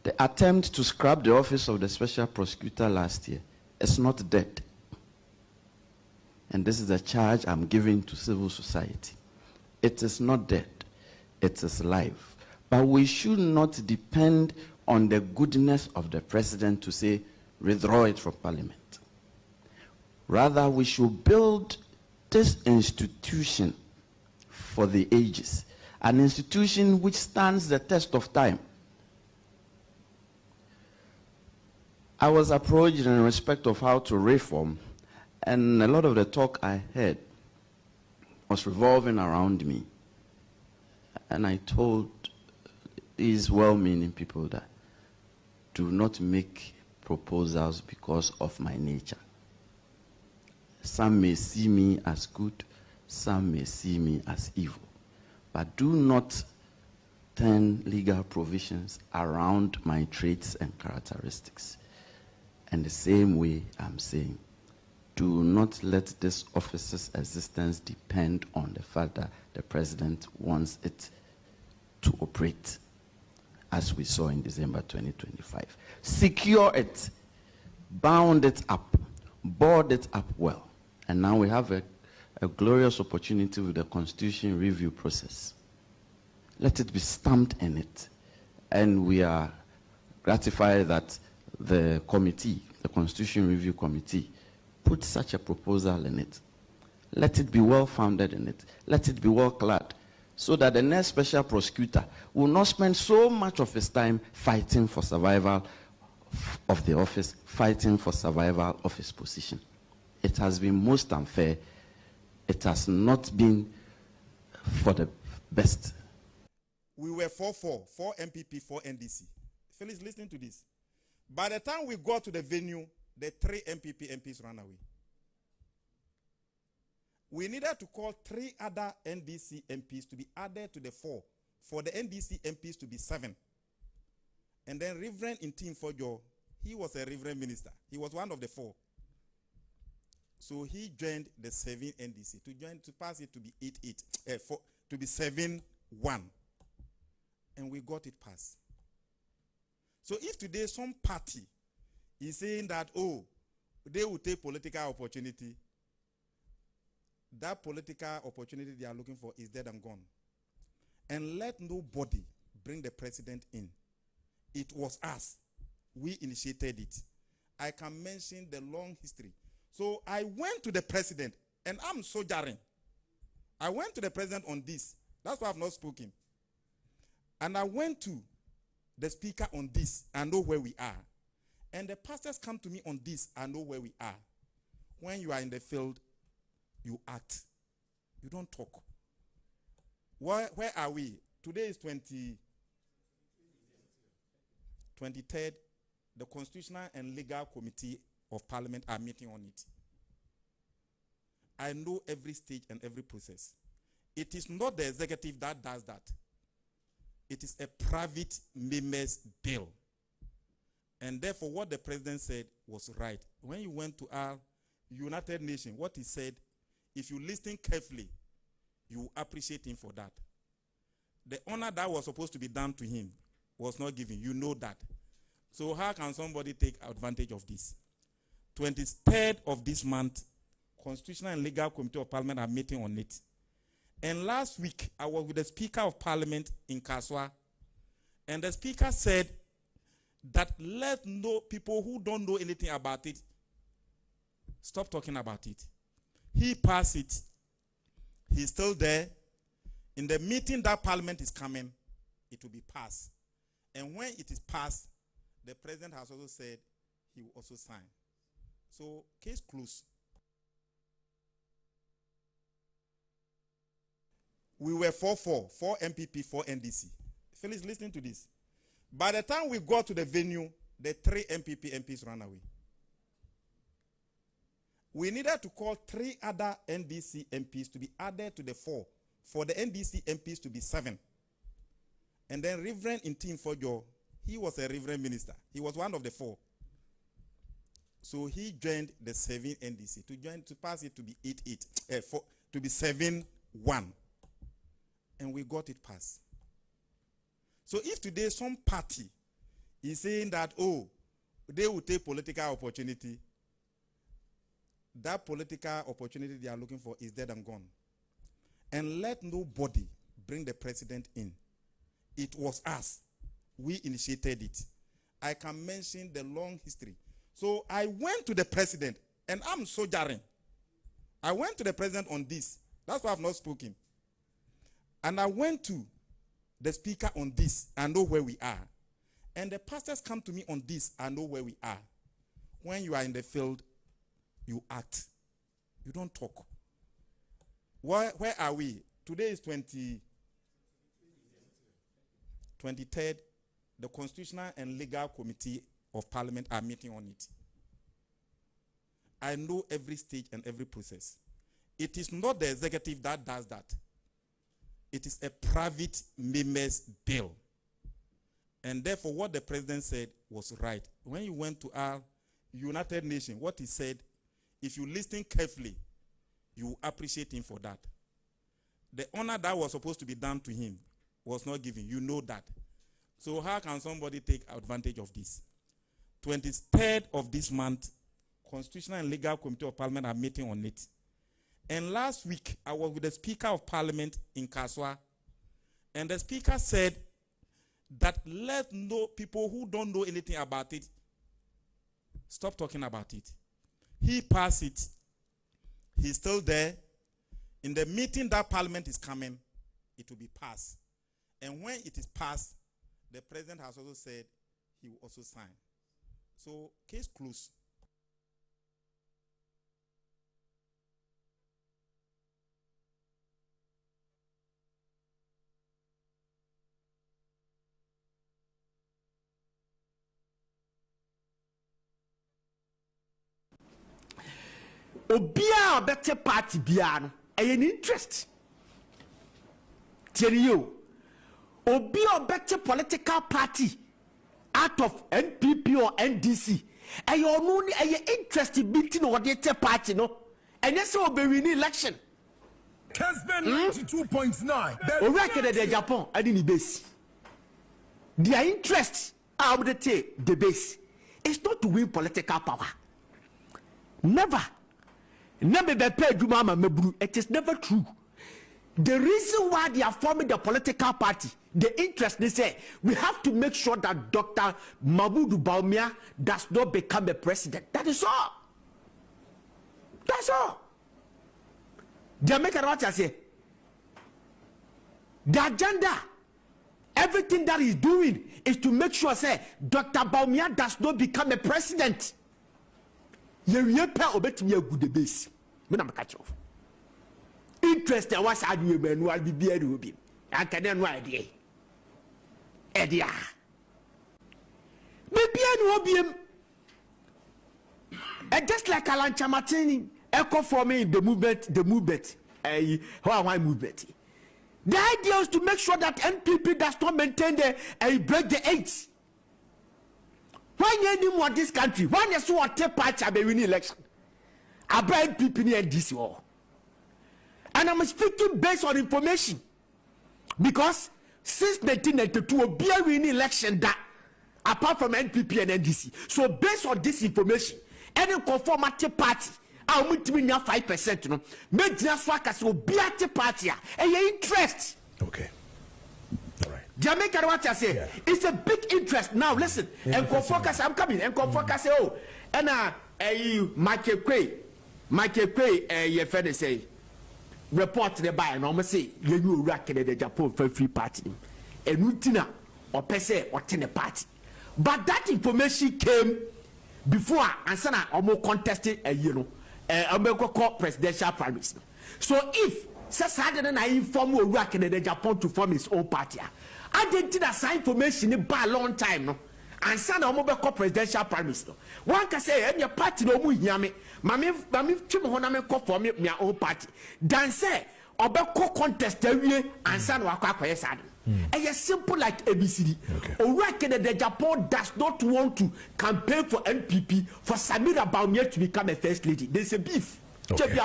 The attempt to scrap the office of the special prosecutor last year is not dead. And this is a charge I'm giving to civil society. It is not dead. It is live. But we should not depend on the goodness of the president to say, withdraw it from Parliament. Rather, we should build this institution for the ages, an institution which stands the test of time. I was approached in respect of how to reform, and a lot of the talk I heard was revolving around me. And I told these well-meaning people that do not make proposals because of my nature. Some may see me as good, some may see me as evil. But do not turn legal provisions around my traits and characteristics. And the same way I'm saying, do not let this office's existence depend on the fact that the president wants it to operate, as we saw in December 2025. Secure it, bound it up, board it up well. And now we have a glorious opportunity with the constitution review process. Let it be stamped in it. And we are gratified that the committee, the Constitution Review Committee, put such a proposal in it. Let it be well-founded in it. Let it be well-clad, so that the next special prosecutor will not spend so much of his time fighting for survival of the office, fighting for survival of his position. It has been most unfair. It has not been for the best. We were 4-4, 4 MPP, 4 NDC. Felix, listen to this. By the time we got to the venue, the 3 MPP MPs ran away. We needed to call 3 other NDC MPs to be added to the 4, for the NDC MPs to be 7. And then Reverend Intim Fojo, he was a Reverend Minister. He was one of the 4. So he joined the 7 NDC to pass it to be 8-8, to be 7-1. And we got it passed. So if today some party is saying that, oh, they will take political opportunity, that political opportunity they are looking for is dead and gone. And let nobody bring the president in. It was us. We initiated it. I can mention the long history. So I went to the president, and I'm soldiering. I went to the president on this. That's why I've not spoken. And I went to the speaker on this. I know where we are. And the pastors come to me on this. I know where we are. When you are in the field, you act. You don't talk. Where are we? Today is 23rd. The Constitutional and Legal Committee of Parliament are meeting on it. I know every stage and every process. It is not the executive that does that. It is a private members' bill. And therefore, what the president said was right. When you went to our United Nations, what he said, if you listen carefully, you appreciate him for that. The honor that was supposed to be done to him was not given. You know that. So how can somebody take advantage of this? 23rd of this month, Constitutional and Legal Committee of Parliament are meeting on it. And last week, I was with the Speaker of Parliament in Kaswa, and the Speaker said that let no people who don't know anything about it stop talking about it. He passed it. He's still there. In the meeting that Parliament is coming, it will be passed. And when it is passed, the President has also said he will also sign. So, case closed. We were 4-4, 4 MPP, 4 NDC. Felix, listen to this. By the time we got to the venue, the 3 MPP MPs ran away. We needed to call 3 other NDC MPs to be added to the 4, for the NDC MPs to be 7. And then Reverend Intim Fojo, he was a Reverend Minister. He was one of the 4. So he joined the 7 NDC to pass it to be 8-8, to be 7-1. And we got it passed. So if today some party He's saying that, oh, they will take political opportunity. That political opportunity they are looking for is dead and gone. And let nobody bring the president in. It was us. We initiated it. I can mention the long history. So I went to the president, and I'm soldiering. I went to the president on this. That's why I've not spoken. And I went to the speaker on this. I know where we are. And the pastors come to me on this. I know where we are. When you are in the field, you act. You don't talk. Where are we? Today is 23rd. The Constitutional and Legal Committee of Parliament are meeting on it. I know every stage and every process. It is not the executive that does that. It is a private members' bill. And therefore, what the president said was right. When you went to our United Nations, what he said, if you listen carefully, you appreciate him for that. The honor that was supposed to be done to him was not given. You know that. So how can somebody take advantage of this? 23rd of this month, Constitutional and Legal Committee of Parliament are meeting on it. And last week, I was with the Speaker of Parliament in Kaswa, and the Speaker said that let no people who don't know anything about it stop talking about it. He passed it. He's still there. In the meeting that Parliament is coming, it will be passed. And when it is passed, the President has also said he will also sign. So, case closed. Obia better party biano an interest. Tell you, Obia better political party out of NPP or NDC. And you only a interest in building or the party, no? And that's all be in election. Kesben 92.9. Already the Japan, I didn't base. Their interest out of the base is not to win political power. Never. It is never true. The reason why they are forming the political party, the interest, they say, we have to make sure that Dr. Mabudu Bawumia does not become a president. That is all. That's all. They make a what I say. The agenda, everything that he's doing is to make sure, say, Dr. Bawumia does not become a president. Good base. Interest was I do when will be beer will be. I can then write the Edia. Maybe I will be him. Just like Alan Chamatini, echo for me the movement, how I movement. The idea is to make sure that NPP does not maintain break the eights. Why you want this country? Why you so take part of the winning election? I buy people in this war. And I'm speaking based on information. Because since 1992, will be a winning election that apart from NPP and NDC. So based on this information, any conformity party, I will mean 5%. No, make just focus will be at the party and your interest. Okay. All right. Jamaica, what I say, it's a big interest. Now listen, and focus. I'm coming. And focus. Oh, and Michael Quay, your friend say, report the buy. And I'm say you rack in the Japan for free party, and Nutina or Pese or Tene party. But that information came before and Sana or more contested a presidential primaries. So if Sasada and I inform you rack in the Japan to form his own party. I didn't assign information in a long time, no. And son of mobile presidential prime minister. One can say, and your party no mu yame. Mammy, Chimhoname call for me, my own party. Dan say, or contest and son of a sad. And it's simple like ABCD. Or reckon that the Japan does not want to campaign for NPP for Samira Bawumia to become a first lady. There's a beef. Okay.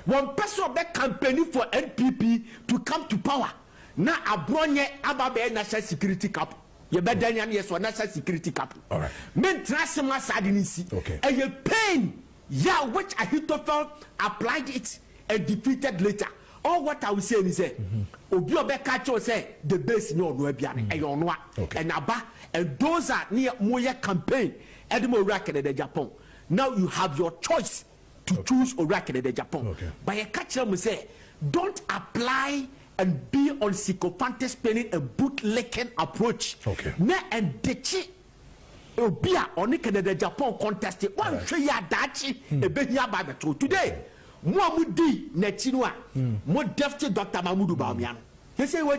One person be campaigning for NPP to come to power. Na abronye ababe national security cap. You better than yes for national security cap. All right. Men transma sadinisi. Okay. And you pain, yeah, which Ahithophel applied it and defeated later. All what I was saying is that Obi Obekacho say the base no biane and Aba and those are near Moya campaign Edmo Racket de Japan. Now you have your choice to choose Oracle de Japan. But a catcher must say, don't apply and be on sycophantic spelling a bootlicking approach. Me and Dechi Obia on the Japan contest. One show ya dachi a behia babato today. Muamudi Netinua, more defty Dr. Mahmoud Bamian. He say, well,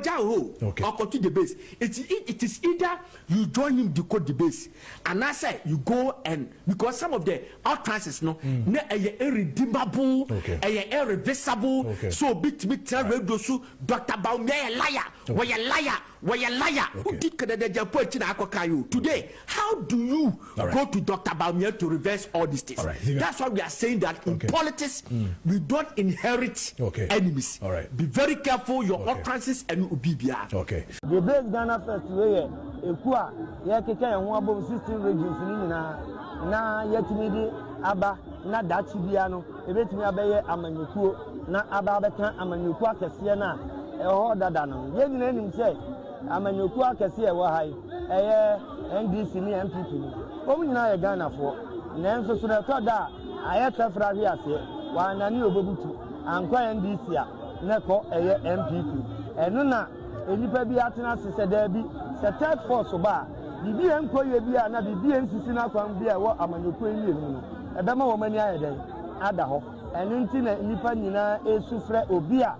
or to the base. It is either you join him decode the base, and I say you go and because some of the utterances no, irredeemable, irreversible. So bit tell Redosu, Dr. Baumia a liar, why a liar, why a liar. Who did the Japan today? How do you go to Dr. Baumia to reverse all these things? That's why we are saying that in politics we don't inherit enemies. Be very careful your utterances. And Ubibia. Okay. The base Ghana first way, Ekua, Yakika, and one above 16 regions in na Yatimidi, Abba, na Dachibiano, a bit me abaye, Amanuku, na Ababeka, Amanukua, Cassiana, a order dano. Yen name say, Amanukua, Cassia, Wahai, a NDC, MPP. What we know Ghana for? Nanso Sunatoda, I had a Fravia, one a new Bobutu, and Kwa NDC, Neko, a MPP. Enuna enipa bi atena sese da bi se third force ba bibi enkoye bi na bibi ensisi na kwam bi wo amanyoko yi enu no ebema wo mani ayeden ada ho enu nti na nipa nyina esufre obi a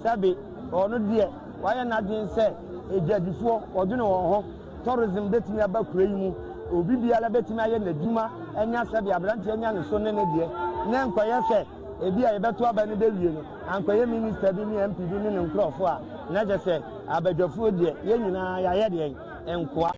sabe ono de waye na den se ejadifo odune won ho tourism betimi abakura yi mu obi bi ala betimi aye na duma enya sabe abrante enya ne so ne de na enkoye se ebi a yebeto abani de wie no ankoye minister bi ni MP bi ni nkrofo a na je se abadwafo de ye nyina ya ye de enkoa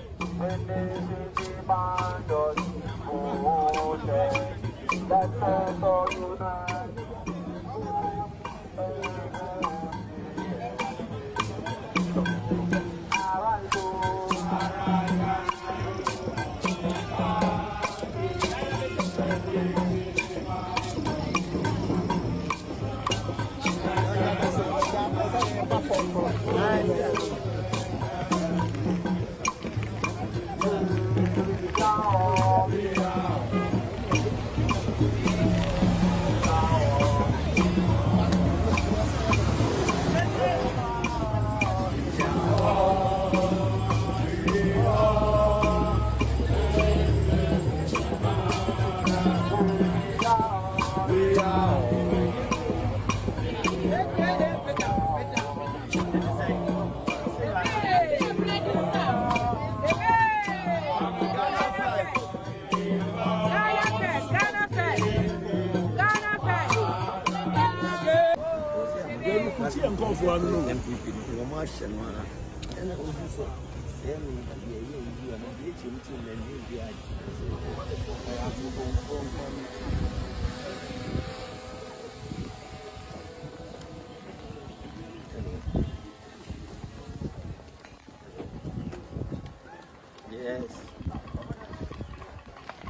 Yes.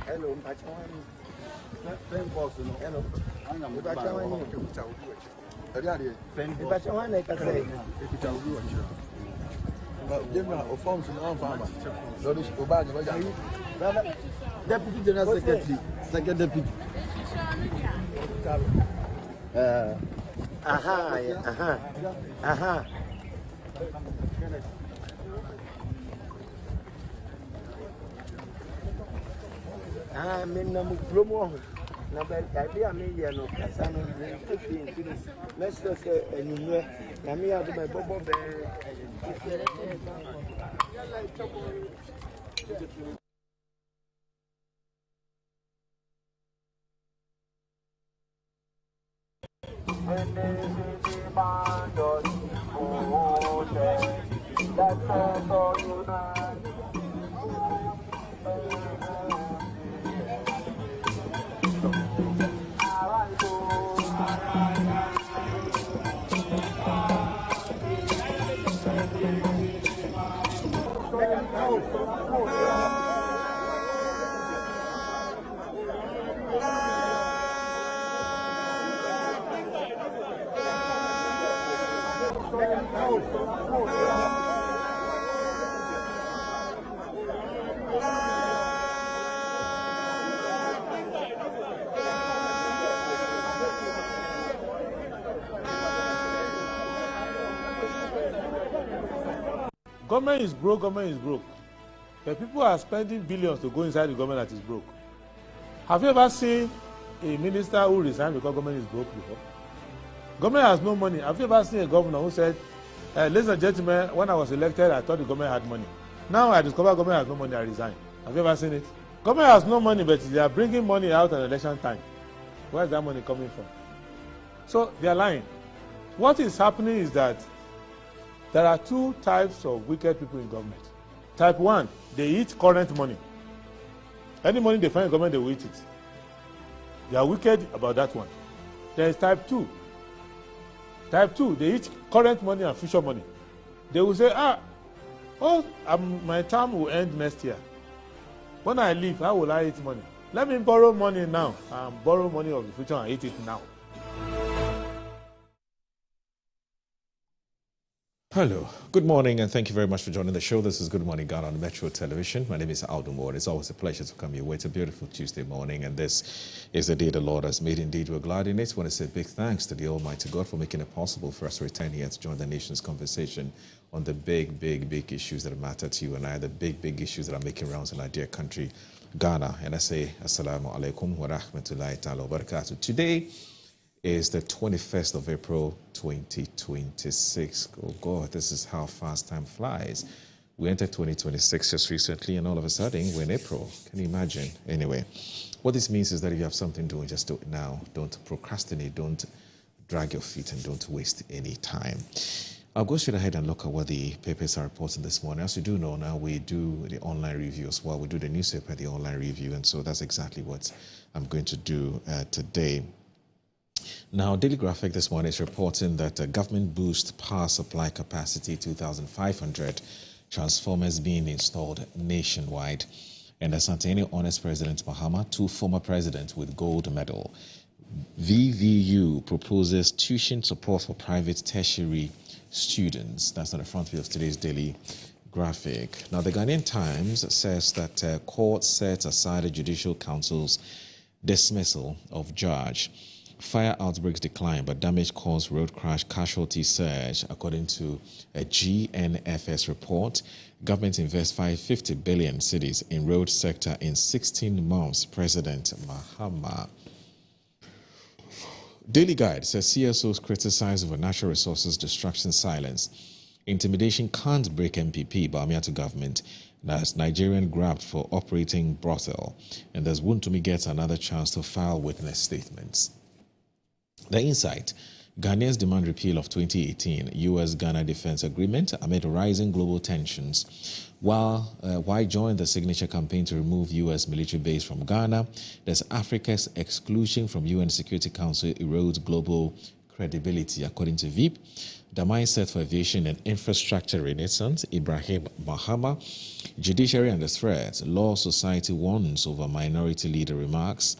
Hello, Mpachawani. Pen boss, hello. Mpachawani. Mpachawani kase. General forms in our farmer. So this Obama, Deputy General Secretary, Second Deputy. Aha. Men na promo na be idea me ye no kasa no let's say anywhere na me ado me bobo be Government is broke, government is broke. But people are spending billions to go inside the government that is broke. Have you ever seen a minister who resigned because government is broke before? Government has no money. Have you ever seen a governor who said, ladies and gentlemen, when I was elected, I thought the government had money. Now I discover government has no money, I resign. Have you ever seen it? Government has no money, but they are bringing money out at election time. Where is that money coming from? So they are lying. What is happening is that there are two types of wicked people in government. Type 1, they eat current money. Any money they find in government, they will eat it. They are wicked about that one. There is type 2. Type 2, they eat current money and future money. They will say, my term will end next year. When I leave, how will I eat money? Let me borrow money now and borrow money of the future and eat it now. Hello, good morning, and thank you very much for joining the show. This is Good Morning Ghana on Metro Television. My name is Alden Ward. It's always a pleasure to come your way. It's a beautiful Tuesday morning, and this is the day the Lord has made. Indeed, we're glad in it. I want to say big thanks to the Almighty God for making it possible for us to return here to join the nation's conversation on the big issues that matter to you and I, the big issues that are making rounds in our dear country, Ghana. And I say, Assalamu alaikum wa rahmatullahi ta'ala wa barakatuh. Today is the 21st of April, 2026. Oh God, this is how fast time flies. We entered 2026 just recently, and all of a sudden, we're in April. Can you imagine? Anyway, what this means is that if you have something doing, just do it now. Don't procrastinate, don't drag your feet, and don't waste any time. I'll go straight ahead and look at what the papers are reporting this morning. As you do know now, we do the online review as well. We do the newspaper, the online review, and so that's exactly what I'm going to do today. Now, Daily Graphic this morning is reporting that government boost power supply capacity 2,500 transformers being installed nationwide. And Asante Honest President Mahama, 2 former presidents with gold medal. VVU proposes tuition support for private tertiary students. That's on the front page of today's Daily Graphic. Now, the Ghanaian Times says that court sets aside the Judicial Council's dismissal of judge. Fire outbreaks decline, but damage caused road crash casualty surge. According to a GNFS report, government invests 550 billion cedis in road sector in 16 months. President Mahama. Daily Guide says CSOs criticize over natural resources destruction silence. Intimidation can't break MPP, Bamiatu government. As Nigerian grabbed for operating brothel. And as Wuntumi gets another chance to file witness statements. The Insight, Ghanaians demand repeal of 2018 U.S.-Ghana Defense Agreement amid rising global tensions. Why join the signature campaign to remove U.S. military base from Ghana? Does Africa's exclusion from UN Security Council erode global credibility? According to VIP, the mindset for aviation and infrastructure renaissance, Ibrahim Mahama, judiciary under threat, Law Society warns over minority leader remarks,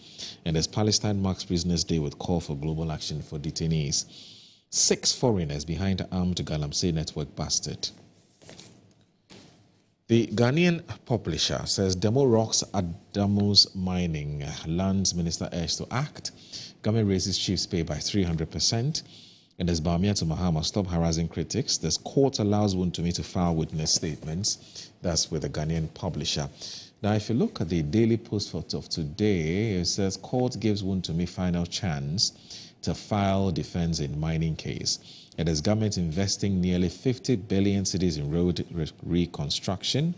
and as Palestine marks Prisoners' Day with call for global action for detainees. 6 foreigners behind armed Galamsey network busted. The Ghanaian publisher says demo rocks Adamu's mining. Lands Minister urged to act. Government raises chiefs pay by 300%. And as Bamiatu Mahama stop harassing critics, this court allows Wuntumi to file witness statements. That's with the Ghanaian publisher. Now, if you look at the Daily Post of today, it says court gives Wuntumi final chance to file defense in mining case. And as government investing nearly 50 billion cedis in road reconstruction,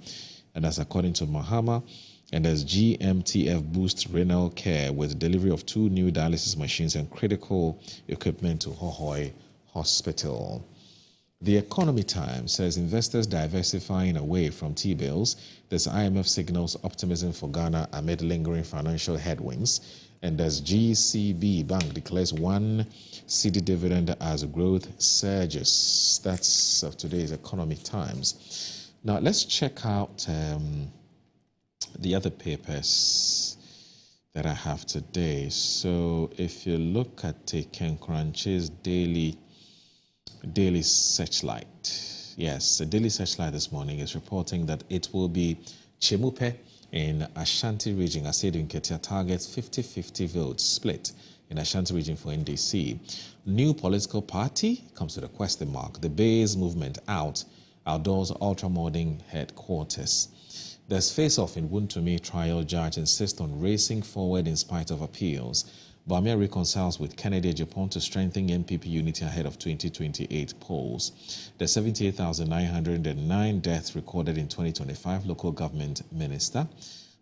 and that's according to Mahama. And as GMTF boosts renal care with delivery of 2 new dialysis machines and critical equipment to Hohoi Hospital. The Economy Times says investors diversifying away from T-bills. This IMF signals optimism for Ghana amid lingering financial headwinds. And as GCB Bank declares 1 cedi dividend as growth surges. That's of today's Economy Times. Now let's check out the other papers that I have today. So if you look at Ken Crunch's Daily Daily Searchlight. Yes, the Daily Searchlight this morning is reporting that it will be Chemupe in Ashanti region. Asiedu Nketia targets 50-50 votes split in Ashanti region for NDC. New political party comes with a question mark. The Bayes movement outdoors ultramodern headquarters. There's face-off in Wuntumi trial. Judge insists on racing forward in spite of appeals. Bamia reconciles with Kennedy Japan to strengthen MPP unity ahead of 2028 polls. The 78,909 deaths recorded in 2025, local government minister.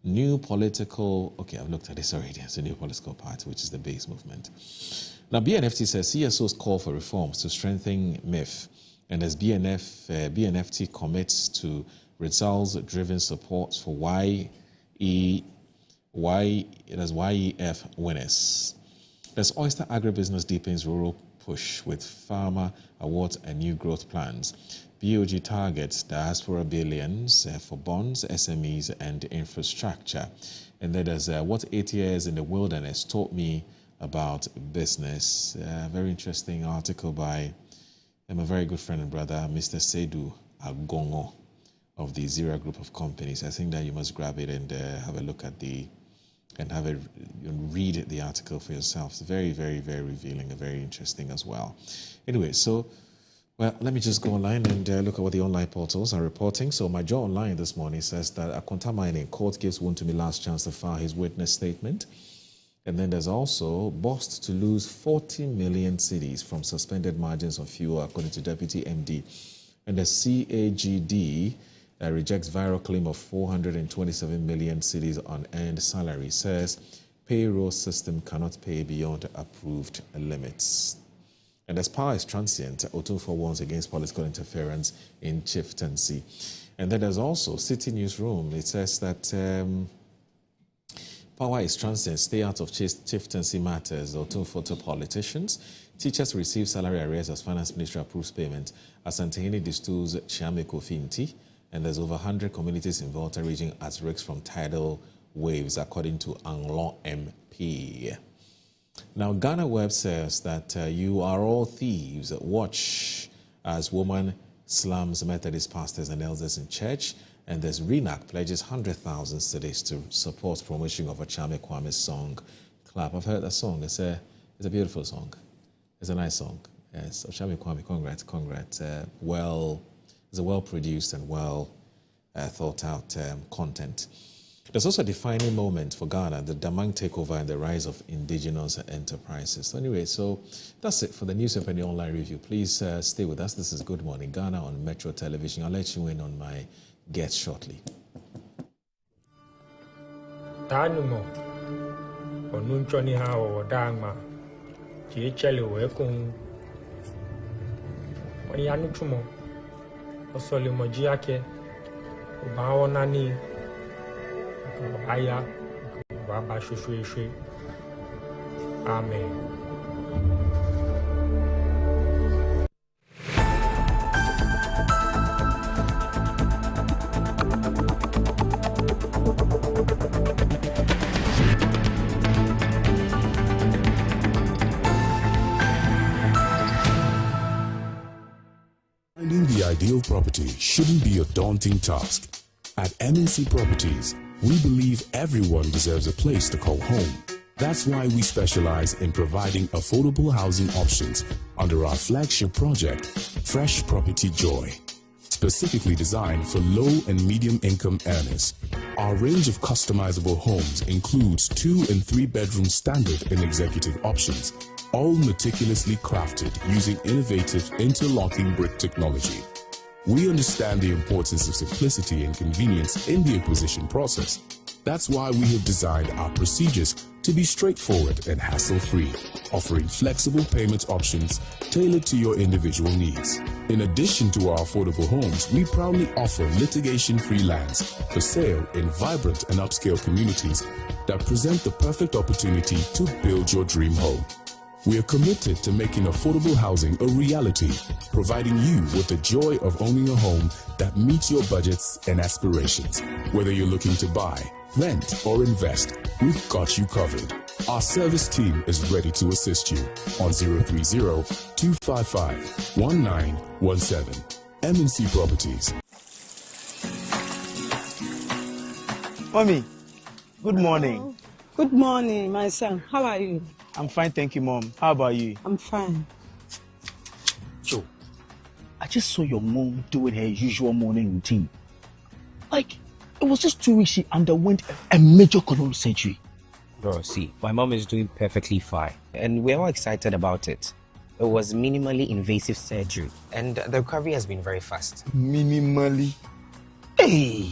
New political, okay, I've looked at this already. It's a new political party, which is the Bayes movement. Now, BNFT says CSO's call for reforms to strengthen MIF. And as BNFT commits to results-driven support for YEF winners. As Oyster Agribusiness deepens rural push with farmer awards and new growth plans. BOG targets diaspora billions for bonds, SMEs, and infrastructure. And then there's what 8 years in the wilderness taught me about business. Very interesting article by a very good friend and brother, Mr. Sedu Agongo of the Zira Group of Companies. I think that you must grab it and have a look at read the article for yourself. It's very, very, very revealing and very interesting as well. Anyway, so, well, let me just go online and look at what the online portals are reporting. So my Joe Online this morning says that Akonta Mining Court gives Wuntumi last chance to file his witness statement. And then there's also Bost to lose 40 million cedis from suspended margins of fuel, according to Deputy MD. And the CAGD rejects viral claim of 427 million cedis on earned salary, says payroll system cannot pay beyond approved limits. And as power is transient, Otunfo warns against political interference in chieftaincy. And then there's also City Newsroom. It says that power is transient, stay out of chieftaincy matters, Otunfo to politicians. Teachers receive salary arrears as Finance Ministry approves payment. Asantehene distills Chiame Kofinti. And there's over 100 communities in Volta region at risk from tidal waves, according to Anglon MP. Now, Ghana Web says that you are all thieves. Watch as woman slams Methodist pastors and elders in church. And there's RENAC pledges 100,000 cedis to support promotion of a Chame Kwame's song, Clap. I've heard that song. It's a beautiful song. It's a nice song. Yes, Chame Kwame, congrats. It's a well-produced and well-thought-out content. There's also a defining moment for Ghana, the Damang takeover and the rise of indigenous enterprises. So anyway, so that's it for the newspaper and the online review. Please stay with us. This is Good Morning Ghana on Metro Television. I'll let you in on my guests shortly. Osole mojiake ubawo nani aya baba shushuishwe. Amen. Finding the ideal property shouldn't be a daunting task. At MNC Properties, we believe everyone deserves a place to call home. That's why we specialize in providing affordable housing options under our flagship project, Fresh Property Joy. Specifically designed for low and medium income earners. Our range of customizable homes includes 2 and 3 bedroom standard and executive options, all meticulously crafted using innovative interlocking brick technology. We understand the importance of simplicity and convenience in the acquisition process. That's why we have designed our procedures to be straightforward and hassle-free, offering flexible payment options tailored to your individual needs. In addition to our affordable homes, we proudly offer litigation-free lands for sale in vibrant and upscale communities that present the perfect opportunity to build your dream home. We are committed to making affordable housing a reality, providing you with the joy of owning a home that meets your budgets and aspirations. Whether you're looking to buy, rent, or invest, we've got you covered. Our service team is ready to assist you on 030-255-1917. MNC Properties. Mommy, good morning. Good morning, my son. How are you? I'm fine, thank you, Mom. How about you? I'm fine. Joe, I just saw your mom doing her usual morning routine. Like, it was just 2 weeks she underwent a major colon surgery. Bro, see, my mom is doing perfectly fine, and we're all excited about it. It was minimally invasive surgery, and the recovery has been very fast. Minimally? Hey!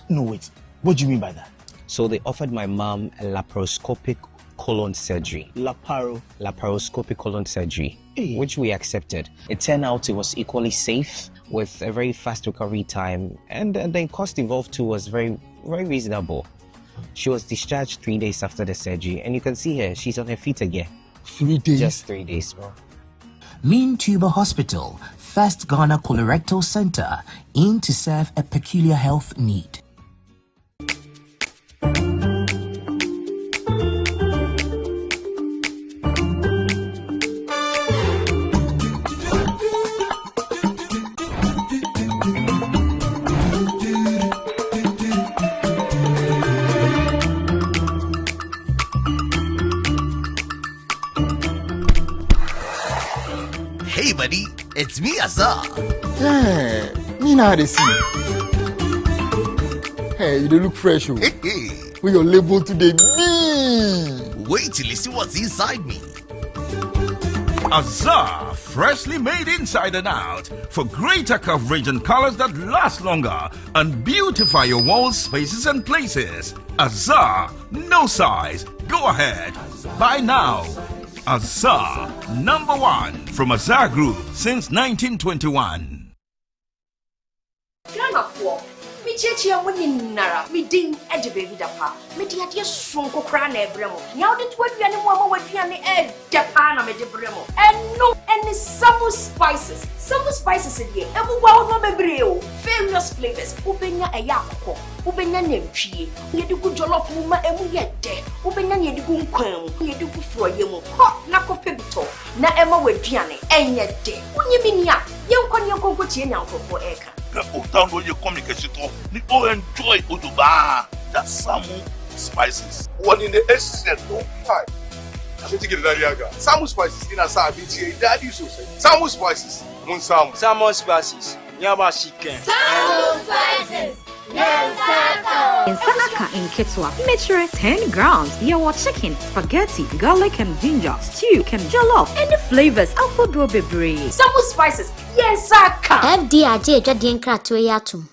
No, wait. What do you mean by that? So they offered my mom a laparoscopic colon surgery. Laparoscopic colon surgery, which we accepted. It turned out it was equally safe with a very fast recovery time, and the cost involved too was very, very reasonable. She was discharged 3 days after the surgery, and you can see her, she's on her feet again. 3 days? Just 3 days, bro. Mean Tuber Hospital, first Ghana colorectal center, in to serve a peculiar health need. Hey buddy, it's me Azar. Yeah, me now they see. Hey, you don't look fresh. Oh. Hey. With your label today, me. Wait till you see what's inside me. Azar, freshly made inside and out for greater coverage and colors that last longer and beautify your walls, spaces and places. Azar, no size. Go ahead. Buy now. Azar, #1 from Azar Group since 1921. Grandma, me chechi amuni nara, me ding edi baby dapa. Me di adi sonko kra na ebremo. Nya odi to aduane mu ama waduane e dapa na me de bremo. Eno any some spices. Some spices here. Ebuwa no bebre o. Various flavors. Ubenya eya akoko. Ubenya nantwie. Yedi ku jollof mu ma emu yede. Ubenya yedi ku nkwan mu. Yedi ku froye mu. Ho na kope bito. Na ema waduane enye de. Unyemi ni a. Yenkon yenkonko tie nyankofo eka. Autant de communication, ni all enjoy Oduba. That's some spices. One in the essence, don't fight. I should get it. Some spices in a sabi, daddy so say. Some spices, one some. Some spices, nyama chicken. Some spices. Nsaka in Ketwa, measure 10 grams. Yawa chicken, spaghetti, garlic and ginger, stew, and jollof, and the flavors alpha bebre. Some spices, yes, Saka. FDIJ jadien kratwe yatum.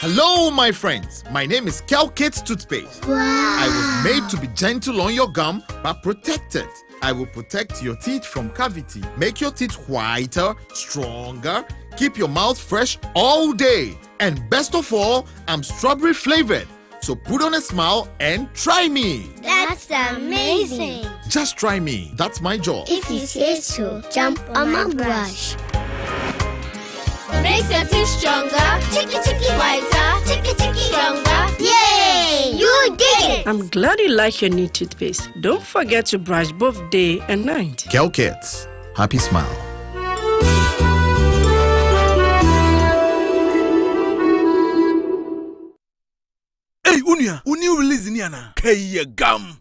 Hello, my friends. My name is Calcate's Toothpaste. Wow. I was made to be gentle on your gum, but protected. I will protect your teeth from cavity, make your teeth whiter, stronger, keep your mouth fresh all day. And best of all, I'm strawberry flavored. So put on a smile and try me. That's amazing. Just try me. That's my job. If you say so, jump on my brush. Makes your teeth stronger, ticky whiter, ticky stronger. Yay! You did it! I'm glad you like your new toothpaste. Don't forget to brush both day and night. Calcates. Happy smile. Hey, Unia, new release in Yana. Kaya gum.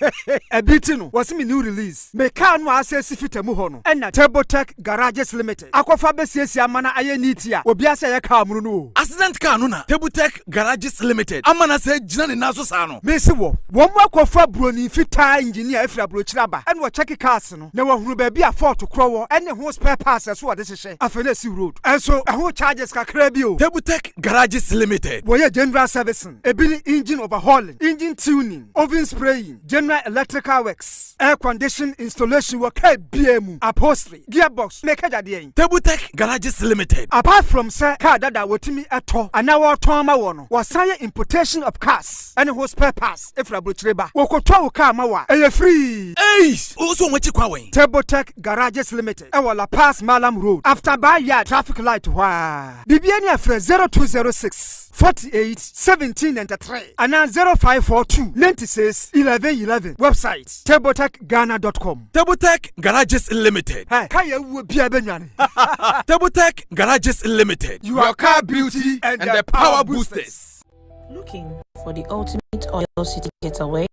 A bitino was me new release. Me can wa assess fit muhono. And na Tech Garages Limited. Aquafa besiesi amana aye nitia. Obiasa ya kamru no. Accident car no na. Tech Garages Limited. Amana se jina ni naso sa no. Me se wo. Wo mo akwafa broni fita engineer efra brochiraba. And wo check cars no. Na wo hunu ba bia fault krowo. And ho spare parts so wo de hye. Afenesi road. And so ho charges kakra bi o. Tech Garages Limited. Wo ye general servicing. Ebi ni engine overhaul overhauling, engine tuning, oven spraying, general electrical works, air condition installation work, BMU, upholstery, gearbox, make a day. Tebutech Garages Limited. Apart from sir, car that wotimi ato, and now our Toma one was sire importation of cars and whose spare parts, if I butcheba, Wokoto Kamawa, a free. Ace, also what you call Tebutech Garages Limited, our La Paz Malam Road, after Bayard traffic light. Wow. Bibiania for 0206 48 1793 and now 0542 96 1111. Website tebotechghana.com. Tebutech Garages Limited. Hey, Kaya will be a Benyani. Tebutech Garages Limited. Your car beauty and the power boosters. Looking for the ultimate oil city getaway?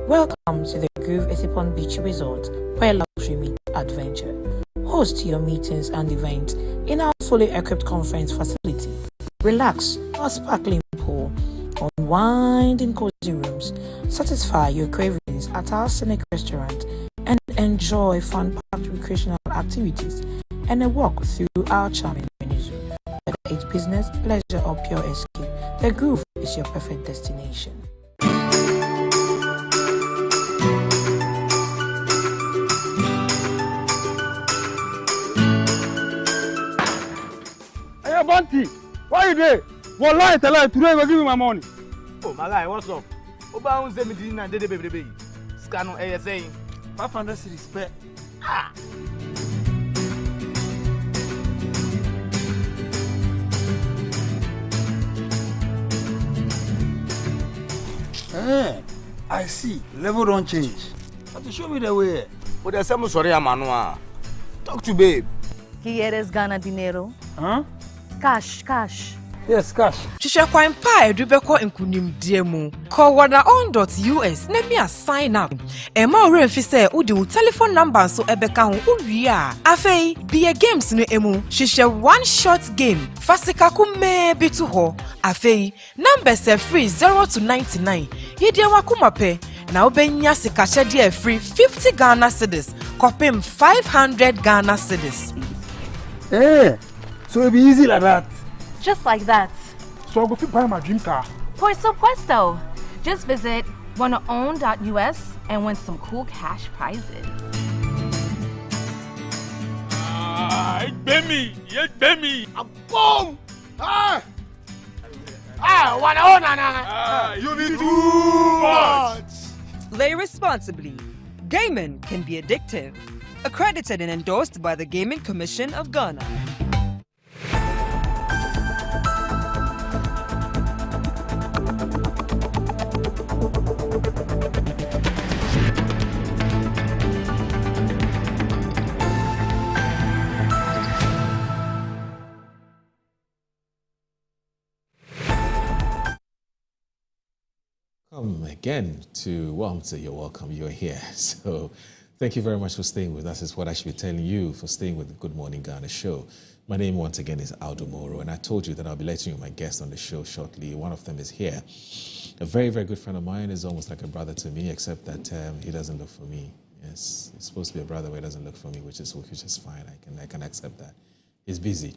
Welcome to the Groove Etipon Beach Resort, where luxury meets adventure. Host your meetings and events in our fully equipped conference facility. Relax our sparkling pool, unwind in cozy rooms, satisfy your cravings at our scenic restaurant, and enjoy fun-packed recreational activities and a walk through our charming menus. Whether it's business, pleasure, or pure escape, the Groove is your perfect destination. Hey, Bunty, why you there? One lie, tell her today will give me my money. Oh, my guy, what's up? Oba un 17 and dede baby. Scan on ASA. 500 cities per. Ah. Hey, I see. Level don't change. But to show me the way. But there's some sorry, Manua. Talk to babe. ¿Quieres ganar dinero? Huh? Cash. Yes, cash. Shisha kwa mpa edubeko nkunimdie mu. Call wadaon.us na me sign up. Ema ore mfi se udi u telephone number so ebeka ho uwie a. Afei, be games no emu. Shisha one shot game. Fasika kume bitu ho. Afei, number se free 0 to 99. Yedie wakumape. Na obenya sika dia free 50 Ghana cedis. Kopim 500 Ghana cedis. Hey, so it'll be easy like that. Just like that. So I'll go buy my dream car. Por supuesto. Just visit wadaon.us and win some cool cash prizes. Baby, yes, baby. Boom! Wadaon, you need too much. Play responsibly. Gaming can be addictive. Accredited and endorsed by the Gaming Commission of Ghana. Welcome again to, well, I'm saying you're welcome, you're here. So thank you very much for staying with us. Is what I should be telling you for staying with the Good Morning Ghana show. My name once again is Aldo Moro, and I told you that I'll be letting you my guests on the show shortly. One of them is here. A very, very good friend of mine, is almost like a brother to me, except that he doesn't look for me. Yes, he's supposed to be a brother, but he doesn't look for me, which is fine. I can accept that. He's busy.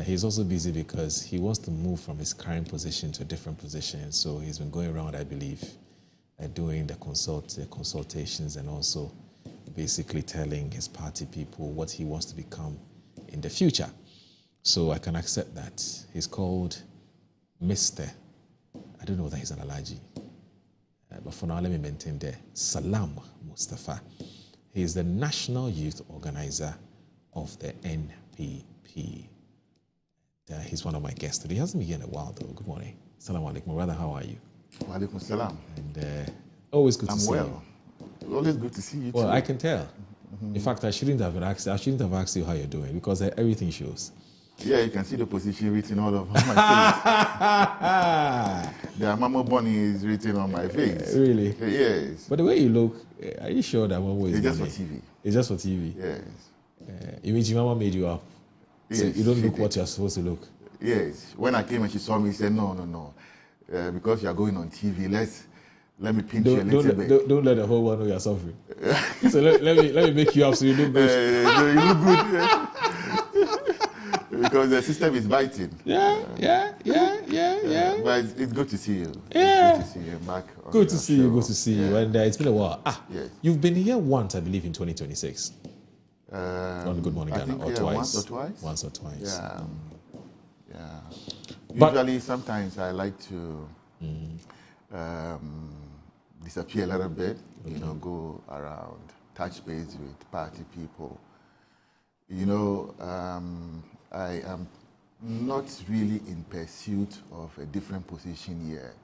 He's also busy because he wants to move from his current position to a different position. So he's been going around, I believe, doing the consultations and also basically telling his party people what he wants to become in the future. So I can accept that. He's called Mr. I don't know whether he's an allergy. But for now, let me maintain there. Salam Mustafa. He is the National Youth Organizer of the NPP. He's one of my guests today. He hasn't been here in a while, though. Good morning. Assalamu alaikum. Brother, how are you? Wa alaikum salam. And always good to see you. Always good to see you too. Well, I can tell. In fact, I shouldn't have asked you how you're doing because everything shows. Yeah, you can see the position written all over my face. The Amamo Bonnie is written on my face. Really? Yes. But the way you look, are you sure that Mama is It's just for TV. It's just for TV? Yes. You mean your Mama made you up? Yes, so you don't look what you're supposed to look? Yes. When I came and she saw me, she said, no. Because you are going on TV, let me pinch you a little bit. Don't let the whole world know you're suffering. So let me make you up so you look good. You look good. Because the system is biting. Yeah. But it's good to see you. Yeah. It's good to see you back. Good to see you. Good to see you. And it's been a while. Yes. You've been here once, I believe, in 2026. On Good Morning Ghana, or twice. Once or twice. Once or twice. Yeah. But usually, sometimes I like to disappear a little bit. You know, go around, touch base with party people. You know, I am not really in pursuit of a different position here.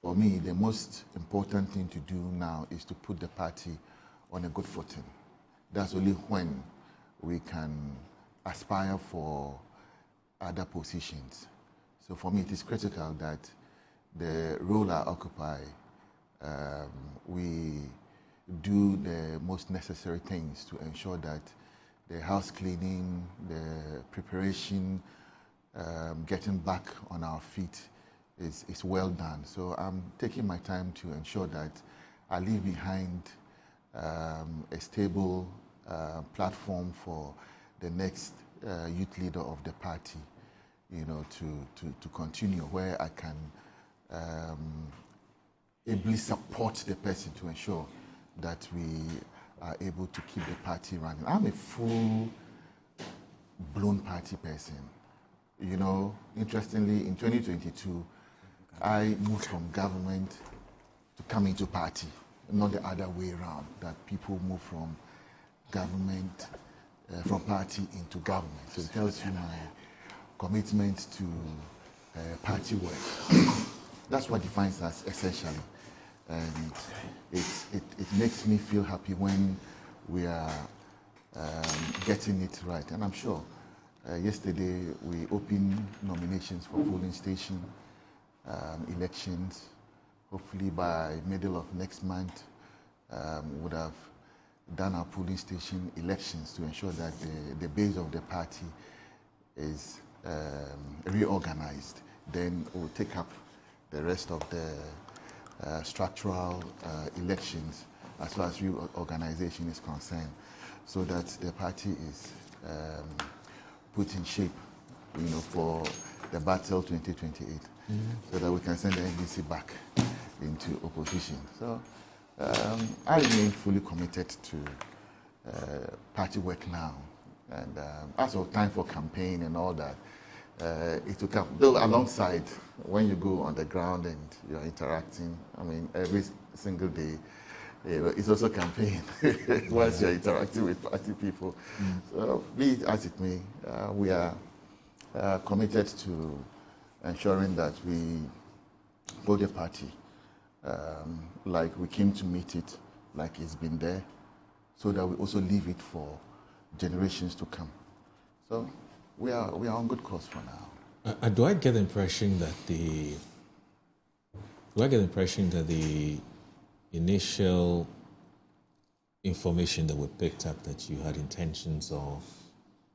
For me, the most important thing to do now is to put the party on a good footing. That's only when we can aspire for other positions. So for me, it is critical that the role I occupy, we do the most necessary things to ensure that the house cleaning, the preparation, getting back on our feet is well done. So I'm taking my time to ensure that I leave behind a stable platform for the next youth leader of the party, you know, to continue, where I can ably support the person to ensure that we are able to keep the party running. I'm a full-blown party person. You know, interestingly, in 2022, I moved from government to come into party, not the other way around, that people move from government, from party into government. So it tells you my commitment to party work. That's what defines us essentially. And it makes me feel happy when we are getting it right. And I'm sure yesterday we opened nominations for polling station elections. Hopefully by middle of next month, we would have done our polling station elections to ensure that the base of the party is reorganized. Then we'll take up the rest of the structural elections as far as reorganization is concerned, so that the party is put in shape, you know, for the battle 2028, so that we can send the NDC back into opposition. So I remain fully committed to party work now, and as of time for campaign and all that, it will come. Though alongside, when you go on the ground and you're interacting, I mean, every single day, you know, it's also campaign once you're interacting with party people. So be it as it may, we are committed to ensuring that we hold the party like we came to meet it, like it's been there, so that we also leave it for generations to come. So we are on good course for now. Do I get the impression that the initial information that we picked up that you had intentions of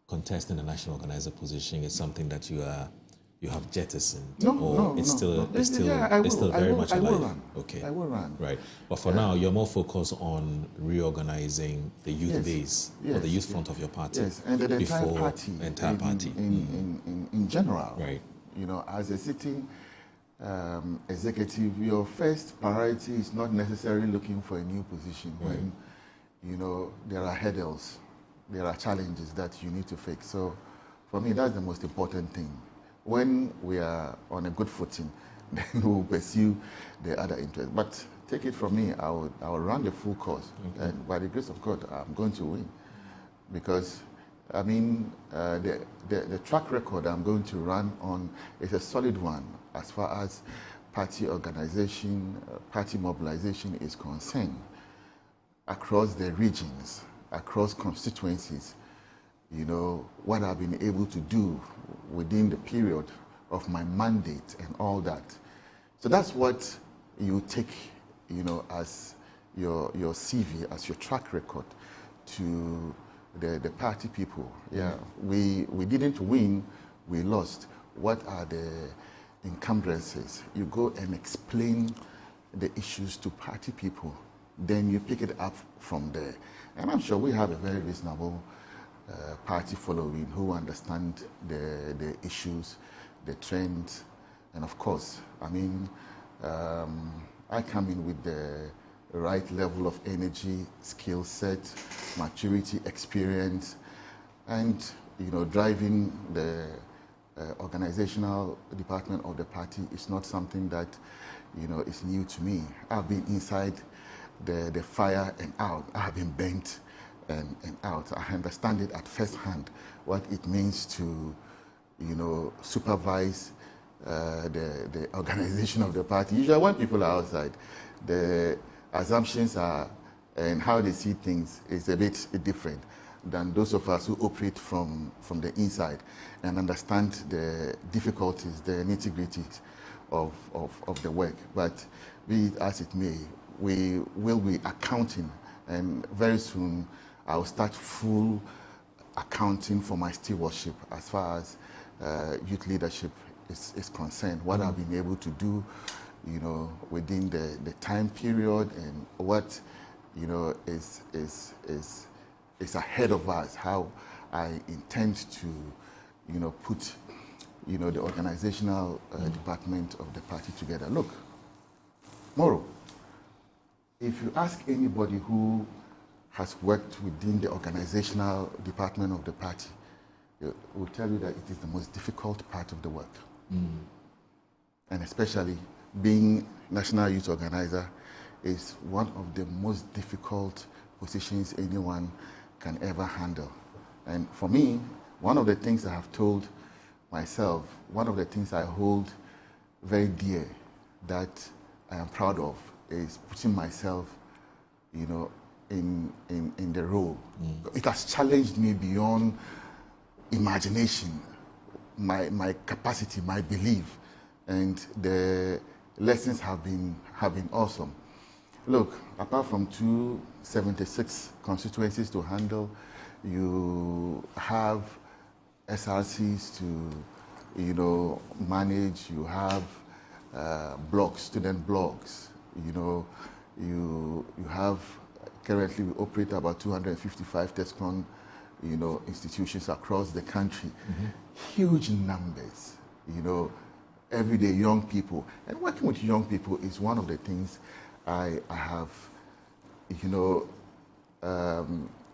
contesting the national organizer position is something that you have jettisoned? It's still very much alive? Okay. I will run. Right. But for now, you're more focused on reorganizing the youth base or the youth front of your party. Yes, and the entire party. In general. Right. You know, as a sitting executive, your first priority is not necessarily looking for a new position when, you know, there are hurdles, there are challenges that you need to fix. So for me, that's the most important thing. When we are on a good footing, then we'll pursue the other interests. But take it from me, I will run the full course. And by the grace of God, I'm going to win. Because, I mean, the track record I'm going to run on is a solid one as far as party organization, party mobilization is concerned. Across the regions, across constituencies, you know, what I've been able to do within the period of my mandate and all that. So that's what you take, you know, as your CV, as your track record to the party people. Yeah, we didn't win, we lost. What are the encumbrances? You go and explain the issues to party people, then you pick it up from there. And I'm sure we have a very reasonable party following, who understand the issues, the trends, and of course, I mean, I come in with the right level of energy, skill set, maturity, experience, and driving the organizational department of the party is not something that is new to me. I've been inside the fire and out. I have been bent and out. I understand it at first hand what it means to supervise the organization of the party. Usually when people are outside, the assumptions are and how they see things is a bit different than those of us who operate from the inside and understand the difficulties, the nitty-gritties of the work. But be it as it may, we will be accounting, and very soon I'll start full accounting for my stewardship as far as youth leadership is concerned, what I've been able to do, within the time period, and what, is ahead of us, how I intend to, put, the organizational department of the party together. Look, Moro, if you ask anybody who has worked within the organizational department of the party, will tell you that it is the most difficult part of the work. And especially being National Youth Organizer is one of the most difficult positions anyone can ever handle. And for me, one of the things I have told myself, one of the things I hold very dear that I am proud of is putting myself, in the role. It has challenged me beyond imagination, my capacity, my belief, and the lessons have been awesome. Look, apart from 276 constituencies to handle, you have SRCs to manage, you have blogs, student blogs, you have, currently we operate about 255 TESCON institutions across the country. Huge numbers, everyday young people. And working with young people is one of the things I have,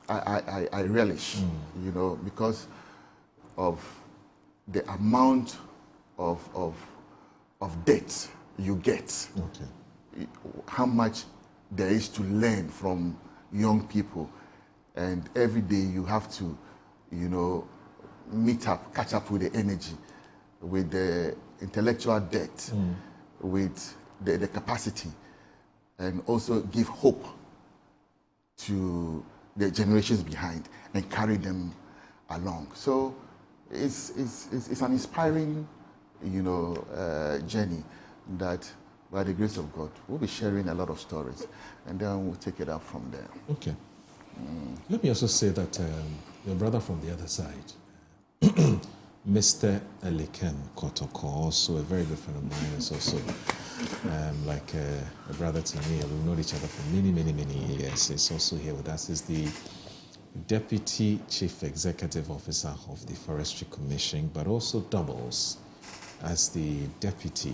I relish, because of the amount of debt you get. How much there is to learn from young people. And every day you have to, meet up, catch up with the energy, with the intellectual debt, with the capacity, and also give hope to the generations behind and carry them along. So it's an inspiring, journey that, by the grace of God, we'll be sharing a lot of stories, and then we'll take it up from there. Okay. Let me also say that your brother from the other side, Mr. Eliken Kotoko, also a very good friend of mine, is also like a brother to me. We've known each other for many, many, many years. He's also here with us. He's the Deputy Chief Executive Officer of the Forestry Commission, but also doubles as the Deputy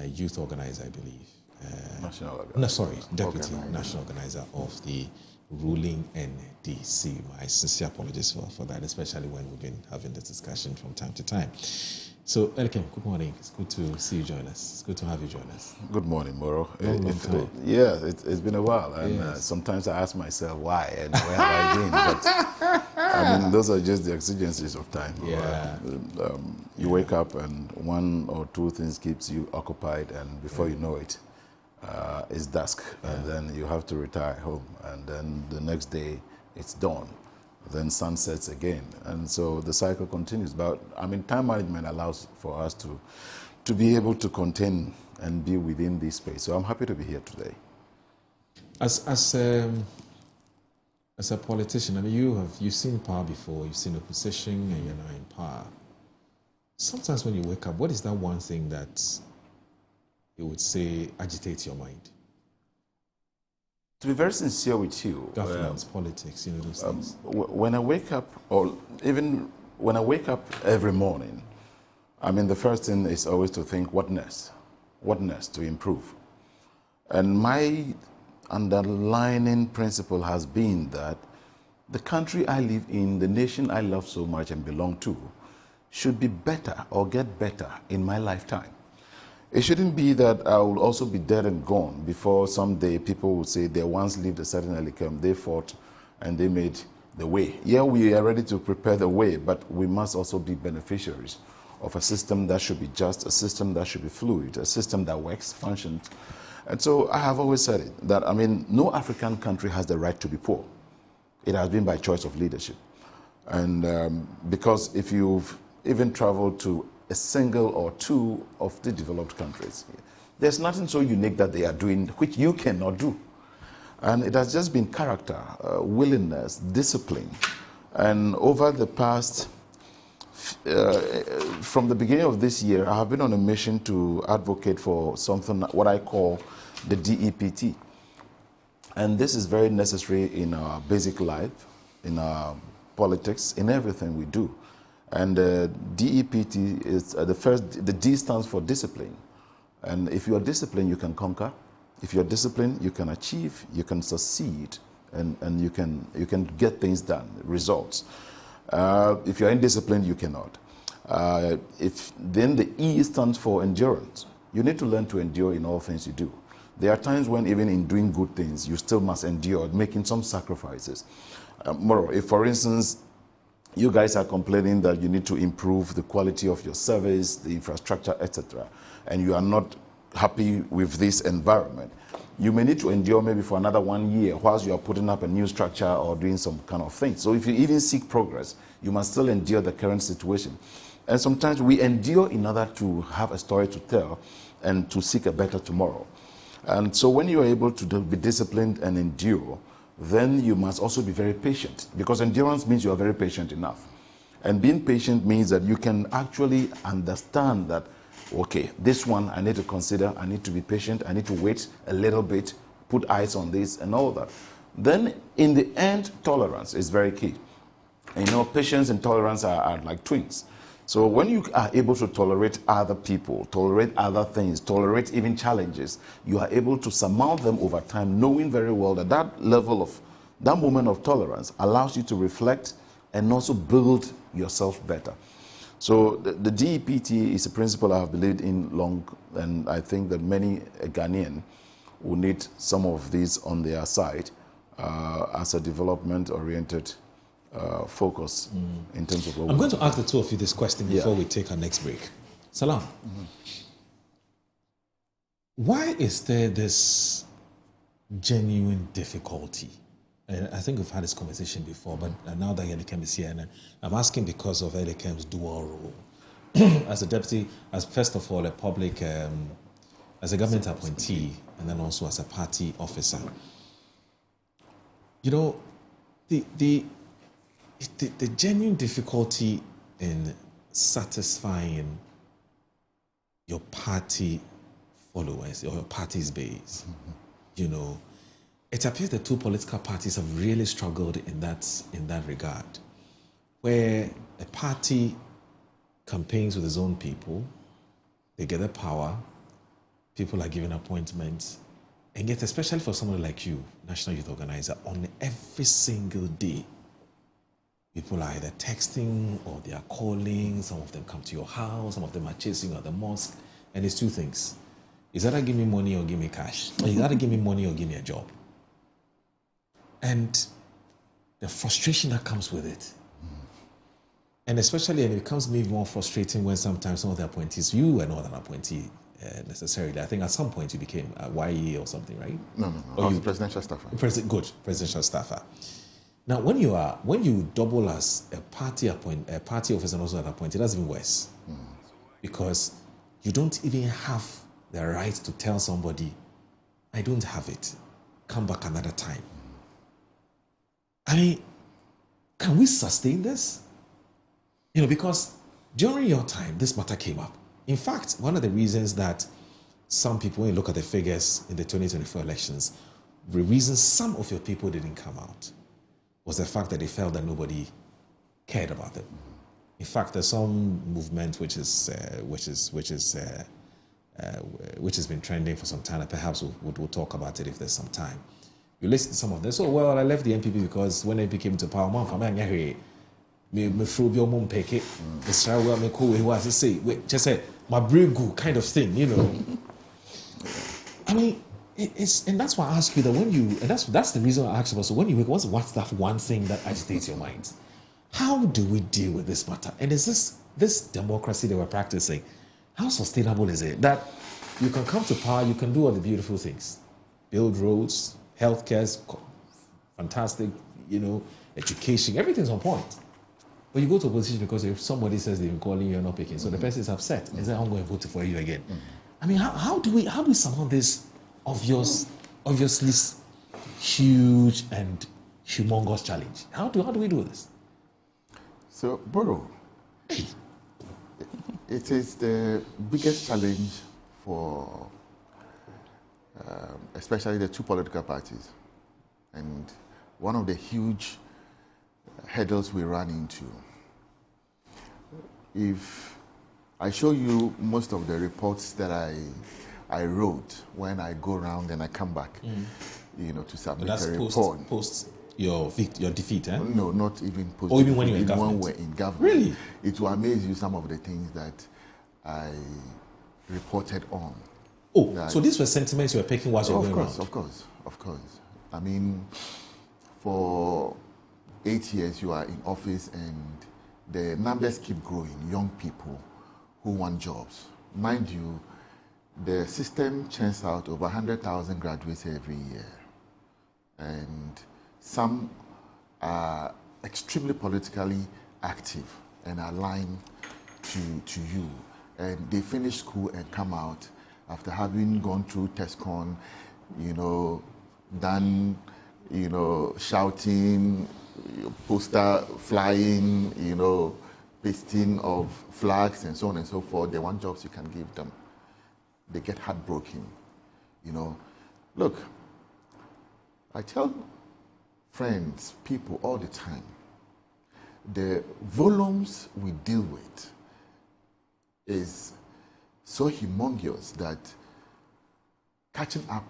Youth Organizer, I believe. Deputy National Organizer of the ruling NDC. My sincere apologies for that, especially when we've been having this discussion from time to time. So, Elikem, good morning. It's good to see you join us. It's good to have you join us. Good morning, Moro. It's been a while, and sometimes I ask myself why and where have I been. But I mean, those are just the exigencies of time. You wake up and one or two things keeps you occupied, and before you know it, it's dusk, and then you have to retire home, and then the next day it's dawn, then sun sets again, and so the cycle continues. But I mean, time management allows for us to be able to contain and be within this space. So I'm happy to be here today. As a politician, I mean, you've seen power before, you've seen opposition, and you're now in power. Sometimes when you wake up, what is that one thing that you would say agitates your mind? To be very sincere with you, governance, politics, you know, those things. When I wake up, or even when I wake up every morning, I mean, the first thing is always to think, what next? What next to improve? And my underlining principle has been that the country I live in, the nation I love so much and belong to, should be better or get better in my lifetime. It shouldn't be that I will also be dead and gone before someday people will say they once lived a certain Elikem, they fought and they made the way. Yeah, we are ready to prepare the way, but we must also be beneficiaries of a system that should be just, a system that should be fluid, a system that works, functions. And so I have always said it, that, I mean, no African country has the right to be poor. It has been by choice of leadership. And because if you've even traveled to a single or two of the developed countries, there's nothing so unique that they are doing which you cannot do. And it has just been character, willingness, discipline. And over the past, from the beginning of this year, I have been on a mission to advocate for something, what I call the DEPT. And this is very necessary in our basic life, in our politics, in everything we do. And DEPT is the D stands for discipline. And if you are disciplined, you can conquer. If you're disciplined, you can achieve, you can succeed, and you can get things done, results. If you're indisciplined, you cannot. Then the E stands for endurance. You need to learn to endure in all things you do. There are times when even in doing good things, you still must endure, making some sacrifices. If, for instance, you guys are complaining that you need to improve the quality of your service, the infrastructure, etc., and you are not happy with this environment, you may need to endure maybe for another 1 year whilst you are putting up a new structure or doing some kind of thing. So if you even seek progress, you must still endure the current situation. And sometimes we endure in order to have a story to tell and to seek a better tomorrow. And so when you are able to be disciplined and endure, then you must also be very patient, because endurance means you are very patient enough. And being patient means that you can actually understand that, okay, this one I need to consider, I need to be patient, I need to wait a little bit, put eyes on this and all that. Then in the end, tolerance is very key. And you know, patience and tolerance are like twins. So when you are able to tolerate other people, tolerate other things, tolerate even challenges, you are able to surmount them over time, knowing very well that that level of, that moment of tolerance allows you to reflect and also build yourself better. So the DEPT is a principle I have believed in long, and I think that many Ghanaian will need some of these on their side as a development-oriented focus in terms of what I'm going to ask the two of you this question before we take our next break. Salam. Why is there this genuine difficulty? And I think we've had this conversation before, but now that Elikem is here, and I'm asking because of Elikem's dual role. As a deputy, as first of all a public, as a government appointee, and then also as a party officer. You know, the genuine difficulty in satisfying your party followers or your party's base, you know, it appears the two political parties have really struggled in that regard, where a party campaigns with its own people, they get the power, people are given appointments, and yet, especially for someone like you, National Youth Organizer, on every single day, people are either texting or they are calling, some of them come to your house, some of them are chasing you at the mosque, and it's two things. Is either give me money or give me cash. Or you either give me money or give me a job. And the frustration that comes with it. And especially, and it becomes maybe more frustrating when sometimes some of the appointees, you were not an appointee necessarily. I think at some point you became a YE or something, right? No. I was a presidential staffer. Good, presidential staffer. Now, when you double as a party officer and also an appointee, that's even worse. Because you don't even have the right to tell somebody, I don't have it, come back another time. I mean, can we sustain this? You know, because during your time, this matter came up. In fact, one of the reasons that some people, when you look at the figures in the 2024 elections, the reason some of your people didn't come out was the fact that they felt that nobody cared about them. In fact, there's some movement which has been trending for some time, and perhaps we'll talk about it if there's some time. You listen to some of this. Oh, well, I left the NPP because when NPP came to power, me throw your mom pick it. It's try well me cool. He was to say, wait, just say my brain good kind of thing, you know. I mean, it's and that's why I ask you that when you and that's the reason I asked you. So when you wake, what's that one thing that agitates your mind? How do we deal with this matter? And is this democracy that we're practicing? How sustainable is it that you can come to power, you can do all the beautiful things, build roads, healthcare, fantastic, you know, education, everything's on point. But you go to opposition because if somebody says they've been calling you, you're not picking. So the person is upset and says, I'm going to vote for you again. I mean, how do we surmount this obviously huge and humongous challenge? How do we do this? So, Boro, it is the biggest challenge for especially the two political parties, and one of the huge hurdles we run into. If I show you most of the reports that I wrote when I go around and I come back, you know, to submit a report. Post your defeat, eh? No, not even post. Or even when you're in government? When we're in government. Really? It will amaze you some of the things that I reported on. Oh, so these were sentiments you were picking while you were going around? Of course. I mean, for 8 years you are in office and the numbers keep growing, young people who want jobs. Mind you, the system churns out over 100,000 graduates every year. And some are extremely politically active and aligned to you. And they finish school and come out after having gone through TESCON, you know, done, you know, shouting, poster flying, you know, pasting of flags and so on and so forth. They want jobs you can give them. They get heartbroken, you know. Look, I tell friends, people all the time, the volumes we deal with is so humongous that catching up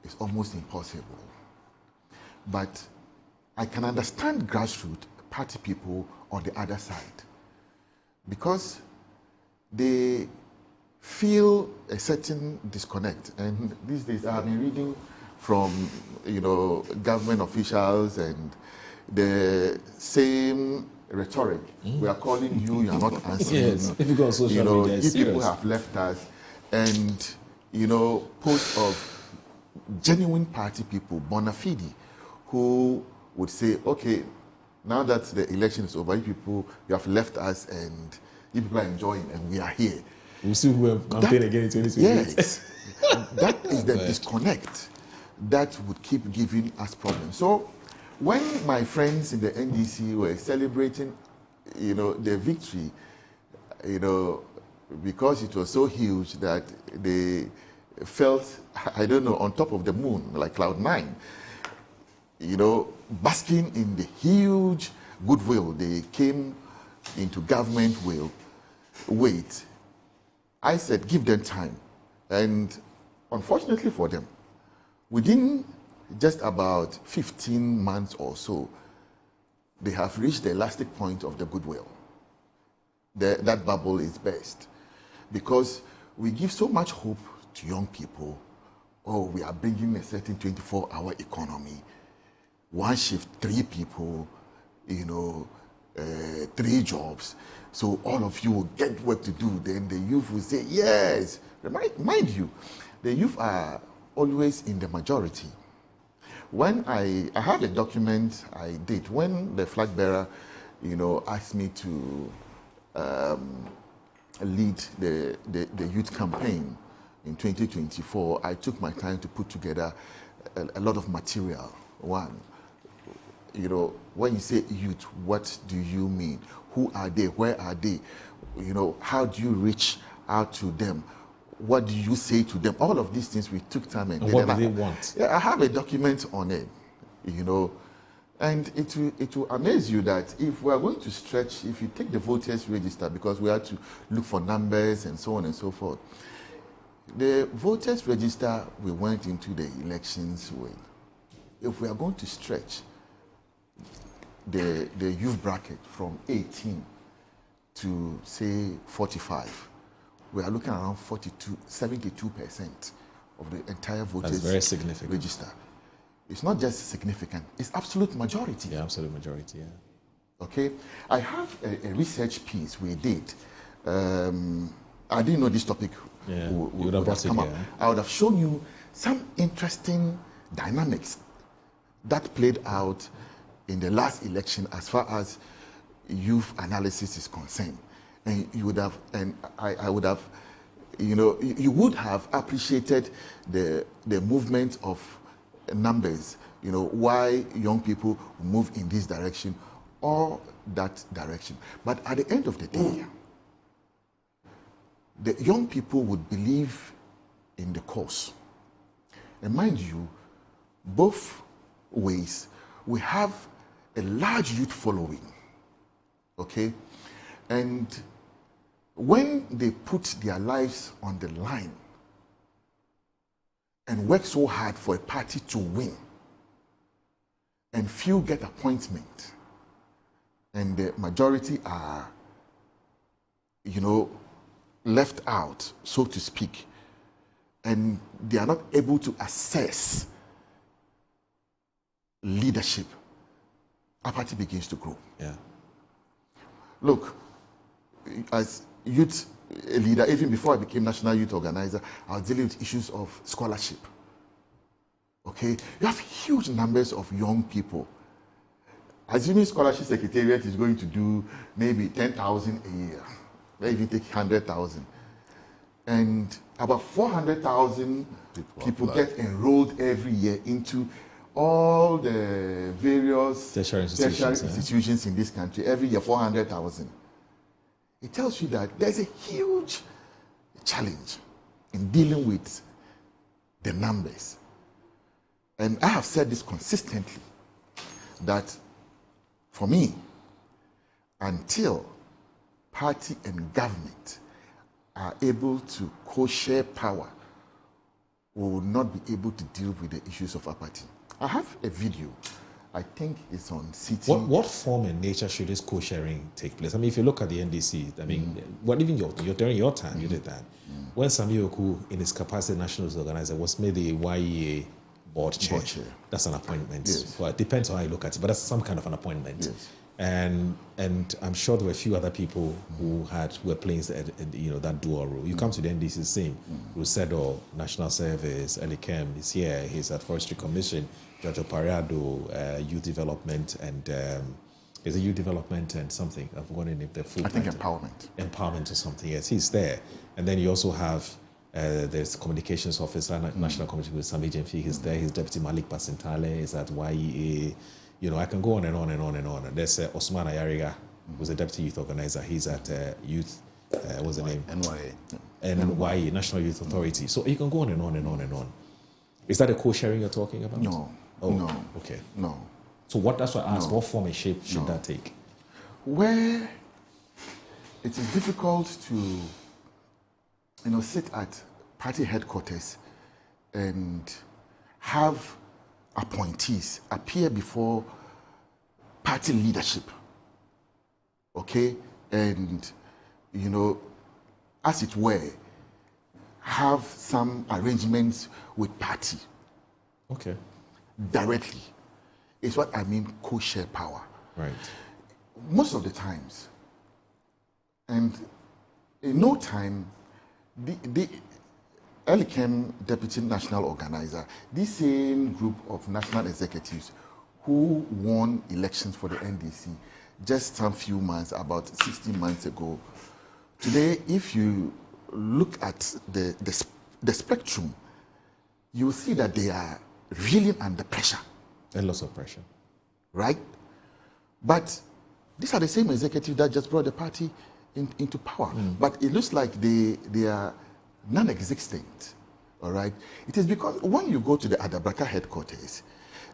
is almost impossible. But I can understand grassroots party people on the other side because they feel a certain disconnect. And these days I've been reading from, you know, government officials and the same rhetoric. We are calling you, you are not answering. Yes, if you go on social you know, media, if people have left us, and, you know, posts of genuine party people, bona fide, who would say, okay, now that the election is over, you have left us and you people are enjoying and we are here. We still will campaign again in 2028. Yes, that is the disconnect that would keep giving us problems. So when my friends in the NDC were celebrating, you know, their victory, you know, because it was so huge that they felt, I don't know, on top of the moon, like cloud 9, you know, basking in the huge goodwill they came into government with. I said, give them time. And unfortunately for them, within just about 15 months or so, they have reached the elastic point of the goodwill. That bubble is burst. Because we give so much hope to young people. Oh, we are bringing a certain 24-hour economy. One shift, 3 people, you know, 3 jobs. So all of you will get work to do. Then the youth will say, yes. Mind you, the youth are always in the majority. When I have a document I did, when the flag bearer, you know, asked me to lead the youth campaign in 2024, I took my time to put together a lot of material. One, you know, when you say youth, what do you mean? Who are they? Where are they? You know, how do you reach out to them? What do you say to them? All of these things we took time and what do they want? Yeah, I have a document on it, you know, and it will amaze you that if we are going to stretch, if you take the voters register, because we had to look for numbers and so on and so forth, the voters register we went into the elections with, if we are going to stretch the youth bracket from 18 to say 45, we are looking around 72% of the entire voters very significant. register. It's not just significant, it's absolute majority. Yeah, absolute majority, yeah. Okay, I have a research piece we did. I didn't know this topic would have come up. I would have shown you some interesting dynamics that played out in the last election as far as youth analysis is concerned. And you would have, and I would have, you know, you would have appreciated the movement of numbers, you know, why young people move in this direction or that direction. But at the end of the day, the young people would believe in the cause. And mind you, both ways, we have a large youth following, okay? And when they put their lives on the line and work so hard for a party to win, and few get appointment, and the majority are, you know, left out, so to speak, and they are not able to assess leadership, our party begins to grow. Yeah. Look, as youth leader, even before I became national youth organizer, I was dealing with issues of scholarship. Okay, you have huge numbers of young people. Assuming scholarship secretariat is going to do maybe 10,000 a year, maybe take 100,000, and about 400,000 people get enrolled every year into all the various tertiary institutions in this country. Every year, 400,000. It tells you that there's a huge challenge in dealing with the numbers. And I have said this consistently, that for me, until party and government are able to co-share power, we will not be able to deal with the issues of our party. I have a video. I think it's on CT. What form and nature should this co-sharing take place? I mean, if you look at the NDC, I mean, even during your time, you did that. When Sami Oku, in his capacity as national youth organizer, was made the YEA board chair, that's an appointment. Yes. Well, it depends on how you look at it, but that's some kind of an appointment. Yes. And I'm sure there were a few other people who were playing that dual role. You come to the NDC, same. Rusedo, National Service, Elikem is here. He's at Forestry Commission. Jojo Pariado, Youth Development, and is it Youth Development and something? I've forgotten if the full. I think Empowerment. Empowerment or something. Yes, he's there. And then you also have there's Communications Officer, National Communications with Sami Jemfi. He's there. His Deputy Malik Basintale is at YEA. You know, I can go on and on and on and on. There's Osman Ayariga, who's a deputy youth organizer. He's at Youth, what's the name? NYA, National Youth Authority. So you can go on and on and on and on. Is that a co-sharing you're talking about? No. Oh, no. Okay. No. So that's why I asked, what form and shape should that take? Where it is difficult to, sit at party headquarters and have appointees appear before party leadership, okay, and as it were, have some arrangements with party, okay, directly, is what I mean co-share power. Right. Most of the times, and in no time, the Elikem Deputy National Organizer, this same group of national executives who won elections for the NDC just some few months, about 16 months ago, today, if you look at the spectrum, you will see that they are really under pressure. And lots of pressure. Right? But these are the same executives that just brought the party into power. But it looks like they are non-existent. All right. It is because when you go to the Adabraka headquarters,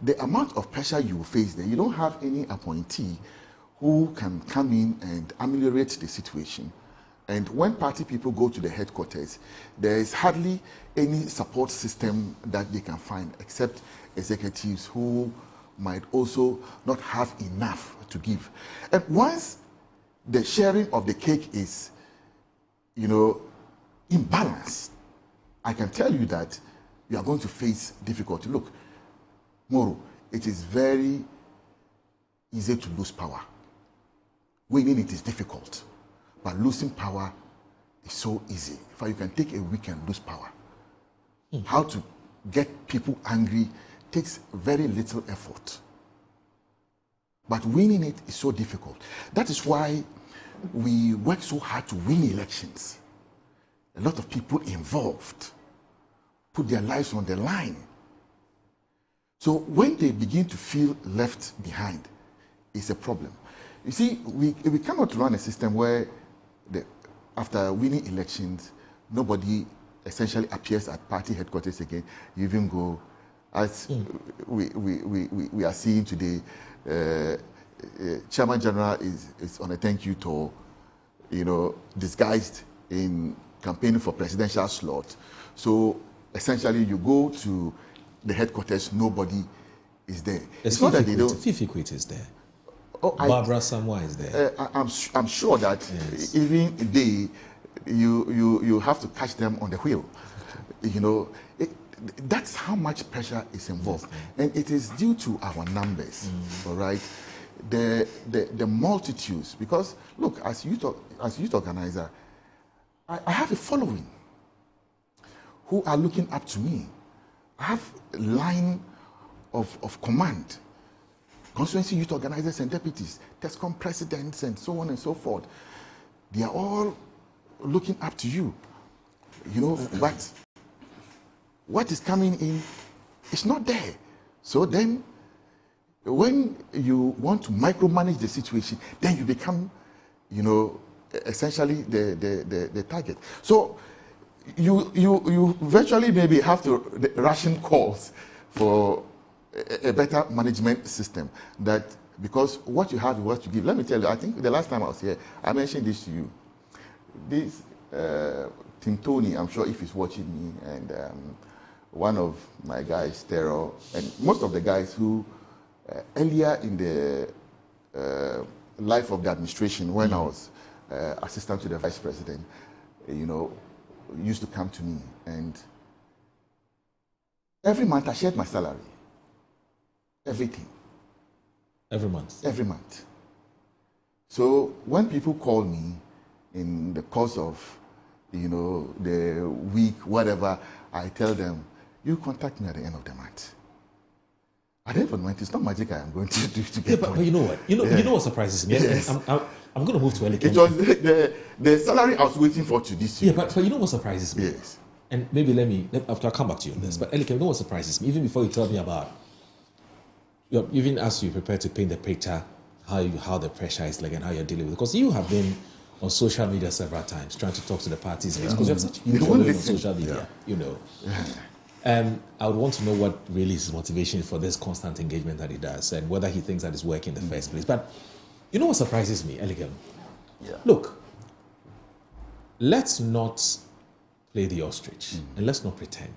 the amount of pressure you face there, you don't have any appointee who can come in and ameliorate the situation. And when party people go to the headquarters, there is hardly any support system that they can find, except executives who might also not have enough to give. And once the sharing of the cake is, imbalanced, I can tell you that you are going to face difficulty. Look, Moro, it is very easy to lose power. Winning it is difficult, but losing power is so easy. In fact, you can take a week and lose power. How to get people angry takes very little effort. But winning it is so difficult. That is why we work so hard to win elections. A lot of people involved put their lives on the line. So when they begin to feel left behind, it's a problem. You see, we cannot run a system where after winning elections, nobody essentially appears at party headquarters again. You even go, as we are seeing today, Chairman General is on a thank you tour, disguised in campaigning for presidential slot. So essentially, you go to the headquarters, nobody is there. It's not that they don't. Fifi is there. Barbara Samoa is there. I'm sure that even you have to catch them on the wheel. That's how much pressure is involved, and it is due to our numbers. All right, the multitudes. Because look, as youth organizer, I have a following who are looking up to me. I have a line of command. Constituency youth organizers and deputies, TESCOM presidents, and so on and so forth. They are all looking up to you, but what is coming in is not there. So then, when you want to micromanage the situation, then you become, essentially the target. So you virtually maybe have to ration calls for a better management system, that because what you have is what you give. Let me tell you, I think the last time I was here, I mentioned this to you. This Tim Tony, I'm sure if he's watching me, and one of my guys, Tero, and most of the guys who earlier in the life of the administration, when I was assistant to the vice president, used to come to me, and every month I shared my salary. Everything. Every month? Every month. So when people call me in the course of, the week, whatever, I tell them, you contact me at the end of the month. At the end of the month, it's not magic I am going to do to get but you know what? You know what surprises me? Yes. I'm going to move to Elike. It was the salary I was waiting for to this year. Yeah, but you know what surprises me? Yes. And maybe after I come back to you on this, but Elike, you know what surprises me? Even before you tell me about, even as you prepare to paint the picture, how the pressure is like and how you're dealing with it, because you have been on social media several times trying to talk to the parties, because you have such a huge following on social media, And I would want to know what really is his motivation for this constant engagement that he does, and whether he thinks that it's working in the first place. But you know what surprises me, Elegant? Look, let's not play the ostrich, and let's not pretend.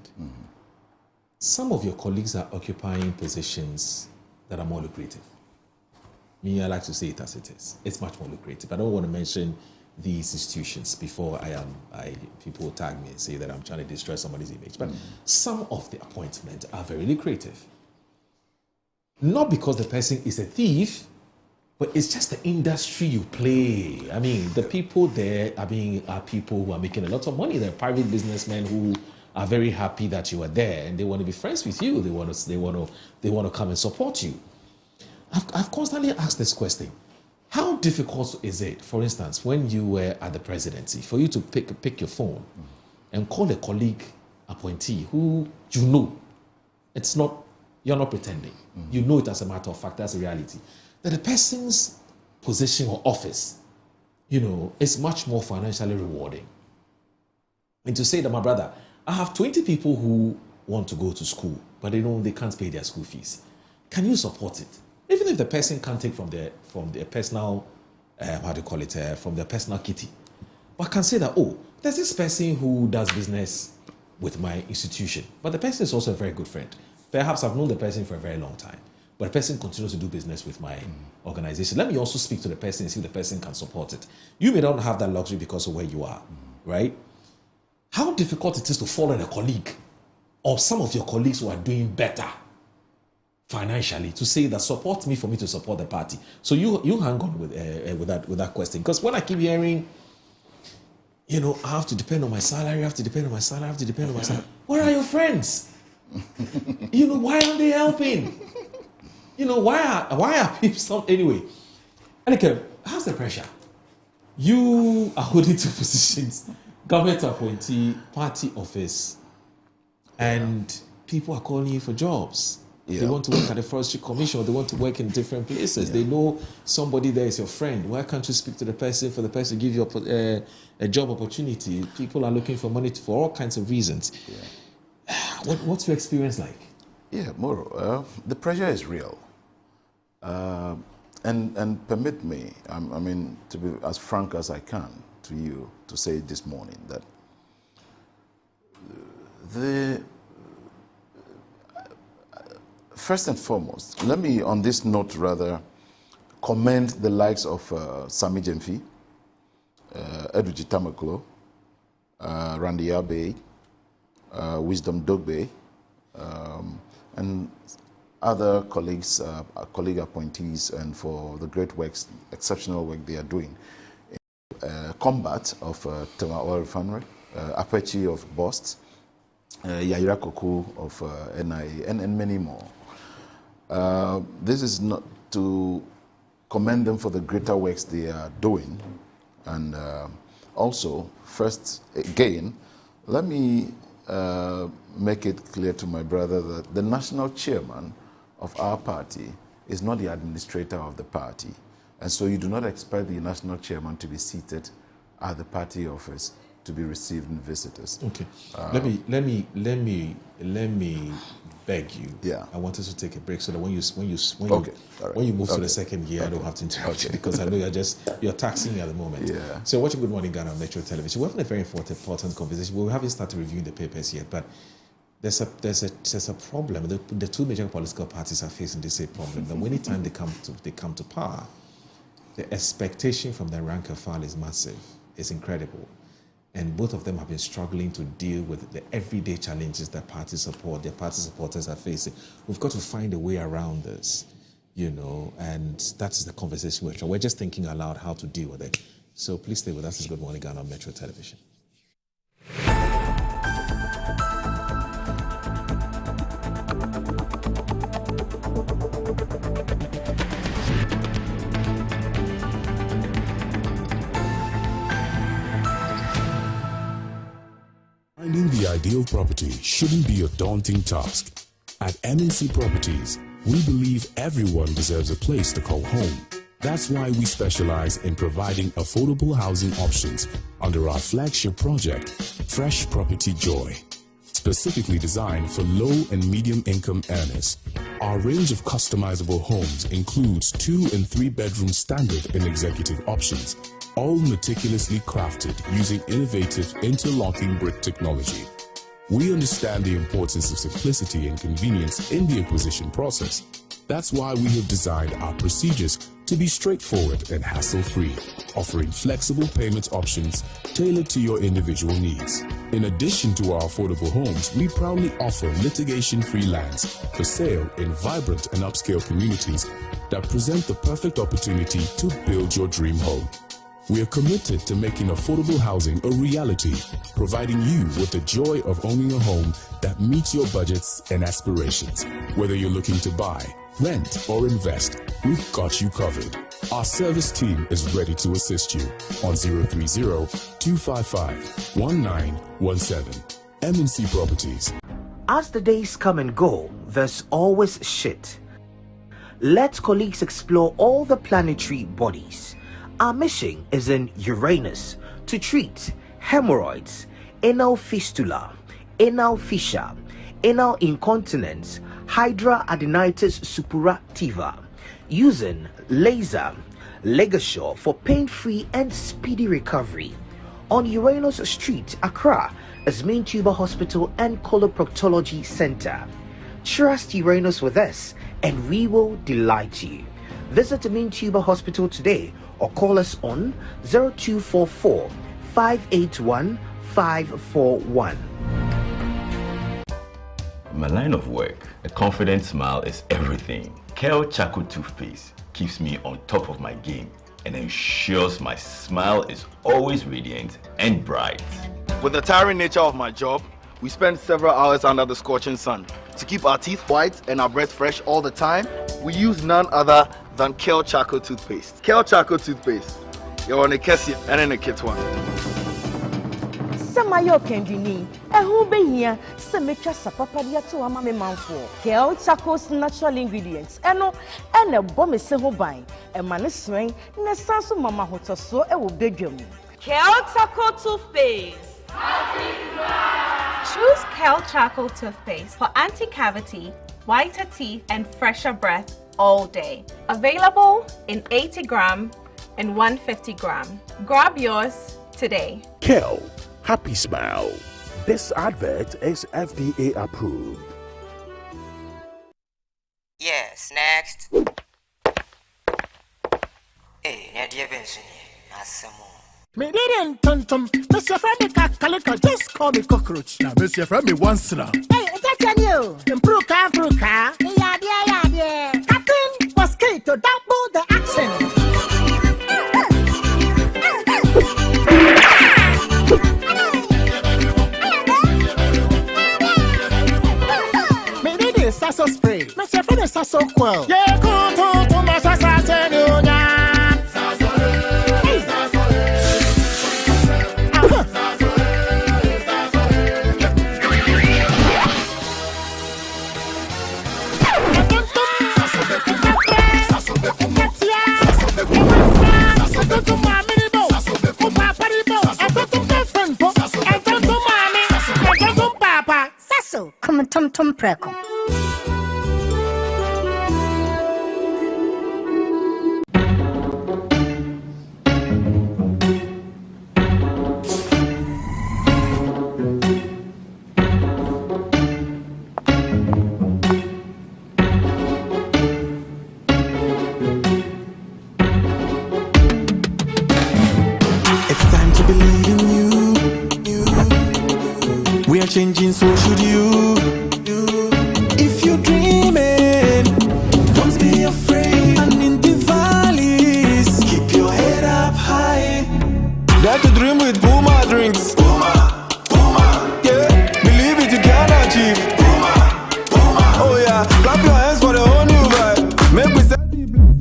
Some of your colleagues are occupying positions that are more lucrative. Me, I like to say it as it is. It's much more lucrative. I don't want to mention these institutions before people will tag me and say that I'm trying to destroy somebody's image. But some of the appointments are very lucrative. Not because the person is a thief, but it's just the industry you play. I mean, the people there are people who are making a lot of money. They're private businessmen who are very happy that you are there, and they want to be friends with you. They want to come and support you. I've constantly asked this question: how difficult is it, for instance, when you were at the presidency, for you to pick your phone and call a colleague appointee who you're not pretending, you know it as a matter of fact, that's a reality, that the person's position or office, is much more financially rewarding. And to say that, my brother, I have 20 people who want to go to school, but they can't pay their school fees. Can you support it? Even if the person can't take from their personal, from their personal kitty. But can say that, oh, there's this person who does business with my institution, but the person is also a very good friend. Perhaps I've known the person for a very long time, but the person continues to do business with my organization. Let me also speak to the person and see if the person can support it. You may not have that luxury because of where you are, right? How difficult it is to follow a colleague or some of your colleagues who are doing better financially to say that support me for me to support the party. So you hang on with that question, because when I keep hearing, I have to depend on my salary, I have to depend on my salary, I have to depend on my salary. Where are your friends? Why aren't they helping? Why are people anyway? Anyway, how's the pressure? You are holding two positions, government appointee, party office, and people are calling you for jobs. Yeah. They want to work at the Forestry Commission, or they want to work in different places. Yeah. They know somebody there is your friend. Why can't you speak to the person for the person to give you a job opportunity? People are looking for money for all kinds of reasons. Yeah. What's your experience like? Yeah, Moro, the pressure is real. And permit me, to be as frank as I can to you, to say this morning that first and foremost, let me, on this note rather, commend the likes of Sami Jemfi, Eduji Tamaklo, Randy Abe, Wisdom Dogbe, and other colleagues, colleague appointees, and for the great works, exceptional work they are doing in combat of Tema Oil Refinery, Apache of Bost, Yaira Koku of NIA, and many more. This is not to commend them for the greater works they are doing. And also, first, again, let me make it clear to my brother that the national chairman of our party is not the administrator of the party. And so you do not expect the national chairman to be seated at the party office to be receiving visitors. Okay. Let me beg you. Yeah. I want us to take a break so that when you move to the second year, I don't have to interrupt you, because I know you're taxing me at the moment. Yeah. So watching Good Morning Ghana on Metro Television, we're having a very important conversation. We haven't started reviewing the papers yet, but there's a problem. The two major political parties are facing the same problem. That anytime they come to power, the expectation from the rank and file is massive. It's incredible. And both of them have been struggling to deal with the everyday challenges that their party supporters are facing. We've got to find a way around this, and that's the conversation we're just thinking aloud how to deal with it. So please stay with us. It's Good Morning Ghana on Metro Television. Finding the ideal property shouldn't be a daunting task. At MNC Properties, we believe everyone deserves a place to call home. That's why we specialize in providing affordable housing options under our flagship project, Fresh Property Joy. Specifically designed for low and medium income earners. Our range of customizable homes includes 2 and 3 bedroom standard and executive options, all meticulously crafted using innovative interlocking brick technology. We understand the importance of simplicity and convenience in the acquisition process. That's why we have designed our procedures to be straightforward and hassle-free, offering flexible payment options tailored to your individual needs. In addition to our affordable homes, we proudly offer litigation-free lands for sale in vibrant and upscale communities that present the perfect opportunity to build your dream home. We are committed to making affordable housing a reality, providing you with the joy of owning a home that meets your budgets and aspirations. Whether you're looking to buy, rent, or invest, we've got you covered. Our service team is ready to assist you on 030-255-1917. MNC Properties. As the days come and go, there's always shit. Let colleagues explore all the planetary bodies. Our mission is in Uranus to treat hemorrhoids, anal fistula, anal fissure, anal incontinence, hydradenitis suppurativa, using laser ligature for pain-free and speedy recovery. On Uranus Street, Accra, as Main Tuber Hospital and Coloproctology Center. Trust Uranus with us and we will delight you. Visit the Main Tuber Hospital today or call us on 0244 581 541. In my line of work, a confident smile is everything. Kel Charcoal Toothpaste keeps me on top of my game and ensures my smile is always radiant and bright. With the tiring nature of my job, we spend several hours under the scorching sun. To keep our teeth white and our breath fresh all the time, we use none other than Kel Charcoal Toothpaste. Kel Charcoal Toothpaste. You're on a Kessie and in a kit one. Samayo Kendini, a who be here, Semetra Sapapadia to a mammy man for Kel Charcoal's natural ingredients, and a bomb is several buying, a man is swing, Nesasu Mama Hotel so a will beg you. Kel Charcoal Toothpaste. Choose Kel Charcoal Toothpaste for anti-cavity, whiter teeth, and fresher breath all day. Available in 80 gram and 150 gram. Grab yours today. Kel, happy smile. This advert is FDA approved. Yes, next. Hey, Nadia Benson, Me didn't tum Mr. Femi Kalika, just call me cockroach. Now, Mr. Femi once now. Hey, that's you. Improve car. Yeah. Captain was key to double the action. Me did this sasso spray. Mr. Femi sasso quell. Yeah, go to my sasso. Come tum preko. It's time to believe in you. We are changing, so should you. If you're dreaming, don't be afraid. And in the valleys, keep your head up high. Dare to dream with Puma drinks. Yeah, believe it, you can achieve. Oh yeah, clap your hands for the whole new vibe. Make we set the bliss.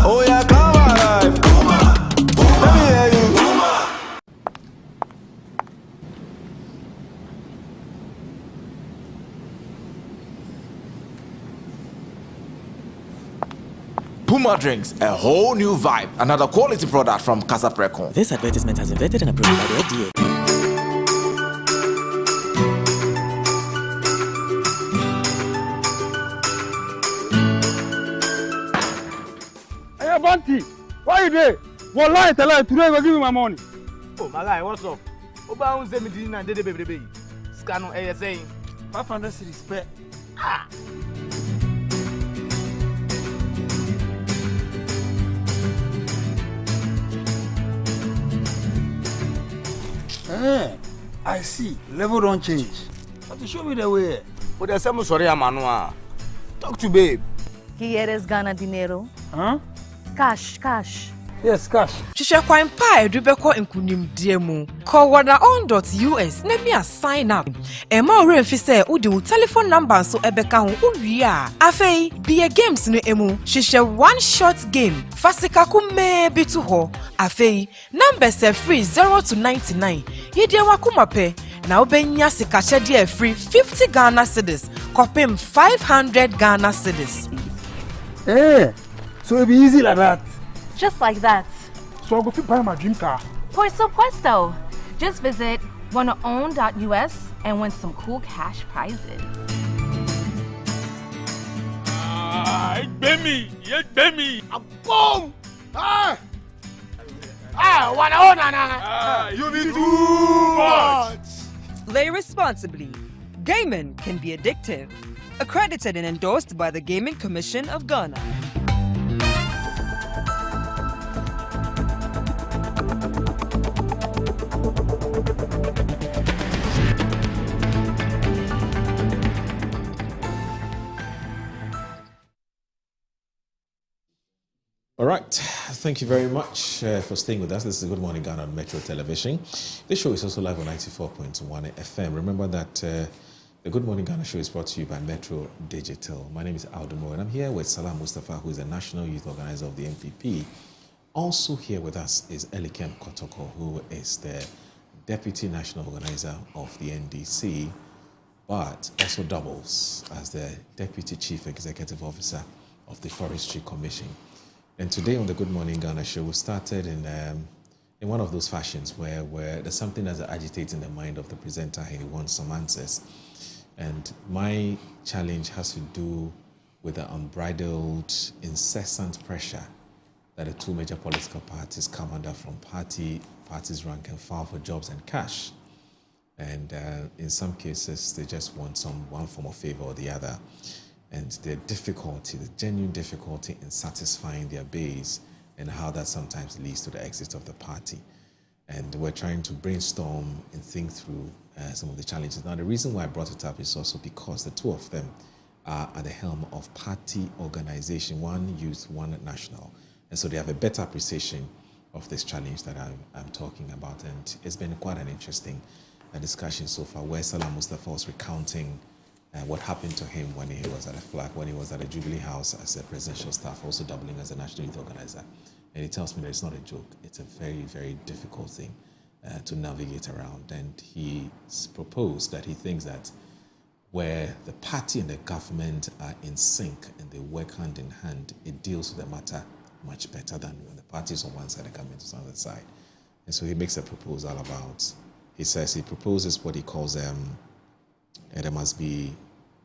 Oh yeah, come alive. Let me hear you. Puma drinks, a whole new vibe. Another quality product from Casa Precon. This advertisement has been vetted and approved by the FDA. Hey, Bunty, why you there? What lie tell her today? Go give me my money. Oh, my guy, what's up? Oba unze me di na dede baby. Scan on ASA. 500 cedis per. Ah. I see. Level don't change. But to show me the way. But there's some sorry, Amanua. Talk to babe. ¿Quieres ganar dinero? Huh? Cash. Yes, cash. Hwehwɛ kwan pa edu bɛkɔ nkunimdie mu. Call on.us na me sign up. Ema ore mfi sɛ wode wo telephone number so ɛbɛka ho uwie a. Afei, be games no emu. Hwehwɛ one shot game. Fasika kume bi to ho. Afei, numbers are free 0 to 99. Yede wakuma pɛ. Na obenya sikakyɛde free 50 Ghana cedis. Kopim 500 Ghana cedis. So it be easy like that. Just like that. So I'll go fit buy my dream car. Por supuesto. Just visit Wanna own.us and win some cool cash prizes. Baby, yes, baby. A boom! Wanna own You be too much. Play responsibly. Gaming can be addictive. Accredited and endorsed by the Gaming Commission of Ghana. All right, thank you very much for staying with us. This is Good Morning Ghana on Metro Television. This show is also live on 94.1 FM. Remember that the Good Morning Ghana show is brought to you by Metro Digital. My name is Aldumo, and I'm here with Salam Mustafa, who is the National Youth Organizer of the MPP. Also here with us is Elikem Kotoko, who is the Deputy National Organizer of the NDC, but also doubles as the Deputy Chief Executive Officer of the Forestry Commission. And today on the Good Morning Ghana show, we started in one of those fashions where there's something that's agitating the mind of the presenter and he wants some answers. And my challenge has to do with the unbridled, incessant pressure that the two major political parties come under from parties rank and file for jobs and cash. And in some cases, they just want one form of favor or the other. And the genuine difficulty in satisfying their base and how that sometimes leads to the exit of the party. And we're trying to brainstorm and think through some of the challenges. Now, the reason why I brought it up is also because the two of them are at the helm of party organization, one youth, one national. And so they have a better appreciation of this challenge that I'm talking about. And it's been quite an interesting discussion so far, where Salam Mustafa was recounting what happened to him when he was at a flag, when he was at a Jubilee House as a presidential staff, also doubling as a national youth organizer. And he tells me that it's not a joke. It's a very, very difficult thing to navigate around. And he proposed that he thinks that where the party and the government are in sync and they work hand in hand, it deals with the matter much better than when the party is on one side and the government is on the other side. And so he makes a proposal about, he proposes what he calls there must be,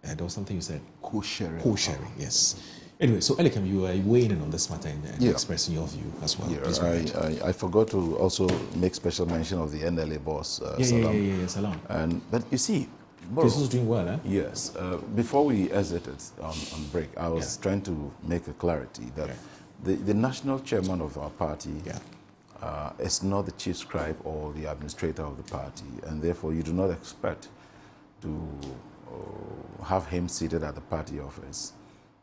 there was something you said. Co-sharing. Co-sharing, yes. Anyway, so Elikem, you are weighing in on this matter and expressing your view as well. Yeah, I forgot to also make special mention of the NLA boss, Salam. Salam. But you see, this was doing well, eh? Yes. Before we exited on break, I was trying to make a clarity that the national chairman of our party is not the chief scribe or the administrator of the party, and therefore you do not expect to have him seated at the party office.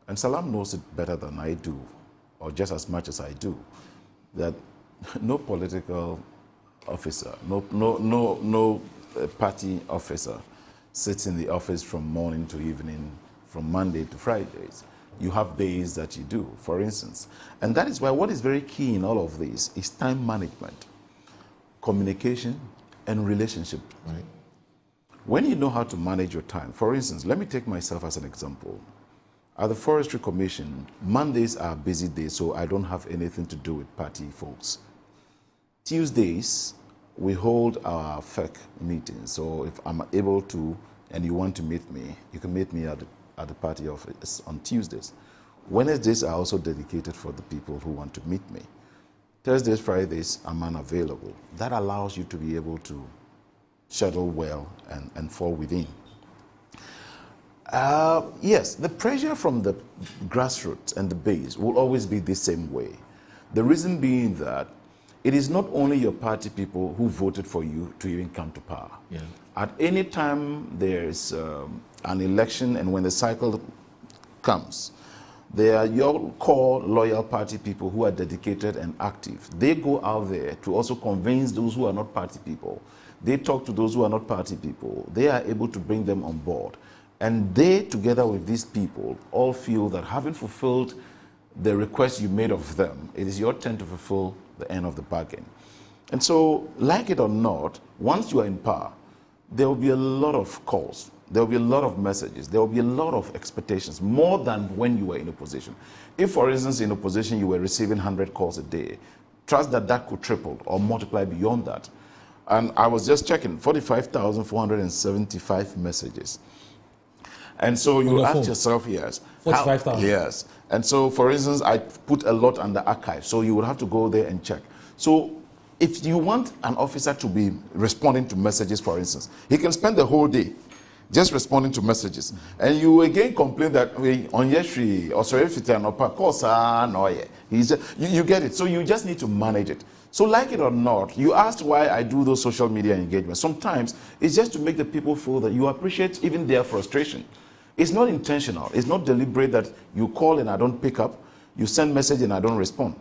And Salam knows it better than I do, or just as much as I do, that no political officer, no party officer sits in the office from morning to evening, from Monday to Fridays. You have days that you do, for instance. And that is why what is very key in all of this is time management, communication, and relationship. Right. When you know how to manage your time, for instance, let me take myself as an example. At the Forestry Commission, Mondays are busy days, so I don't have anything to do with party folks. Tuesdays, we hold our FEC meetings, so if I'm able to, and you want to meet me, you can meet me at the party office on Tuesdays. Wednesdays are also dedicated for the people who want to meet me. Thursdays, Fridays, I'm unavailable. That allows you to be able to schedule well and fall within. Yes, the pressure from the grassroots and the base will always be the same way. The reason being that it is not only your party people who voted for you to even come to power. Yeah. At any time there's an election, and when the cycle comes, they are your core loyal party people who are dedicated and active. They go out there to also convince those who are not party people. They talk to those who are not party people. They are able to bring them on board. And they, together with these people, all feel that having fulfilled the request you made of them, it is your turn to fulfill the end of the bargain. And so, like it or not, once you are in power, there will be a lot of calls. There will be a lot of messages. There will be a lot of expectations, more than when you were in opposition. If, for instance, in opposition you were receiving 100 calls a day, trust that that could triple or multiply beyond that. And I was just checking, 45,475 messages. And so you ask yourself, yes. 45,000? Yes. And so, for instance, I put a lot on the archive, so you would have to go there and check. So if you want an officer to be responding to messages, for instance, he can spend the whole day just responding to messages. And you again complain that on Yeshri or you get it. So you just need to manage it. So like it or not, you asked why I do those social media engagements. Sometimes it's just to make the people feel that you appreciate even their frustration. It's not intentional. It's not deliberate that you call and I don't pick up, you send message and I don't respond.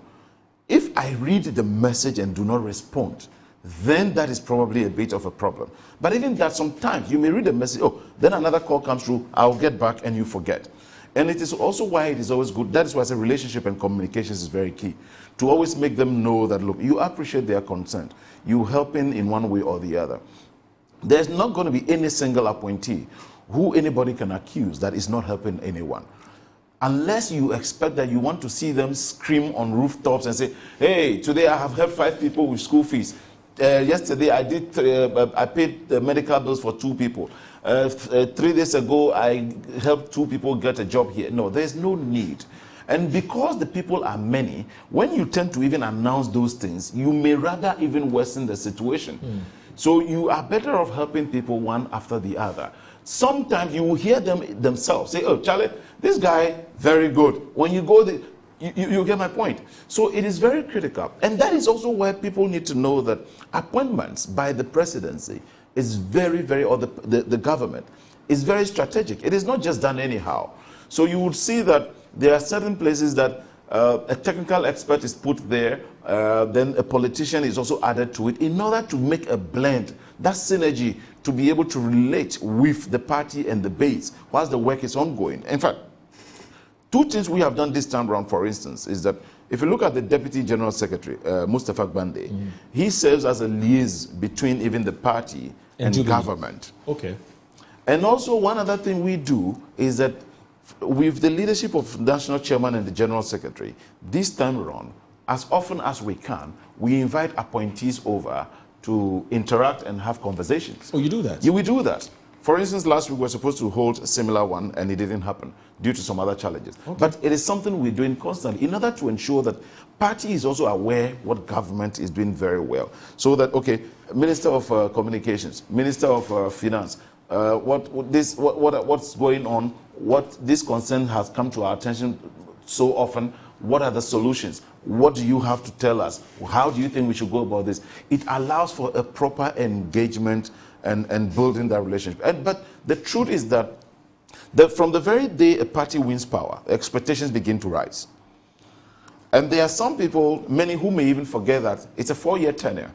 If I read the message and do not respond, then that is probably a bit of a problem. But even that, sometimes you may read a message, oh, then another call comes through, I'll get back, and you forget. And it is also why it is always good. That is why I say relationship and communications is very key. To always make them know that, look, you appreciate their consent. You helping in one way or the other. There's not going to be any single appointee who anybody can accuse that is not helping anyone. Unless you expect that you want to see them scream on rooftops and say, hey, today I have helped 5 people with school fees. Yesterday I paid the medical bills for 2 people. 3 days ago I helped 2 people get a job here. No, there's no need. And because the people are many, when you tend to even announce those things, you may rather even worsen the situation. So you are better off helping people one after the other. Sometimes you will hear them themselves say, oh, Charlie, this guy, very good. When you go there, you get my point. So it is very critical. And that is also why people need to know that appointments by the presidency is very, very, or the government is very strategic. It is not just done anyhow. So you would see that there are certain places that a technical expert is put there, then a politician is also added to it in order to make a blend, that synergy, to be able to relate with the party and the base whilst the work is ongoing. In fact, 2 things we have done this time around, for instance, is that if you look at the Deputy General Secretary, Mustafa Bande, he serves as a liaison between even the party and government. Okay. And also one other thing we do is that with the leadership of National Chairman and the General Secretary, this time around, as often as we can, we invite appointees over to interact and have conversations. Oh, you do that? Yeah, we do that. For instance, last week we were supposed to hold a similar one and it didn't happen due to some other challenges. Okay. But it is something we're doing constantly in order to ensure that party is also aware what government is doing very well. So that, okay, Minister of Communications, Minister of Finance, what's going on, what this concern has come to our attention so often, what are the solutions? What do you have to tell us? How do you think we should go about this? It allows for a proper engagement and building that relationship. But the truth is that from the very day a party wins power, expectations begin to rise. And there are some people, many who may even forget that it's a 4-year tenure.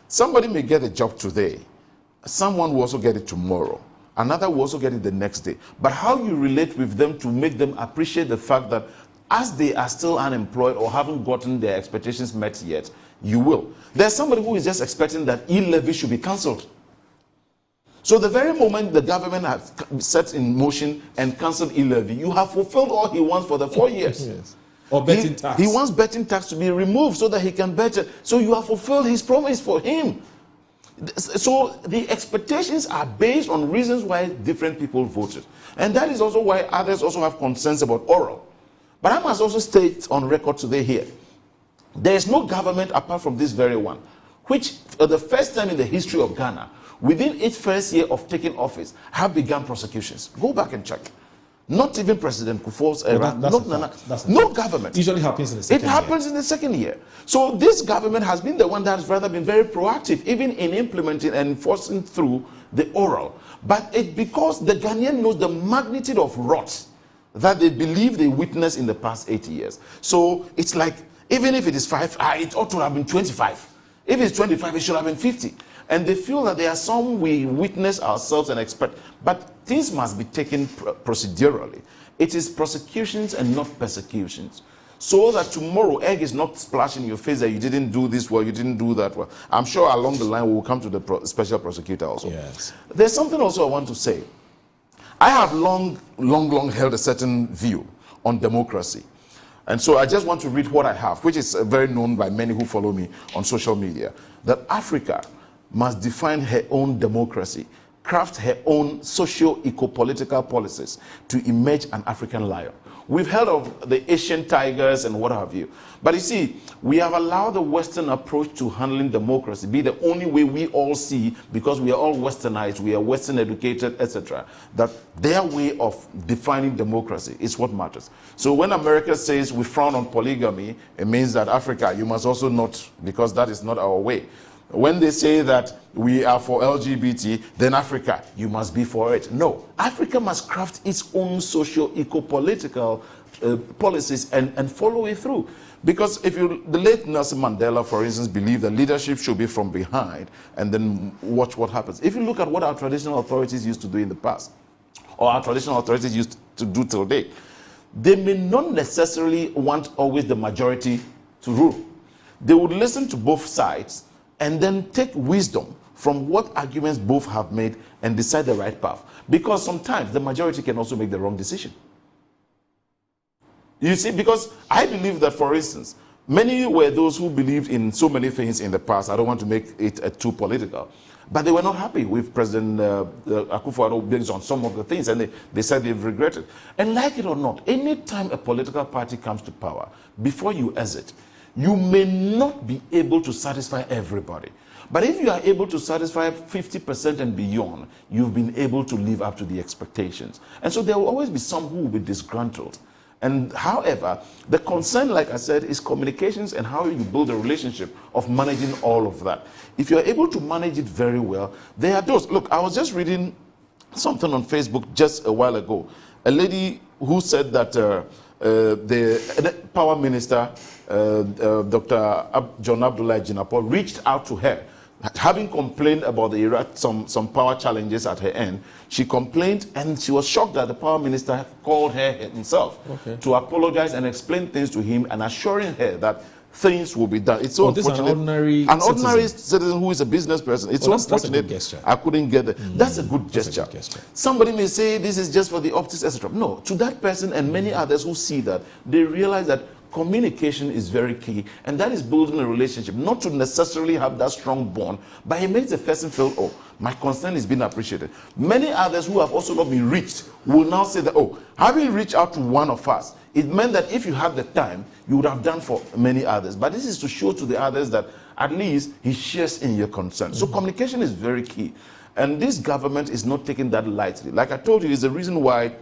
Somebody may get a job today. Someone will also get it tomorrow. Another will also get it the next day. But how you relate with them to make them appreciate the fact that as they are still unemployed or haven't gotten their expectations met yet, you will. There's somebody who is just expecting that e-levy should be cancelled. So the very moment the government has set in motion and cancelled e-levy, you have fulfilled all he wants for the 4 years. Yes. Or betting tax. He wants betting tax to be removed so that he can bet it. So you have fulfilled his promise for him. So the expectations are based on reasons why different people voted. And that is also why others also have concerns about oral. But I must also state on record today here, there is no government apart from this very one, which for the first time in the history of Ghana, within its first year of taking office, have begun prosecutions. Go back and check. Not even President Kufuor's era. No government. Usually happens in the second year. It happens in the second year. So this government has been the one that has rather been very proactive, even in implementing and enforcing through the oral. But because the Ghanaian knows the magnitude of rot that they believe they witnessed in the past 80 years. So it's like, even if it is 5, it ought to have been 25. If it's 25, it should have been 50. And they feel that there are some we witness ourselves and expect, but things must be taken procedurally. It is prosecutions and not persecutions. So that tomorrow egg is not splashed in your face that you didn't do this well, you didn't do that well. I'm sure along the line we will come to the special prosecutor also. Yes. There's something also I want to say. I have long held a certain view on democracy. And so I just want to read what I have, which is very known by many who follow me on social media, that Africa must define her own democracy, craft her own socio-eco-political policies to emerge an African lion. We've heard of the Asian tigers and what have you. But you see, we have allowed the Western approach to handling democracy be the only way we all see, because we are all Westernized, we are Western educated, etc., that their way of defining democracy is what matters. So when America says we frown on polygamy, it means that Africa, you must also not, because that is not our way. When they say that we are for LGBT, then Africa, you must be for it. No, Africa must craft its own socio-eco-political policies and follow it through. Because if you, the late Nelson Mandela, for instance, believed that leadership should be from behind and then watch what happens. If you look at what our traditional authorities used to do in the past, or our traditional authorities used to do today, they may not necessarily want always the majority to rule. They would listen to both sides and then take wisdom from what arguments both have made and decide the right path. Because sometimes the majority can also make the wrong decision. You see, because I believe that, for instance, many were those who believed in so many things in the past. I don't want to make it too political. But they were not happy with President Akufo-Addo based on some of the things, and they said they've regretted. And like it or not, anytime a political party comes to power, before you exit, you may not be able to satisfy everybody. But if you are able to satisfy 50% and beyond, you've been able to live up to the expectations. And so there will always be some who will be disgruntled. And however, the concern, like I said, is communications and how you build a relationship of managing all of that. If you're able to manage it very well, there are those. Look, I was just reading something on Facebook just a while ago. A lady who said that the power minister, Dr. John Abdullah Jinapor, reached out to her, having complained about some power challenges at her end. She complained, and she was shocked that the power minister called her himself to apologize and explain things to him, and assuring her that things will be done. It's so unfortunate. An ordinary citizen who is a business person. It's so unfortunate I couldn't get it. That's a good gesture. Somebody may say this is just for the optics, etc. No, to that person and many others who see that, they realize that communication is very key, and that is building a relationship, not to necessarily have that strong bond, but it makes the person feel, oh, my concern is being appreciated. Many others who have also not been reached will now say that, oh, having reached out to one of us, it meant that if you had the time, you would have done for many others. But this is to show to the others that at least he shares in your concern. So communication is very key. And this government is not taking that lightly. Like I told you, it's the reason why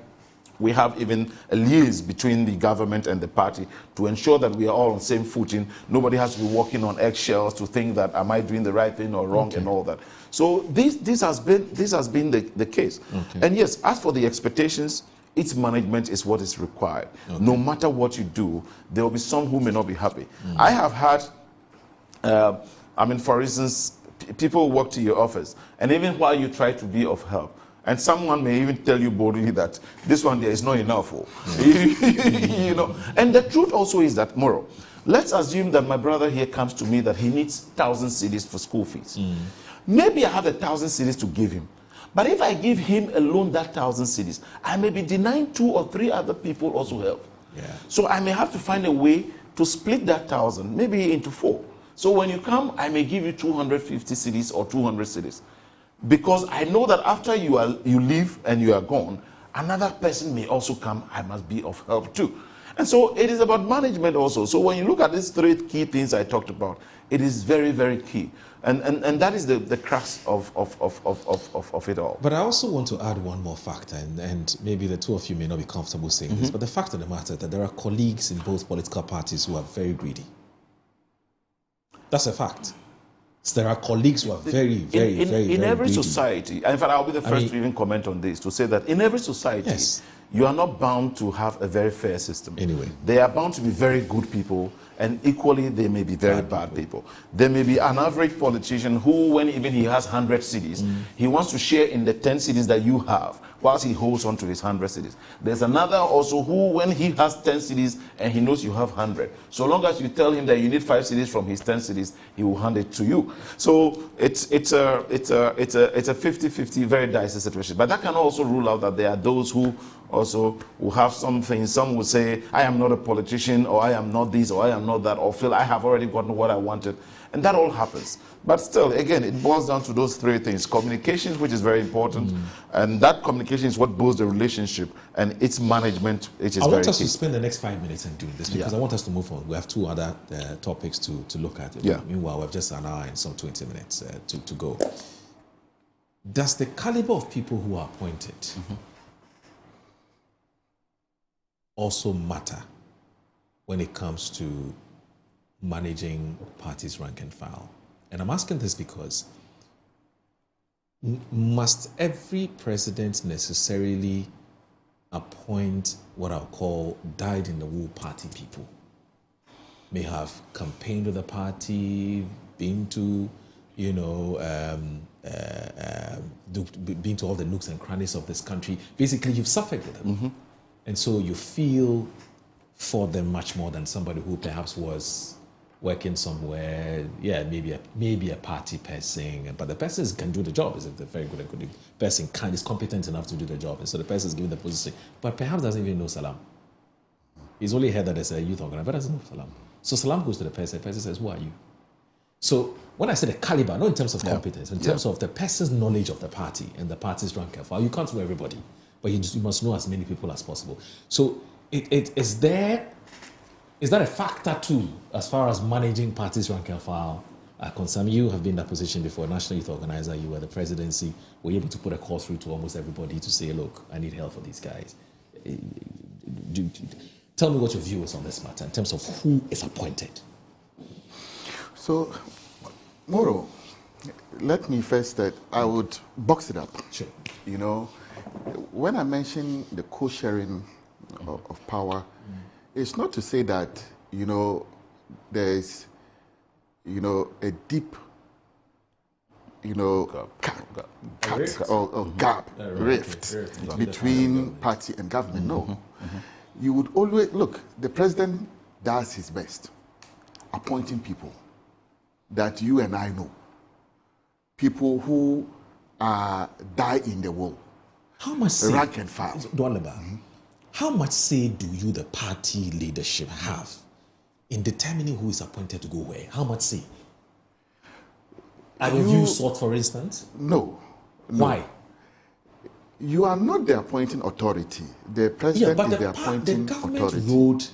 we have even a liaison between the government and the party to ensure that we are all on the same footing. Nobody has to be walking on eggshells to think that, am I doing the right thing or wrong, and all that. So this has been the case. And yes, as for the expectations, its management is what is required. No matter what you do, there will be some who may not be happy. I have had, I mean, for instance, people walk to your office, and even while you try to be of help, and someone may even tell you boldly that this one there is not enough. You know. And the truth also is that, Moro, let's assume that my brother here comes to me that he needs 1,000 cedis for school fees. Maybe I have 1,000 cedis to give him. But if I give him alone that 1,000 cedis, I may be denying 2 or 3 other people also help. So I may have to find a way to split that 1,000, maybe into 4. So when you come, I may give you 250 cedis or 200 cedis. Because I know that after you leave and you are gone, another person may also come. I must be of help too. And so it is about management also. So when you look at these 3 key things I talked about, it is very, very key. And that is the crux of it all. But I also want to add one more factor, and maybe the two of you may not be comfortable saying this, but the fact of the matter is that there are colleagues in both political parties who are very greedy. That's a fact. There are colleagues who are very, very, very in every greedy. society. In fact, I'll be the first to even comment on this, to say that in every society, you are not bound to have a very fair system. Anyway, they are bound to be very good people, and equally they may be very bad people. There may be an average politician who, when even he has 100 cities, he wants to share in the 10 cities that you have, whilst he holds on to his 100 cities. There's another also who, when he has 10 cities and he knows you have 100, so long as you tell him that you need 5 cities from his 10 cities, he will hand it to you. So it's a 50-50, very dicey situation. But that can also rule out that there are those who also will have something. Some will say, I am not a politician, or I am not this, or I am not that, or feel I have already gotten what I wanted. And that all happens. But still, again, it boils down to those three things. Communications, which is very important, and that communication is what builds the relationship, and its management, which is very key. I want us to spend the next 5 minutes on doing this, because I want us to move on. We have two other topics to look at. Meanwhile, we have just an hour and some 20 minutes to go. Does the caliber of people who are appointed also matter when it comes to managing parties' rank and file? And I'm asking this because must every president necessarily appoint what I'll call dyed-in-the-wool party people? May have campaigned with the party, been to, been to all the nooks and crannies of this country. Basically, you've suffered with them. And so you feel for them much more than somebody who perhaps was working somewhere, maybe a party person, but the person can do the job. Is a very good and good person, is competent enough to do the job, and so the person is given the position, but perhaps doesn't even know Salam. He's only heard that there's a youth organizer, but doesn't know Salam. So Salam goes to the person says, "Who are you?" So when I say the caliber, not in terms of competence, in terms of the person's knowledge of the party and the party's rank and file, you can't know everybody, but you must know as many people as possible. So is that a factor too, as far as managing parties' rank and file are concerned? You have been in that position before, national youth organizer, you were the presidency, were you able to put a call through to almost everybody to say, look, I need help for these guys? Tell me what your view is on this matter in terms of who is appointed. So, Moro, let me first that I would box it up. Sure. When I mention the co-sharing of power, it's not to say that, there's, a deep, gap, rift between party and government. No. You would always, look, the president does his best appointing people that you and I know. People who die in the wool. How much say, rank and file. How much say do you, the party leadership, have in determining who is appointed to go where? How much say? Are you sought, for instance? No. Why? You are not the appointing authority. The president is the appointing authority. Road.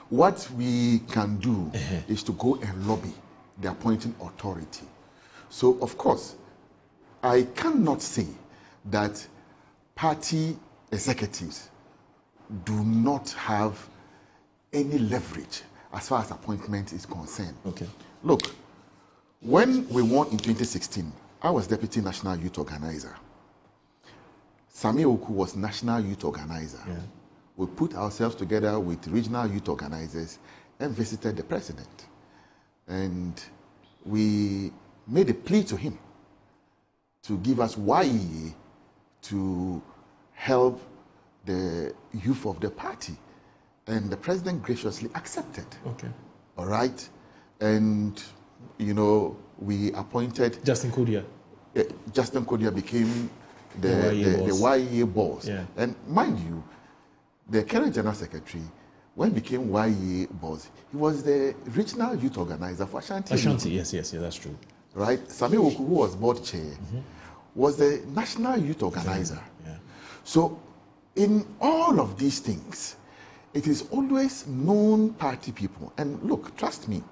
What we can do is to go and lobby the appointing authority. So, of course, I cannot say that party executives do not have any leverage as far as appointment is concerned. Okay. Look, when we won in 2016, I was Deputy National Youth Organizer. Sami Oku was National Youth Organizer. Yeah. We put ourselves together with regional youth organizers and visited the president. And we made a plea to him to give us YEA to help the youth of the party. And the president graciously accepted. Okay. All right? And, we appointed... Justin Kodia. Justin Kodia became the YEA boss. Yeah. And mind you, the current general secretary, when he became YEA boss, he was the regional youth organizer for Ashanti. Ashanti, yes, that's true. Right? Sami Oku, who was board chair, was the national youth organizer. Yeah. So, in all of these things, it is always known party people. And look, trust me,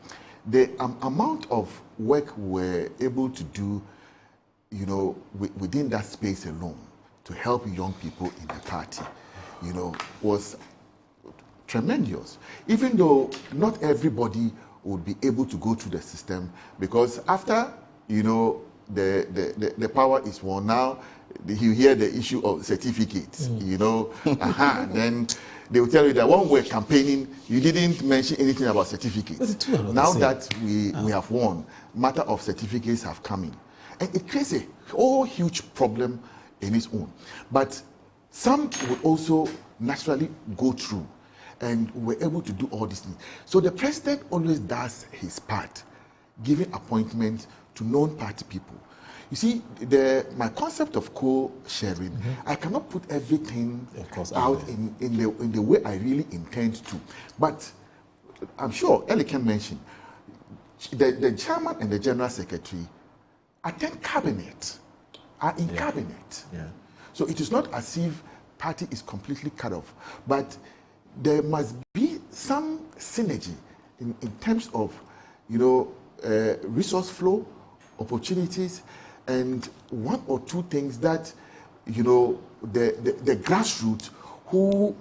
the amount of work we're able to do, within that space alone to help young people in the party, was tremendous. Even though not everybody would be able to go through the system, because after, the power is won, now you hear the issue of certificates, then they will tell you that when we're campaigning, you didn't mention anything about certificates. Now that we have won, matter of certificates have come in. And it creates a whole huge problem in its own. But some will also naturally go through, and we're able to do all these things. So the president always does his part, giving appointments to known party people. You see, my concept of co-sharing, I cannot put everything out in the way I really intend to. But I'm sure Elikem mentioned, the chairman and the general secretary attend cabinet, are in cabinet. Yeah. So it is not as if party is completely cut off, but there must be some synergy in terms of, resource flow, opportunities, and one or two things that, the grassroots who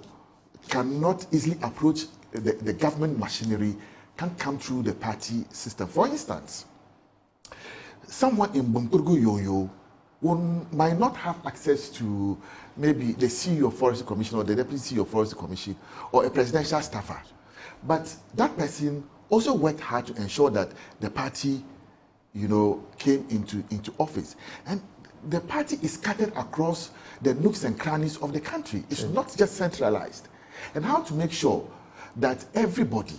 cannot easily approach the government machinery can come through the party system. For instance, someone in Bumkurgu Yoyo one might not have access to maybe the CEO of Forestry Commission or the Deputy CEO of Forestry Commission or a presidential staffer. But that person also worked hard to ensure that the party, came into office. And the party is scattered across the nooks and crannies of the country. It's not just centralized. And how to make sure that everybody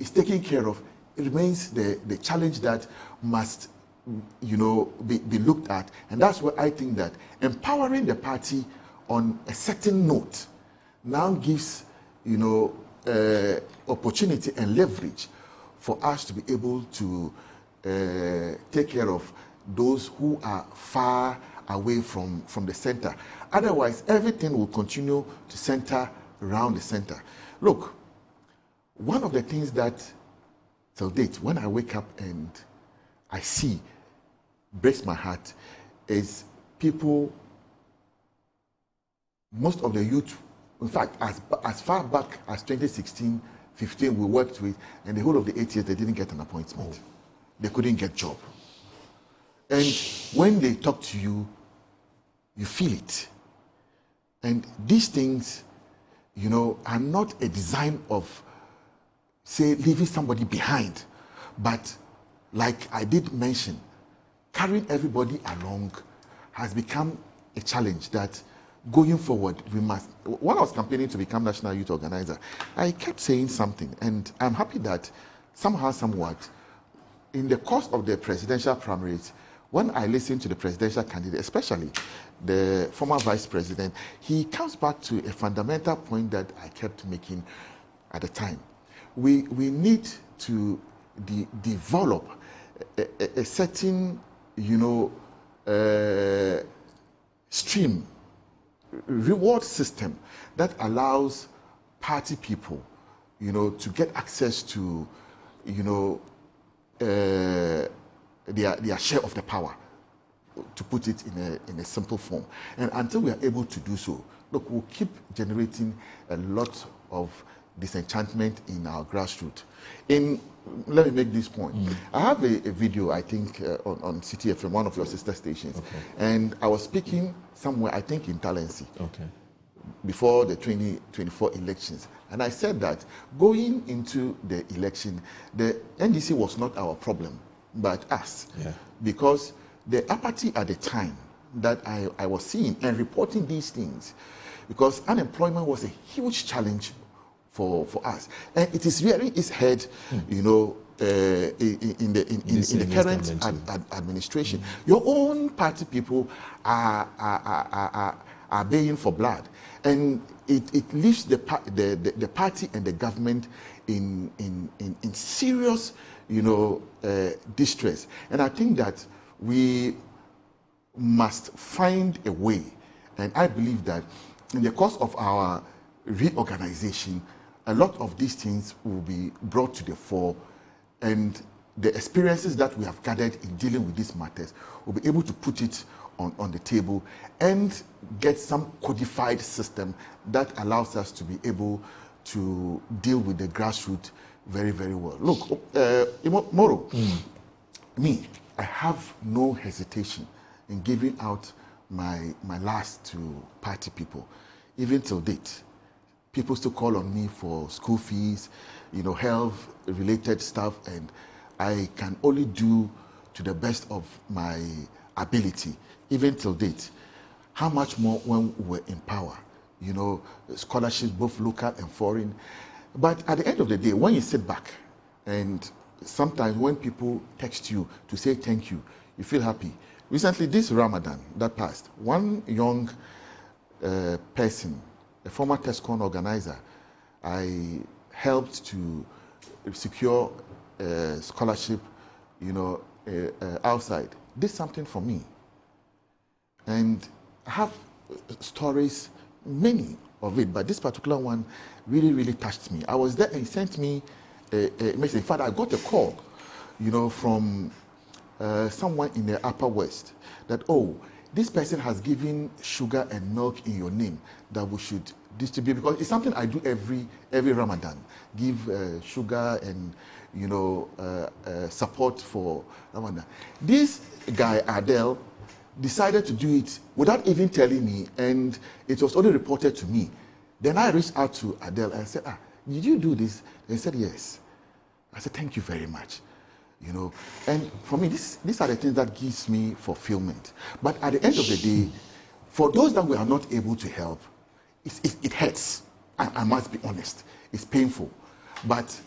is taken care of, it remains the challenge that must be looked at. And that's where I think that empowering the party on a certain note now gives opportunity and leverage for us to be able to take care of those who are far away from the center. Otherwise, everything will continue to center around the center. Look, one of the things that till date, when I wake up and I see, breaks my heart, is people, most of the youth, in fact, as far back as 2016, 15, we worked with, and the whole of the 8 years, they didn't get an appointment. They couldn't get job. And when they talk to you, you feel it. And these things, are not a design of, say, leaving somebody behind, but like I did mention, carrying everybody along has become a challenge that going forward we must. When I was campaigning to become national youth organizer, I kept saying something, and I'm happy that somehow, somewhat, in the course of the presidential primaries, when I listen to the presidential candidate, especially the former vice president, he comes back to a fundamental point that I kept making at the time. We need to develop a certain, stream, reward system that allows party people, to get access to, their share of the power, to put it in a simple form. And until we are able to do so, look, we'll keep generating a lot of disenchantment in our grassroots. Let me make this point. I have a video, I think, on CTFM, one of your sister stations, and I was speaking somewhere, I think in Talensi, before the 2024 elections. And I said that going into the election, the NDC was not our problem, but us. Because the apathy at the time that I was seeing and reporting these things, because unemployment was a huge challenge for us, and it is rearing its head, in the current administration. Your own party people are baying for blood, and it leaves the party and the government in serious, distress. And I think that we must find a way, and I believe that in the course of our reorganization, a lot of these things will be brought to the fore, and the experiences that we have gathered in dealing with these matters will be able to put it on the table and get some codified system that allows us to be able to deal with the grassroots very, very well. Look, Moro, me, I have no hesitation in giving out my last to party people, even till date. People still call on me for school fees, health-related stuff, and I can only do to the best of my ability, even till date. How much more when we're in power? Scholarships, both local and foreign. But at the end of the day, when you sit back, and sometimes when people text you to say thank you, you feel happy. Recently, this Ramadan that passed, one young person, a former TESCON organizer, I helped to secure a scholarship you know, outside, did something for me. And I have stories, many of it, but this particular one really, really touched me. I was there and he sent me a message. In fact, I got a call, you know, from someone in the Upper West that, oh, this person has given sugar and milk in your name that we should distribute, because it's something I do every Ramadan. Give sugar and, you know, support for Ramadan. This guy, Adele, decided to do it without even telling me, and it was only reported to me. Then I reached out to Adele and said, did you do this? They said, yes. I said, thank you very much. You know, and for me, these are the things that gives me fulfillment. But at the end of the day, for those that we are not able to help, it hurts. I must be honest. It's painful. But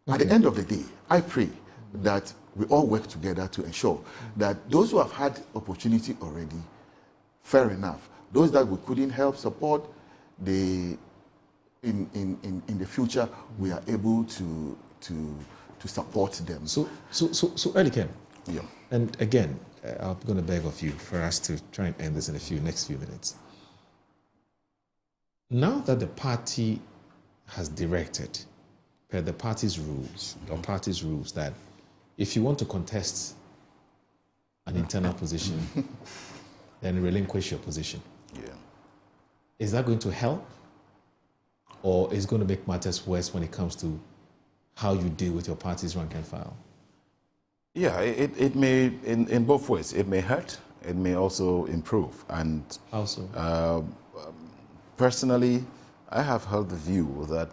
at the end of the day, I pray that we all work together to ensure that those who have had opportunity already, fair enough. Those that we couldn't help support, in the future, we are able to support them. So Elikem, yeah. And again, I'm going to beg of you for us to try and end this in next few minutes. Now that the party has directed, per the party's rules, or party's rules, that if you want to contest an internal position, then relinquish your position. Yeah. Is that going to help? Or is it going to make matters worse when it comes to how you deal with your party's rank and file? Yeah, it may, in both ways. It may hurt, it may also improve. And how so? Personally, I have held the view that,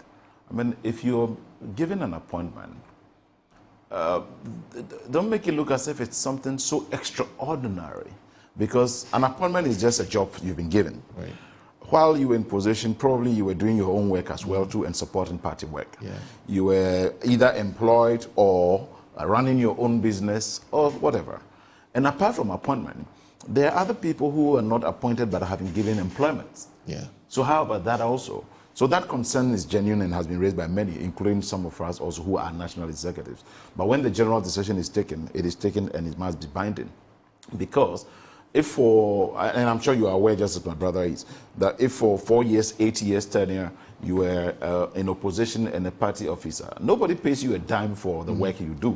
I mean, if you're given an appointment, don't make it look as if it's something so extraordinary, because an appointment is just a job you've been given. Right. While you were in position, probably you were doing your own work as well too, and supporting party work. Yeah. You were either employed or running your own business or whatever. And apart from appointment, there are other people who are not appointed but have been given employment. Yeah. So how about that also? So that concern is genuine and has been raised by many, including some of us also who are national executives. But when the general decision is taken, it is taken and it must be binding. Because if for, and I'm sure you are aware, just as my brother is, that if for 4 years, 8 years tenure, you were in opposition and a party officer, nobody pays you a dime for the work you do.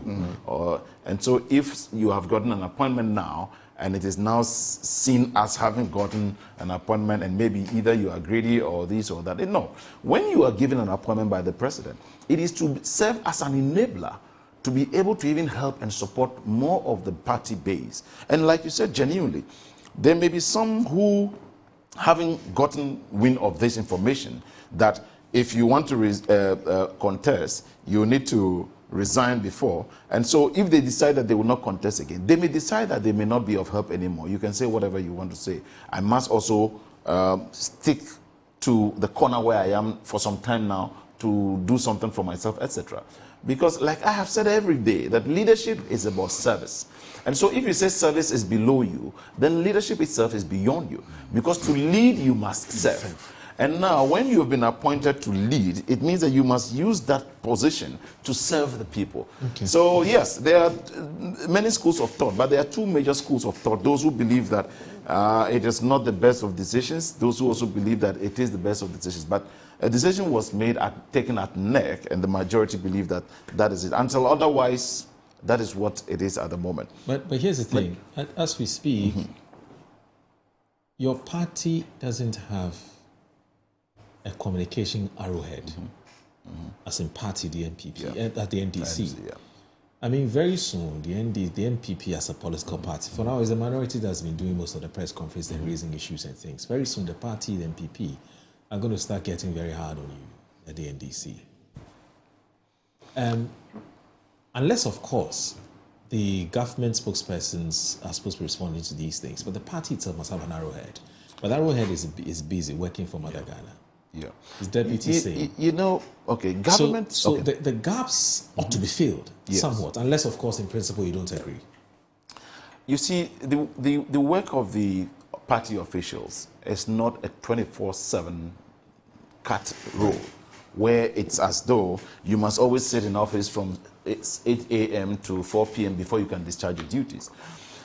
And so if you have gotten an appointment now, and it is now seen as having gotten an appointment, and maybe either you are greedy or this or that. No. When you are given an appointment by the president, it is to serve as an enabler to be able to even help and support more of the party base. And like you said, genuinely, there may be some who, having gotten wind of this information, that if you want to contest, you need to resign before. And so if they decide that they will not contest again, they may decide that they may not be of help anymore. You can say whatever you want to say. I must also stick to the corner where I am for some time now to do something for myself, etc. Because like I have said every day, that leadership is about service. And so if you say service is below you, then leadership itself is beyond you. Because to lead, you must serve. And now, when you have been appointed to lead, it means that you must use that position to serve the people. Okay. So, yes, there are many schools of thought, but there are two major schools of thought. Those who believe that it is not the best of decisions, those who also believe that it is the best of decisions. But a decision was made, taken at neck, and the majority believe that that is it. Until otherwise, that is what it is at the moment. But here's the thing. As we speak, your party doesn't have a communication arrowhead, as in party, the NPP, at the NDC. I mean, very soon, the NPP as a political party, for now, is a minority that's been doing most of the press conference and raising issues and things. Very soon, the party, the NPP, are going to start getting very hard on you at the NDC. Unless, of course, the government spokespersons are supposed to be responding to these things, but the party itself must have an arrowhead. But that arrowhead is busy working for Mother Ghana. Yeah. His deputy saying. You know, okay, government... So the gaps ought to be filled somewhat, unless, of course, in principle, you don't agree. You see, the work of the party officials is not a 24/7 cut rule, where it's as though you must always sit in office from it's 8 a.m. to 4 p.m. before you can discharge your duties.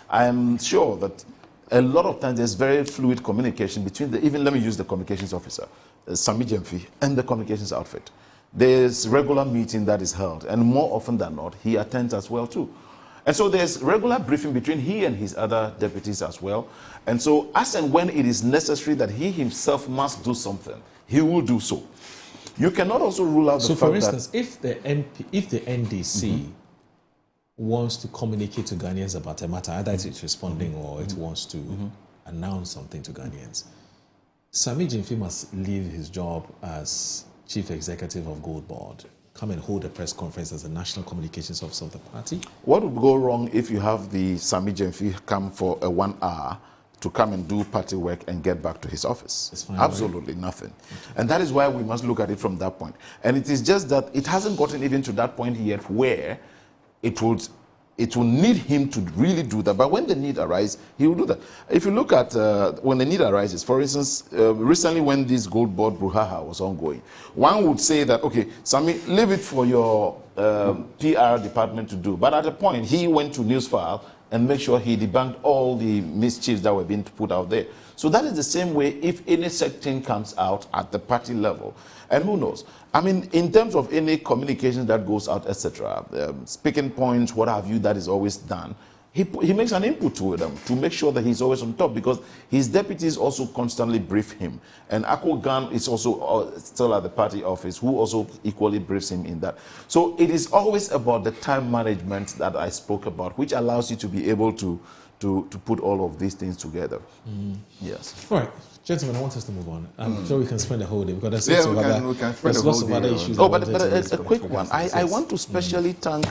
I am sure that a lot of times there's very fluid communication between even let me use the communications officer, Sami Jemfi, and the communications outfit. There's regular meeting that is held, and more often than not, he attends as well too. And so there's regular briefing between he and his other deputies as well. And so as and when it is necessary that he himself must do something, he will do so. You cannot also rule out the fact that... So for instance, if the NDC wants to communicate to Ghanaians about a matter, either it's responding or it wants to announce something to Ghanaians, Sami Jemfi must leave his job as Chief Executive of Gold Board, come and hold a press conference as the National Communications Officer of the party? What would go wrong if you have the Sami Jemfi come for a 1 hour to come and do party work and get back to his office? It's fine, absolutely nothing. And that is why we must look at it from that point. And it is just that it hasn't gotten even to that point yet where it will need him to really do that. But when the need arises, he will do that. If you look at when the need arises, for instance, recently when this Gold Board brouhaha was ongoing, one would say that, okay, Sami, leave it for your PR department to do. But at a point, he went to Newsfile and make sure he debunked all the mischiefs that were being put out there. So that is the same way if any such thing comes out at the party level. And who knows? I mean, in terms of any communication that goes out, etc., speaking points, what have you, that is always done, he makes an input to them to make sure that he's always on top, because his deputies also constantly brief him. And Akol Gan is also still at the party office, who also equally briefs him in that. So it is always about the time management that I spoke about, which allows you to be able to put all of these things together. Yes. All right. Gentlemen, I want us to move on. I'm sure we can spend the whole day, because we can lots of other issues. Oh, but a quick one. I want to specially thank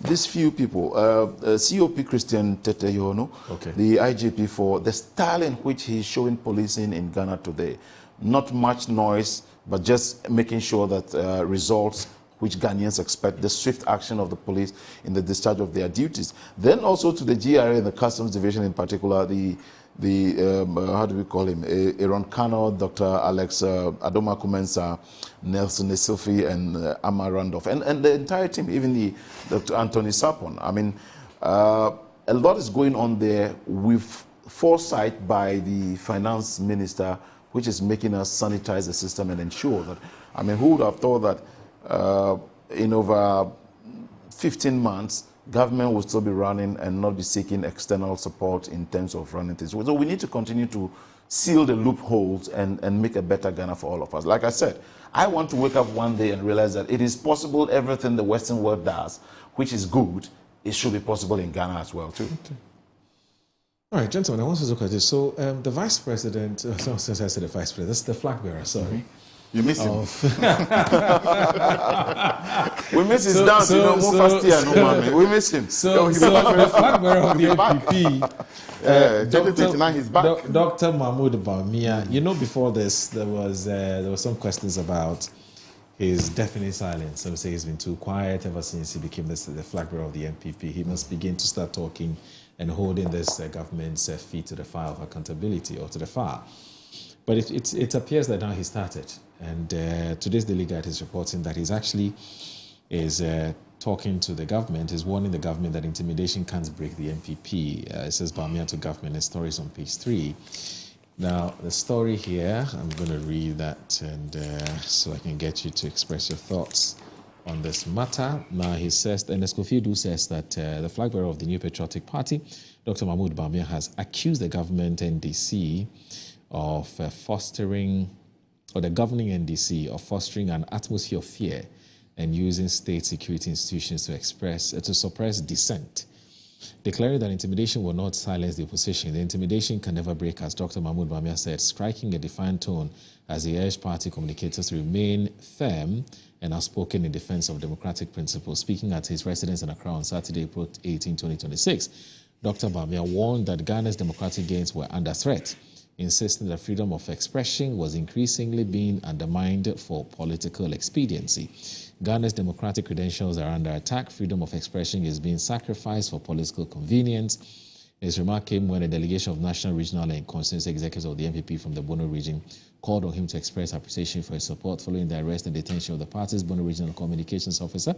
these few people, COP Christian Tete Yono, the IGP, for the style in which he's showing policing in Ghana today. Not much noise, but just making sure that results which Ghanaians expect, the swift action of the police in the discharge of their duties. Then also to the GRA and the Customs Division in particular, the how do we call him? Aaron Kano, Dr. Alex Adoma Kumensa, Nelson Nesilfi, and Amma Randolph, and the entire team, even the Dr. Anthony Sapon. I mean, a lot is going on there with foresight by the finance minister, which is making us sanitize the system and ensure that, I mean, who would have thought that in over 15 months, government will still be running and not be seeking external support in terms of running things. So we need to continue to seal the loopholes and make a better Ghana for all of us. Like I said, I want to wake up one day and realize that it is possible everything the Western world does, which is good, it should be possible in Ghana as well too. Okay. All right, gentlemen, I want to look at this. So the vice president, since I said the vice president, that's the flag bearer, sorry. You miss him. We miss his dance, you know, more fast here, no man. We miss him. So the flag bearer of the NPP, he's back. Dr. Mahmoud Bawumia, you know, before this, there were some questions about his deafening silence. Some say he's been too quiet ever since he became the flag bearer of the NPP. He must begin to start talking and holding this government's feet to the fire of accountability, or to the fire. But it appears that now he started. And today's Daily Guide is reporting that he's actually talking to the government, is warning the government that intimidation can't break the NPP. It says Bawumia to government, and stories on page 3. Now, the story here, I'm going to read that, and so I can get you to express your thoughts on this matter. Now, he says, and Escofidu says that the flag bearer of the New Patriotic Party, Dr. Mahmoud Bawumia, has accused the government NDC of fostering, or the governing NDC of fostering an atmosphere of fear and using state security institutions to suppress dissent. Declaring that intimidation will not silence the opposition, the intimidation can never break, as Dr. Mahmoud Bawumia said, striking a defiant tone as he urged party communicators to remain firm and outspoken in defense of democratic principles. Speaking at his residence in Accra on Saturday, April 18, 2026, Dr. Bawumia warned that Ghana's democratic gains were under threat, insisting that freedom of expression was increasingly being undermined for political expediency. Ghana's democratic credentials are under attack. Freedom of expression is being sacrificed for political convenience. His remark came when a delegation of national, regional, and constituency executives of the NPP from the Bono region called on him to express appreciation for his support following the arrest and detention of the party's Bono regional communications officer,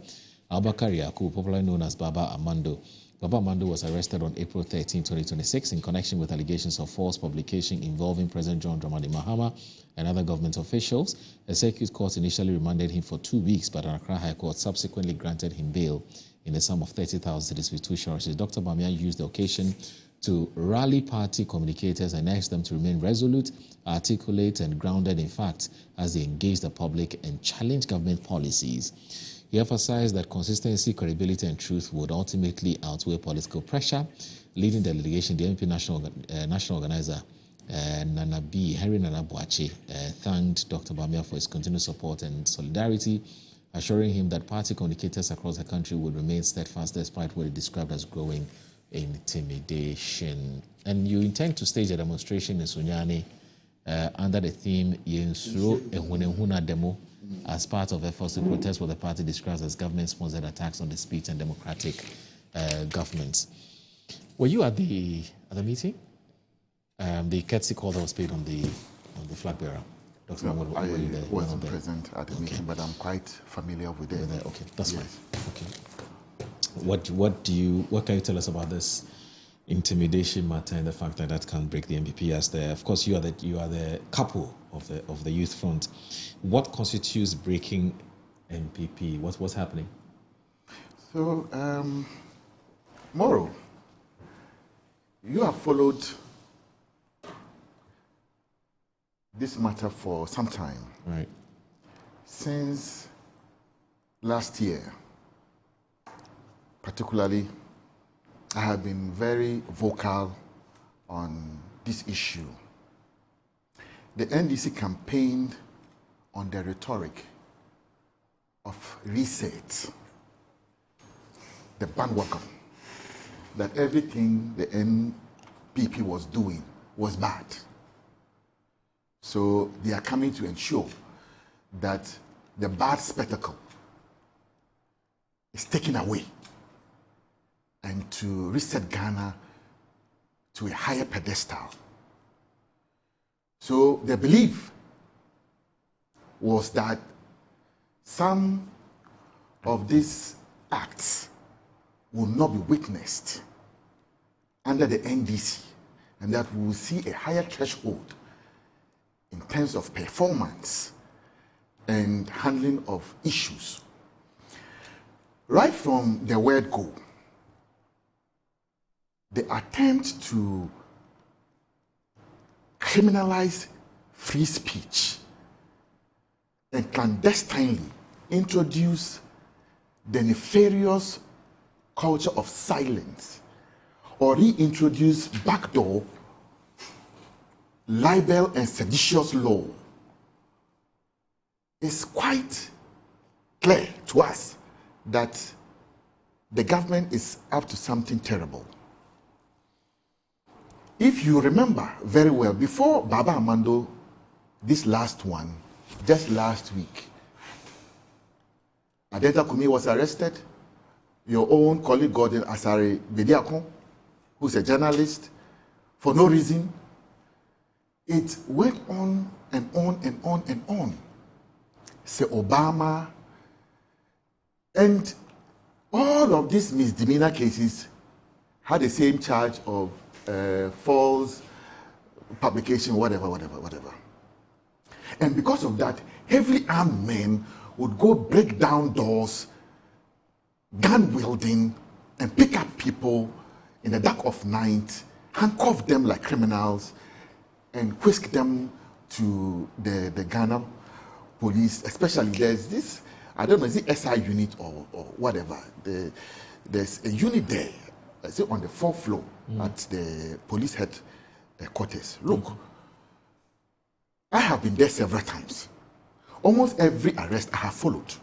Abubakar Yaku, popularly known as Baba Amando. Baba Amando was arrested on April 13, 2026 in connection with allegations of false publication involving President John Dramani Mahama and other government officials. A circuit court initially remanded him for 2 weeks, but an Accra High Court subsequently granted him bail in the sum of 30,000 cedis with 2 charges. Dr. Bamia used the occasion to rally party communicators and urge them to remain resolute, articulate, and grounded in fact as they engage the public and challenge government policies. He emphasized that consistency, credibility, and truth would ultimately outweigh political pressure. Leading the delegation, the MP national organizer, Nana B. Henry Nana Boache, thanked Dr. Bamia for his continued support and solidarity, assuring him that party communicators across the country would remain steadfast despite what he described as growing intimidation. And you intend to stage a demonstration in Sunyani under the theme Yensuro Ehunehuna Demo, as part of efforts to protest what the party describes as government-sponsored attacks on the speech and democratic governments. Were you at the meeting? The courtesy call that was paid on the flag bearer. Dr. No, Mahmoud, I wasn't present at the meeting, but I'm quite familiar with it. Okay, that's fine. Okay. What can you tell us about this intimidation matter and the fact that that can break the MPP? As of course, you are the couple of the Youth Front. What constitutes breaking MPP? What's happening? So, Moro, you have followed this matter for some time. Right. Since last year, particularly, I have been very vocal on this issue. The NDC campaigned on the rhetoric of reset, the bandwagon, that everything the NPP was doing was bad. So they are coming to ensure that the bad spectacle is taken away and to reset Ghana to a higher pedestal. So the belief was that some of these acts will not be witnessed under the NDC, and that we will see a higher threshold in terms of performance and handling of issues. Right from the word go, the attempt to criminalize free speech and clandestinely introduce the nefarious culture of silence or reintroduce backdoor libel and seditious law is quite clear to us that the government is up to something terrible. If you remember very well, before Baba Amando, this last one, just last week, Adeta Kumi was arrested. Your own colleague Gordon Asare Bediakon, who's a journalist, for no reason. It went on and on and on and on. Say Obama, and all of these misdemeanor cases had the same charge of false publication, whatever. And because of that, heavily armed men would go break down doors, gun wielding, and pick up people in the dark of night, handcuff them like criminals, and whisk them to the Ghana police. Especially there's this, I don't know, is it SI unit or whatever. There's a unit there, I say on the 4th floor at the police headquarters. Look, I have been there several times. Almost every arrest I have followed.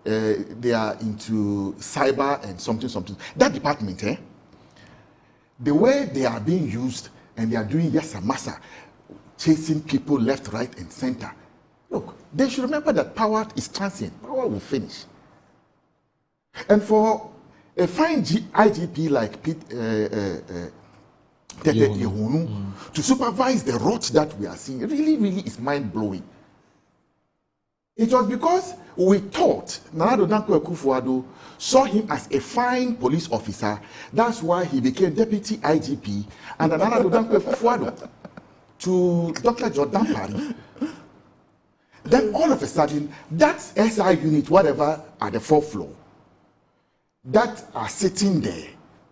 They are into cyber and something. That department, the way they are being used, and they are doing massa, chasing people left, right, and center. Look, they should remember that power is transient. Power will finish. And for a fine IGP like Tete Yehunu to supervise the rot that we are seeing really is mind-blowing. It was because we thought Nana Dankwa Akufo-Addo saw him as a fine police officer. That's why he became deputy IGP and Nana Dankwa Akufo-Addo to Dr. Jordan Parry. Then all of a sudden, that SI unit, whatever, at the fourth floor, that are sitting there,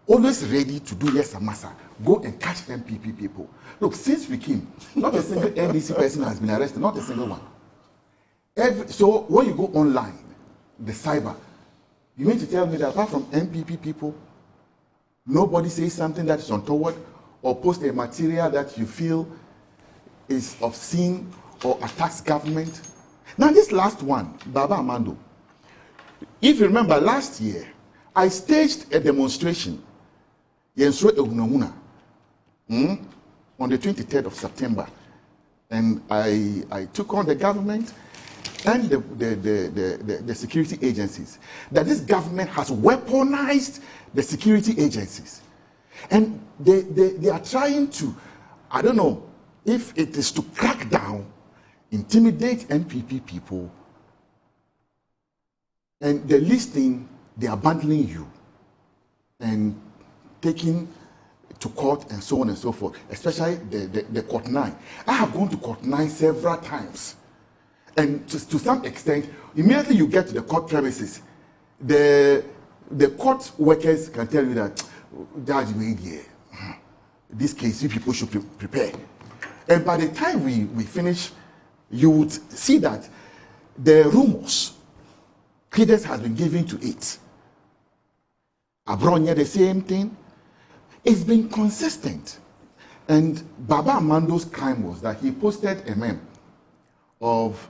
always ready to do yes massa, go and catch MPP people. Look, since we came, not a single NDC person has been arrested, not a single one. So when you go online, the cyber, you mean to tell me that apart from MPP people, nobody says something that is untoward or post a material that you feel is obscene or attacks government? Now this last one, Baba Amando, if you remember last year, I staged a demonstration on the 23rd of September, and I took on the government and the security agencies, that this government has weaponized the security agencies. And they are trying to, I don't know, if it is to crack down, intimidate NPP people, and they're listening, they are bundling you and taking to court and so on and so forth, especially the Court 9. I have gone to Court 9 several times. And to some extent, immediately you get to the court premises, the court workers can tell you that, Judge, this case, you people should prepare. And by the time we finish, you would see that the rumors, credence has been given to it. Abronia, the same thing. It's been consistent. And Baba Amando's crime was that he posted a meme of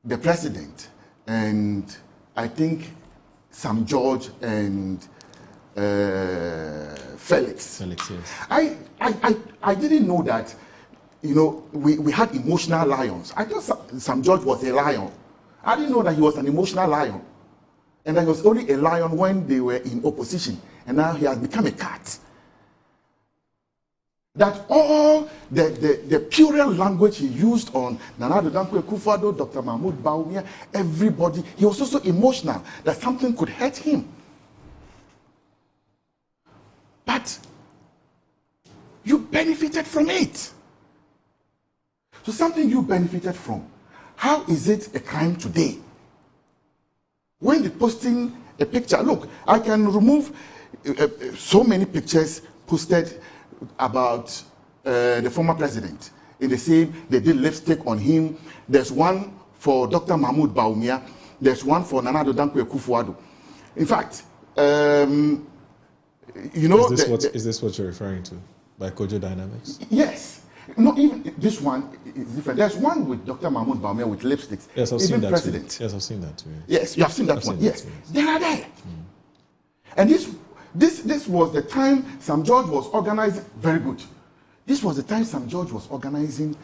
the president and I think Sam George and Felix. Felix, yes. I didn't know that, you know, we had emotional lions. I thought Sam George was a lion. I didn't know that he was an emotional lion. And that he was only a lion when they were in opposition. And now he has become a cat. That all the puerile language he used on Nana Dankwa Akufo-Addo, Dr. Mahmoud Bawumia, everybody, he was also emotional that something could hurt him. But you benefited from it. So something you benefited from. How is it a crime today? When they're posting a picture, look, I can remove so many pictures posted about the former president. In the same, they did lipstick on him. There's one for Dr. Mahmoud Bawumia. There's one for Nana Dankwa Akufo-Addo. In fact, you know... Is this what you're referring to? By Kojo Dynamics? Yes. No, even this one is different. There's one with Dr. Mahmoud Bawumia with lipsticks. Yes, I've seen that president. Too. Yes, I've seen that too. Yes, you have seen that one. Yes, they are there. And this was the time Sam George was organizing. Very good. This was the time Sam George was organizing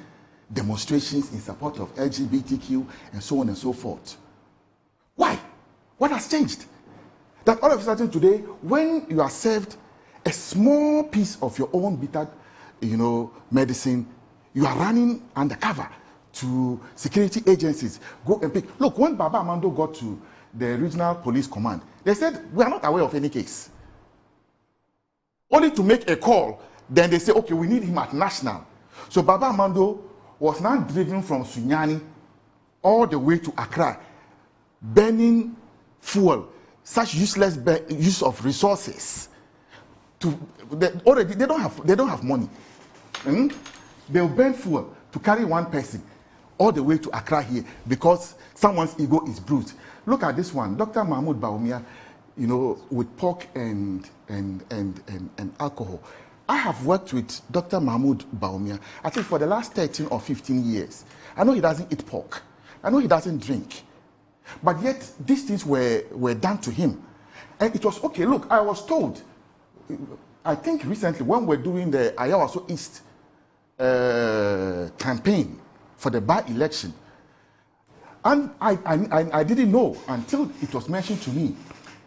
demonstrations in support of LGBTQ and so on and so forth. Why? What has changed? That all of a sudden today, when you are served a small piece of your own bitter, you know, medicine, you are running undercover to security agencies. Go and pick. Look, when Baba Amando got to the regional police command, they said, we are not aware of any case. Only to make a call, then they say, okay, we need him at national. So Baba Amando was now driven from Sunyani all the way to Accra, burning fuel, such useless use of resources. They don't have money. They'll burn fuel to carry one person all the way to Accra here because someone's ego is bruised. Look at this one, Dr. Mahmoud Bawumia, you know, with pork and alcohol. I have worked with Dr. Mahmoud Bawumia, I think for the last 13 or 15 years. I know he doesn't eat pork. I know he doesn't drink. But yet, these things were done to him. And it was okay. Look, I was told, I think recently when we're doing the Ayawaso East campaign for the by-election, and I didn't know until it was mentioned to me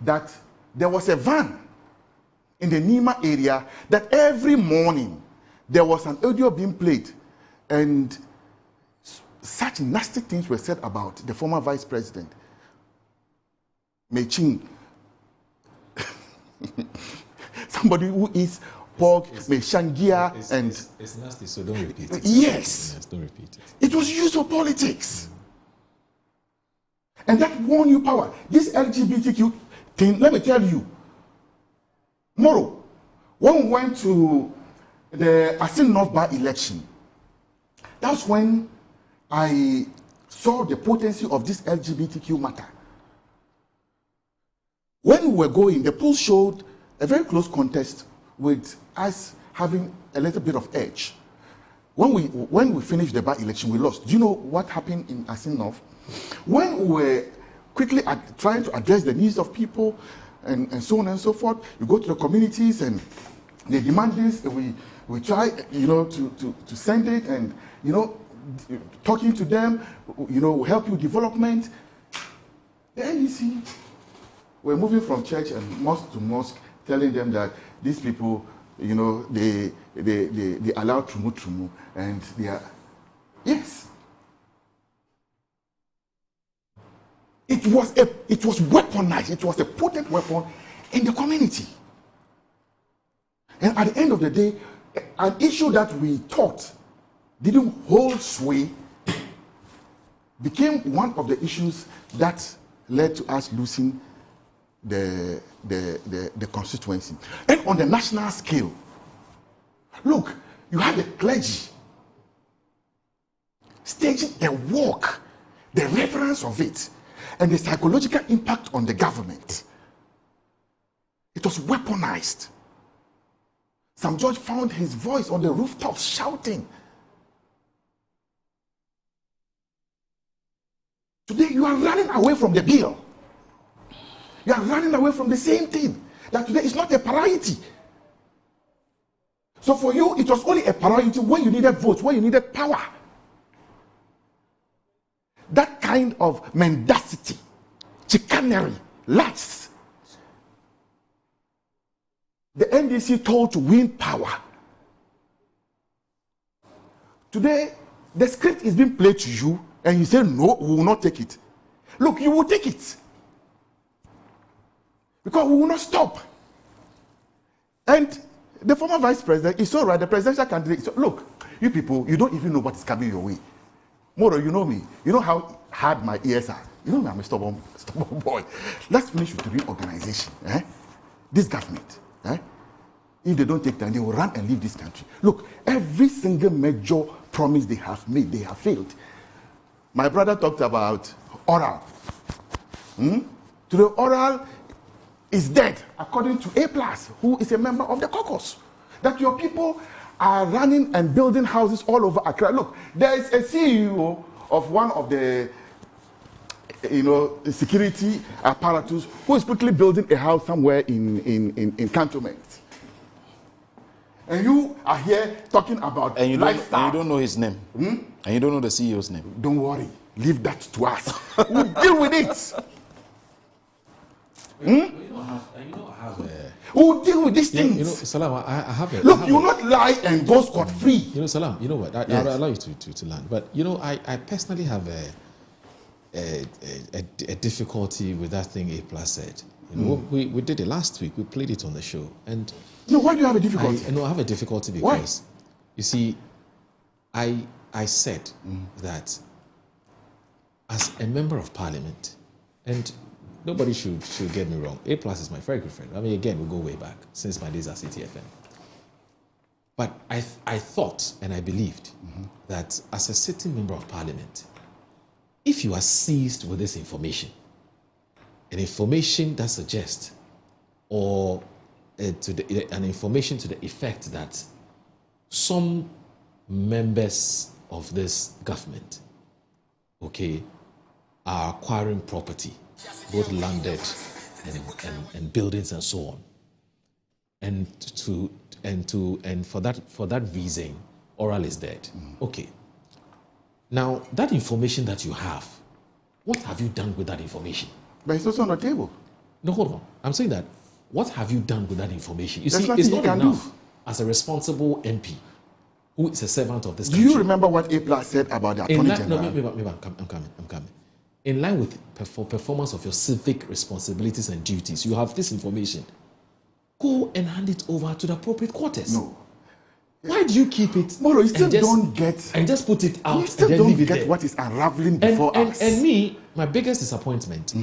that there was a van in the Nima area that every morning there was an audio being played and such nasty things were said about the former vice president, Meching. Somebody who eats pork, Meshangia, and... It's nasty, so don't repeat it. Yes. Don't repeat it. It was used for politics. And that won you power. This LGBTQ thing, let me tell you, tomorrow, when we went to the Asin North Bar election, that's when I saw the potency of this LGBTQ matter. When we were going, the polls showed a very close contest with us having a little bit of edge. When we finished the by-election, we lost. Do you know what happened in Asin North? When we were quickly trying to address the needs of people and so on and so forth, you go to the communities and they demand this, and we try, to send it, and, talking to them, help you development. The NDC, we're moving from church and mosque to mosque, telling them that these people, they allow trumu, and they are, yes. It was weaponized. It was a potent weapon in the community. And at the end of the day, an issue that we thought didn't hold sway became one of the issues that led to us losing the constituency. And on the national scale, look, you had the clergy staging a walk, the reverence of it, and the psychological impact on the government. It was weaponized. Sam George found his voice on the rooftops shouting. Today you are running away from the bill. You are running away from the same thing. That today is not a priority. So for you, it was only a priority when you needed votes, when you needed power. That kind of mendacity, chicanery, lies. The NDC told to win power. Today, the script is being played to you, and you say, no, we will not take it. Look, you will take it. Because we will not stop. And the former vice president is so right, the presidential candidate. So look, you people, you don't even know what is coming your way. Moro, you know me. You know how hard my ears are. You know me, I'm a stubborn boy. Let's finish with the reorganization. This government, if they don't take time, they will run and leave this country. Look, every single major promise they have made, they have failed. My brother talked about oral. To the oral is dead, according to A+, who is a member of the caucus. That your people are running and building houses all over Accra. Look, there is a CEO of one of the security apparatus who is quickly building a house somewhere in Cantonment. And you are here talking about lifestyle. And you don't know his name. And you don't know the CEO's name. Don't worry. Leave that to us. We'll deal with it. We'll deal with these things. Salam, I have it. Look, you will not lie and go scot-free. Salam, you know what? I'll allow you to learn. But, I personally have a difficulty with that thing A+ said. We did it last week. We played it on the show. And no, why do you have a difficulty? I have a difficulty because, you see, I said that as a member of parliament, and nobody should get me wrong, A+ is my very good friend. I mean, again, we go way back, since my days at CTFM. But I thought and I believed that as a sitting member of parliament, if you are seized with this information, an information that suggests or an information to the effect that some members of this government, are acquiring property, both landed and buildings and so on, and for that reason, oral is dead. Okay. Now that information that you have, what have you done with that information? But it's also on the table. No, hold on. I'm saying that. What have you done with that information? You see, it's not enough as a responsible MP who is a servant of this Do country. you remember what A+ said about the Attorney General? No, maybe I'm coming. In line with performance of your civic responsibilities and duties, you have this information. Go and hand it over to the appropriate quarters. No. Why do you keep it? Moro, you still don't get. And just put it out You still and then don't leave it get there. what is unraveling before us. And me, my biggest disappointment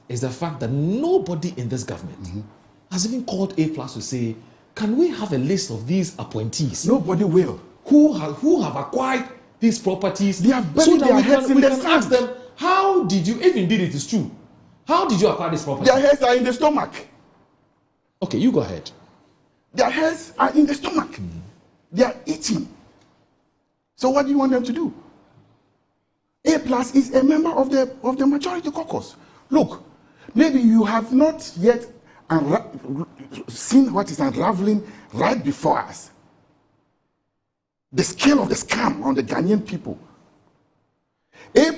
is the fact that nobody in this government has even called A+ to say, can we have a list of these appointees? Nobody will. Who have acquired these properties? They have so buried that their we heads can, in we the can sand. ask them, how did you, if indeed it is true, how did you acquire this property? Their heads are in the stomach. Okay, you go ahead. Their heads are in the stomach. They are eating. So what do you want them to do? A+ is a member of the majority caucus. Look, maybe you have not yet seen what is unraveling right before us. The scale of the scam on the Ghanaian people. A+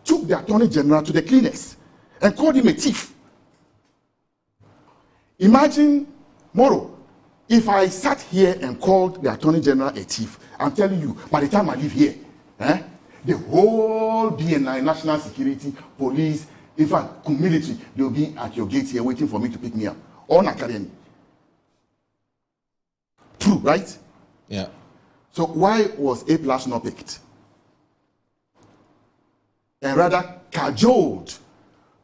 took the Attorney General to the cleaners and called him a thief. Imagine, Moro, if I sat here and called the Attorney General a thief, I'm telling you, by the time I leave here, the whole BNI, national security, police, in fact, military, they'll be at your gate here waiting for me to pick me up. All Nakarian. True, right? Yeah. So why was A+ not picked? And rather cajoled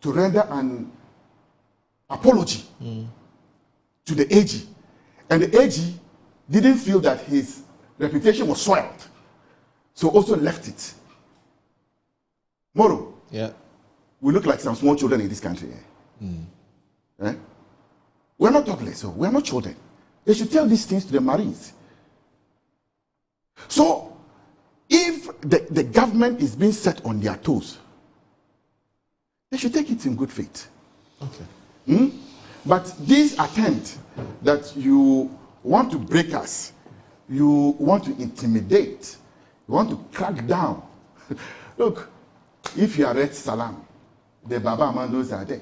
to render an apology to the AG. And the AG didn't feel that his reputation was soiled. So also left it. Moro. Yeah. We look like some small children in this country. We're not toddlers, so we're not children. They should tell these things to the Marines. So, if the government is being set on their toes, they should take it in good faith. Okay. But this attempt that you want to break us, you want to intimidate, you want to crack down. Look, if you are Red Salam, the Baba Amandos are there.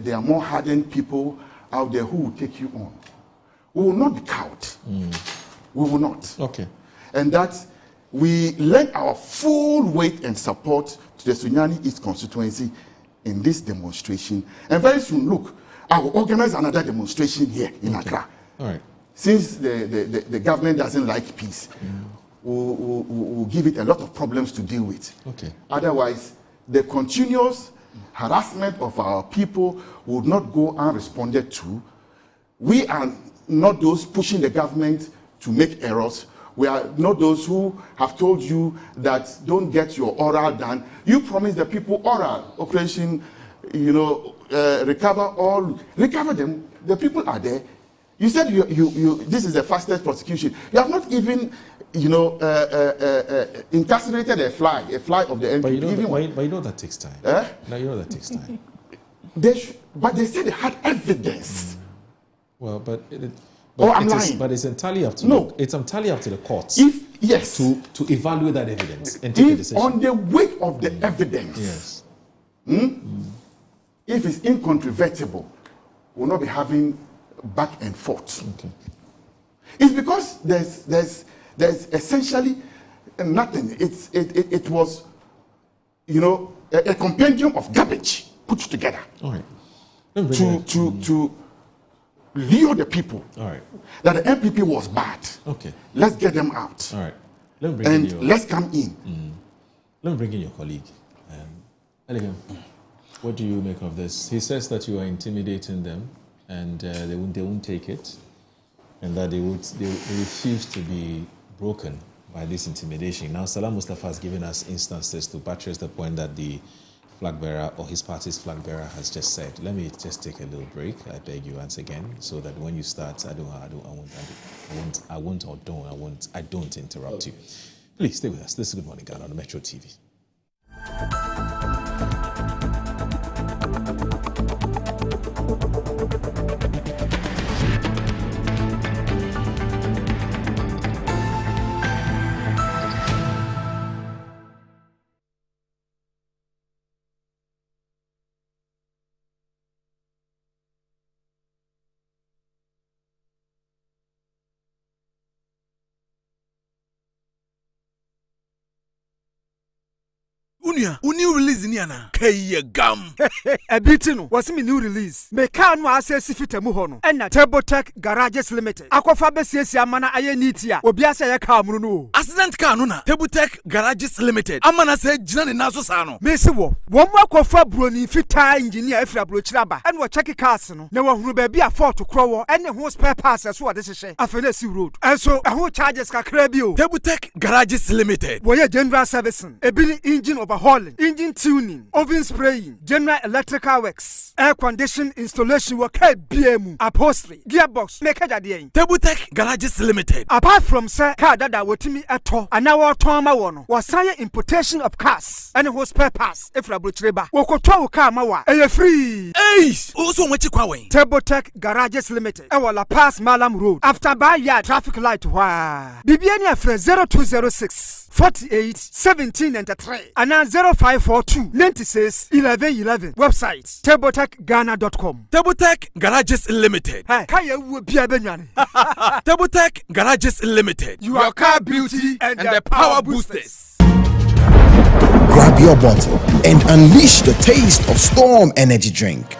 There are more hardened people out there who will take you on. We will not be cowed. We will not. Okay. And that we lend our full weight and support to the Sunyani East constituency in this demonstration. And very soon, look, I will organize another demonstration here in Accra. All right. Since the government doesn't like peace, we'll give it a lot of problems to deal with. Okay. Otherwise, the continuous harassment of our people would not go unresponded to. We are not those pushing the government to make errors. We are not those who have told you that don't get your oral done. You promised the people oral operation, recover them. The people are there. You said this is the fastest prosecution. You have not even, incarcerated a fly of the MP. But you know that takes time. Now you know that takes time. But they said they had evidence. Well, but I'm lying. But it's entirely up to it's entirely up to the courts. Yes. To evaluate that evidence and take a decision. On the weight of the evidence. Yes. If it's incontrovertible, we'll not be having back and forth. Okay. It's because there's essentially nothing. It was, a compendium of garbage put together. All right. To lure the people. All right. That the MPP was bad. Okay. Let's get them out. All right. Let's come in. Let me bring in your colleague. Elegant, what do you make of this? He says that you are intimidating them, and they won't take it, and that they refuse to be broken by this intimidation. Now, Salam Mustafa has given us instances to buttress the point that the flag bearer or his party's flag bearer has just said. Let me just take a little break. I beg you once again, so that when you start, I don't interrupt you. Please stay with us. This is Good Morning Ghana on Metro TV. Unia, new release niana. Kaya gum. A bitino was me new release. Me can no access fit muhono. And na Tebotech Garages Limited. Akwafa besiesi amana aye nitia. Obiasa ya ka no. Accident car no na. Tebotech Garages Limited. Amana say jina ni naso sano. Me se wo. Wo mo akwafa broni fita engineer efra brochiraba. And wo check cars no. Na wo hunu ba bi afford to krowo. And ho spare parts so wo de hye. Afenesi road. And so ho charges kakra bi o. Tebotech Garages Limited. Wo ye general servicing. Ebili engine overhauling, engine tuning, oven spraying, general electrical works, air condition installation work, BM, upholstery, gearbox, make a day. Tebotech Garages Limited. Apart from sir, car that wotimi ato, and now our Toma one was sire importation of cars and whose spare parts. If I butcherba, Wokoto Kamawa, a free. Ace, also what you call Tebotech Garages Limited. Our La Paz Malam Road. After by yard traffic light. Wow. Bibiania for 0206. 48 17 and 3 and now 0542 96 11 11. Website tebotechghana.com. Tebotech Garages Limited. Hey, kaya will be a benyan. Tebotech Garages Limited. Your car beauty and the power boosters. Grab your bottle and unleash the taste of Storm Energy Drink.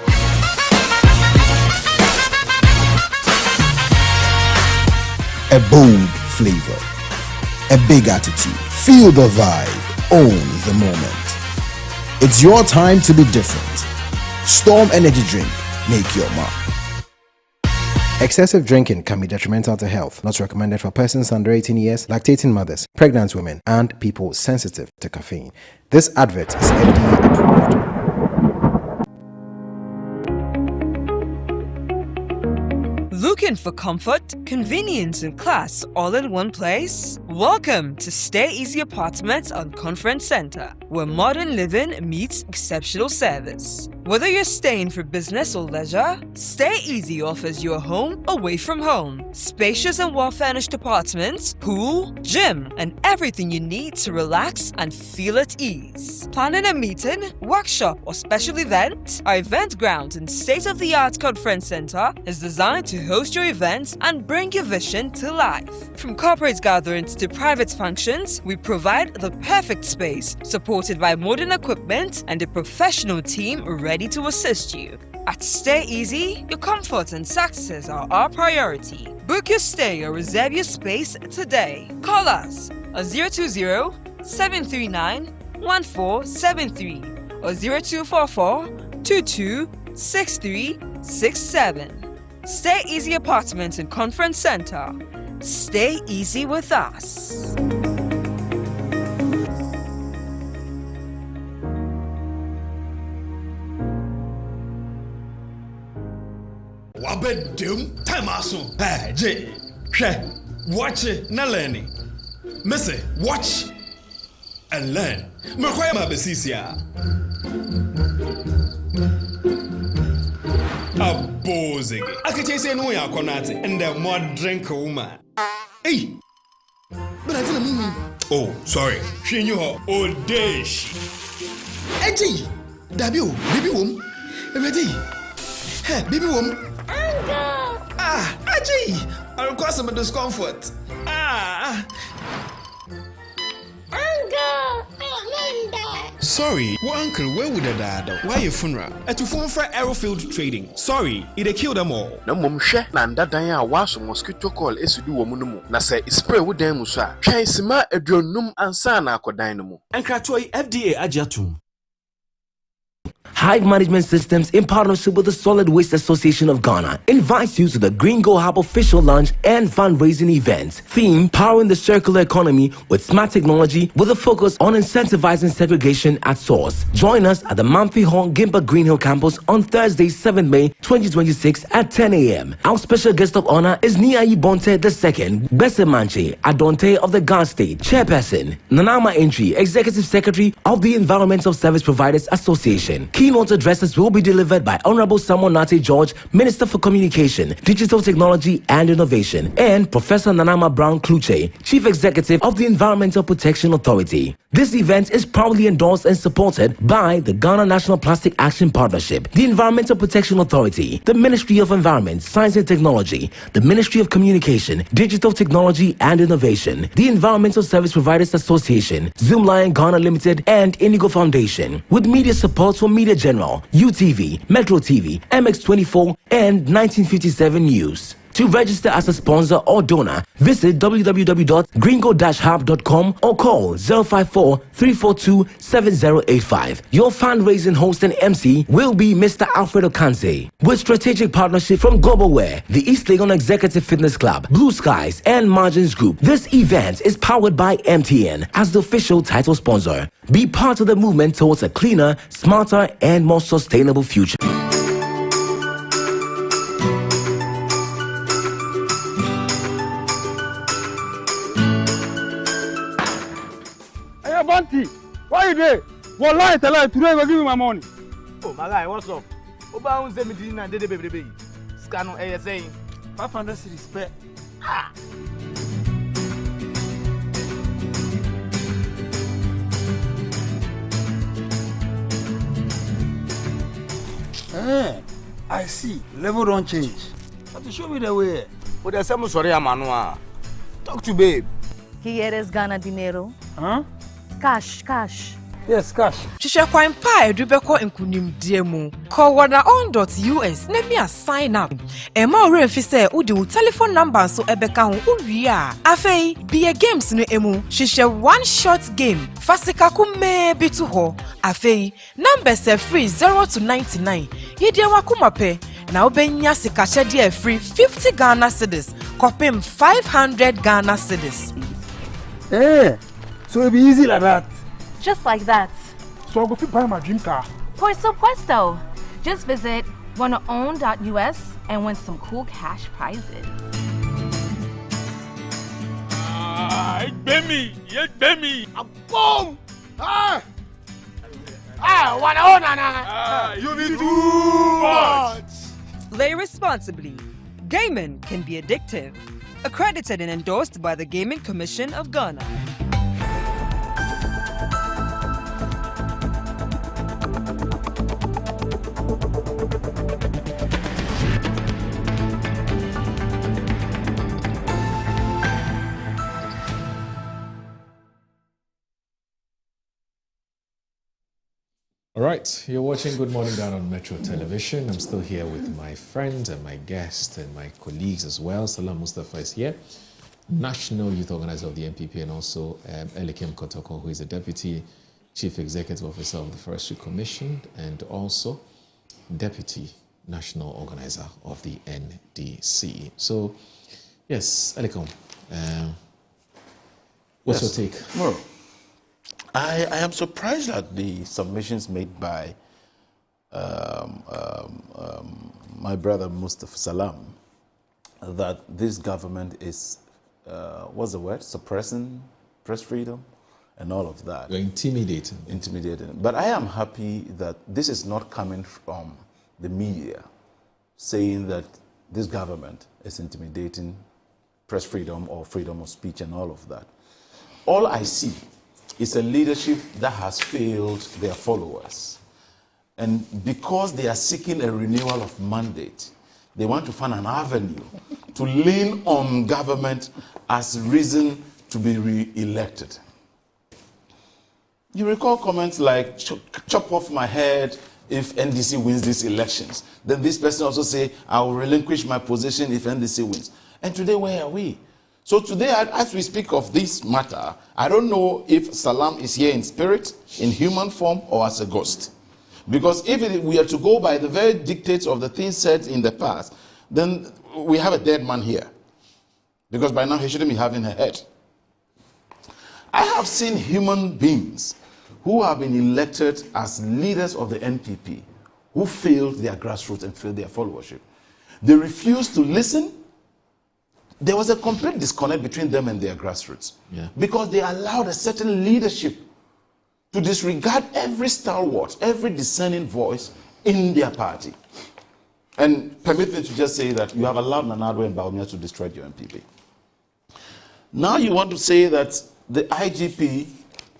A bold flavor. A big attitude. Feel the vibe. Own the moment. It's your time to be different. Storm Energy Drink. Make your mark. Excessive drinking can be detrimental to health. Not recommended for persons under 18 years, lactating mothers, pregnant women, and people sensitive to caffeine. This advert is FDA approved. Looking for comfort, convenience, and class all in one place? Welcome to Stay Easy Apartments on Conference Center, where modern living meets exceptional service. Whether you're staying for business or leisure, Stay Easy offers you a home away from home. Spacious and well-furnished apartments, pool, gym, and everything you need to relax and feel at ease. Planning a meeting, workshop, or special event? Our event ground and state-of-the-art conference center is designed to host your events and bring your vision to life. From corporate gatherings to private functions, we provide the perfect space, supported by modern equipment and a professional team ready to assist you. At Stay Easy, your comfort and success are our priority. Book your stay or reserve your space today. Call us at 020-739-1473 or 0244-226367. Stay Easy Apartments and Conference Center. Stay easy with us. Wabedum time aso. Hey, J. Watch it, na learning. Missy, watch and learn. Makwaya mabesisia. Abozig. Akache say no ya konate and the more drink woman. Hey. But I didn't mean. Oh, sorry. She knew her old days. Eji. Dabio, baby wom. Ready. Hey, baby wom. Ah, Aji. I'll cause some discomfort. Ah. Sorry, well, uncle, where would the dad? Why your funeral? At your phone for Aerofield Trading. Sorry, it killed them all. No mum share nanda danya was mosquito call is to do woman. Na say spray with them musa. Try sima a dronum and sana ko dynamo. And Kratoi FDA Ajatum. Hive Management Systems, in partnership with the Solid Waste Association of Ghana, invites you to the Green Go Hub official launch and fundraising event. Theme: Powering the Circular Economy with Smart Technology, with a focus on incentivizing segregation at source. Join us at the Mamfi Hall Gimba Green Hill campus on Thursday, 7 May 2026 at 10 a.m. Our special guest of honor is Niayi Bonte II, Bese Manche Adonte of the Ghana State, Chairperson, Nanama Entry, Executive Secretary of the Environmental Service Providers Association. Keynote Keynote addresses will be delivered by Honorable Samuel Nate George, Minister for Communication, Digital Technology and Innovation, and Professor Nanama Brown Kluche, Chief Executive of the Environmental Protection Authority. This event is proudly endorsed and supported by the Ghana National Plastic Action Partnership, the Environmental Protection Authority, the Ministry of Environment, Science and Technology, the Ministry of Communication, Digital Technology and Innovation, the Environmental Service Providers Association, Zoom Lion Ghana Limited, and Indigo Foundation, with media support from Media General, UTV, Metro TV, MX24, and 1957 News. To register as a sponsor or donor, visit www.gringo-hub.com or call 054-342-7085. Your fundraising host and MC will be Mr. Alfredo Kanse. With strategic partnership from Globalware, the East Legon Executive Fitness Club, Blue Skies, and Margins Group, this event is powered by MTN as the official title sponsor. Be part of the movement towards a cleaner, smarter, and more sustainable future. Banty, why you there? Well, lie, tell her today will give me my money. Oh, my guy, what's up? Oba 17 and baby. Scan on ASA. 500 cities per. Ah. I see. Level don't change. But to show me the way. But there's some sorry, Amanua. Talk to babe. ¿Quieres ganar dinero? Huh? Cash. Yes, cash. Shisha kwine pa edubeko nkunimdie mu. Call on.us na me sign up. Ema ore mfi se udi wo telephone number so ebeka ho uwie a. Afei, be games no emu. Shisha one short game. Fasika kume bitu ho. Afei, number se free 0 to 99. Yedie wakuma pe. Na obenya sika dia free 50 Ghana cedis. Kopim 500 Ghana cedis. So it'll be easy like that. Just like that. So I'll go buy my dream car. Por supuesto. Just visit wannaown.us and win some cool cash prizes. It's Bemi. Boom! Wannaown, you be too much. Play responsibly. Gaming can be addictive. Accredited and endorsed by the Gaming Commission of Ghana. All right, you're watching Good Morning Ghana on Metro Television. I'm still here with my friend and my guest and my colleagues as well. Salam Mustafa is here, National Youth Organizer of the NPP, and also Elikim Kotoko, who is the Deputy Chief Executive Officer of the Forestry Commission and also Deputy National Organizer of the NDC. So, yes, Elikim, what's your take? Well, I am surprised at the submissions made by my brother Mustafa Salam that this government is, what's the word, suppressing press freedom and all of that. You're intimidating. Intimidating. But I am happy that this is not coming from the media saying that this government is intimidating press freedom or freedom of speech and all of that. All I see is a leadership that has failed their followers. And because they are seeking a renewal of mandate, they want to find an avenue to lean on government as reason to be re-elected. You recall comments like, chop off my head if NDC wins these elections. Then this person also say, I will relinquish my position if NDC wins. And today, where are we? So today, as we speak of this matter, I don't know if Salam is here in spirit, in human form, or as a ghost. Because if we are to go by the very dictates of the things said in the past, then we have a dead man here. Because by now he shouldn't be having a head. I have seen human beings who have been elected as leaders of the NPP who failed their grassroots and failed their followership. They refused to listen. There was a complete disconnect between them and their grassroots. Yeah. Because they allowed a certain leadership to disregard every stalwart, every discerning voice in their party. And permit me to just say that you have allowed Nanado and Baumia to destroy your MPP. Now you want to say that the IGP,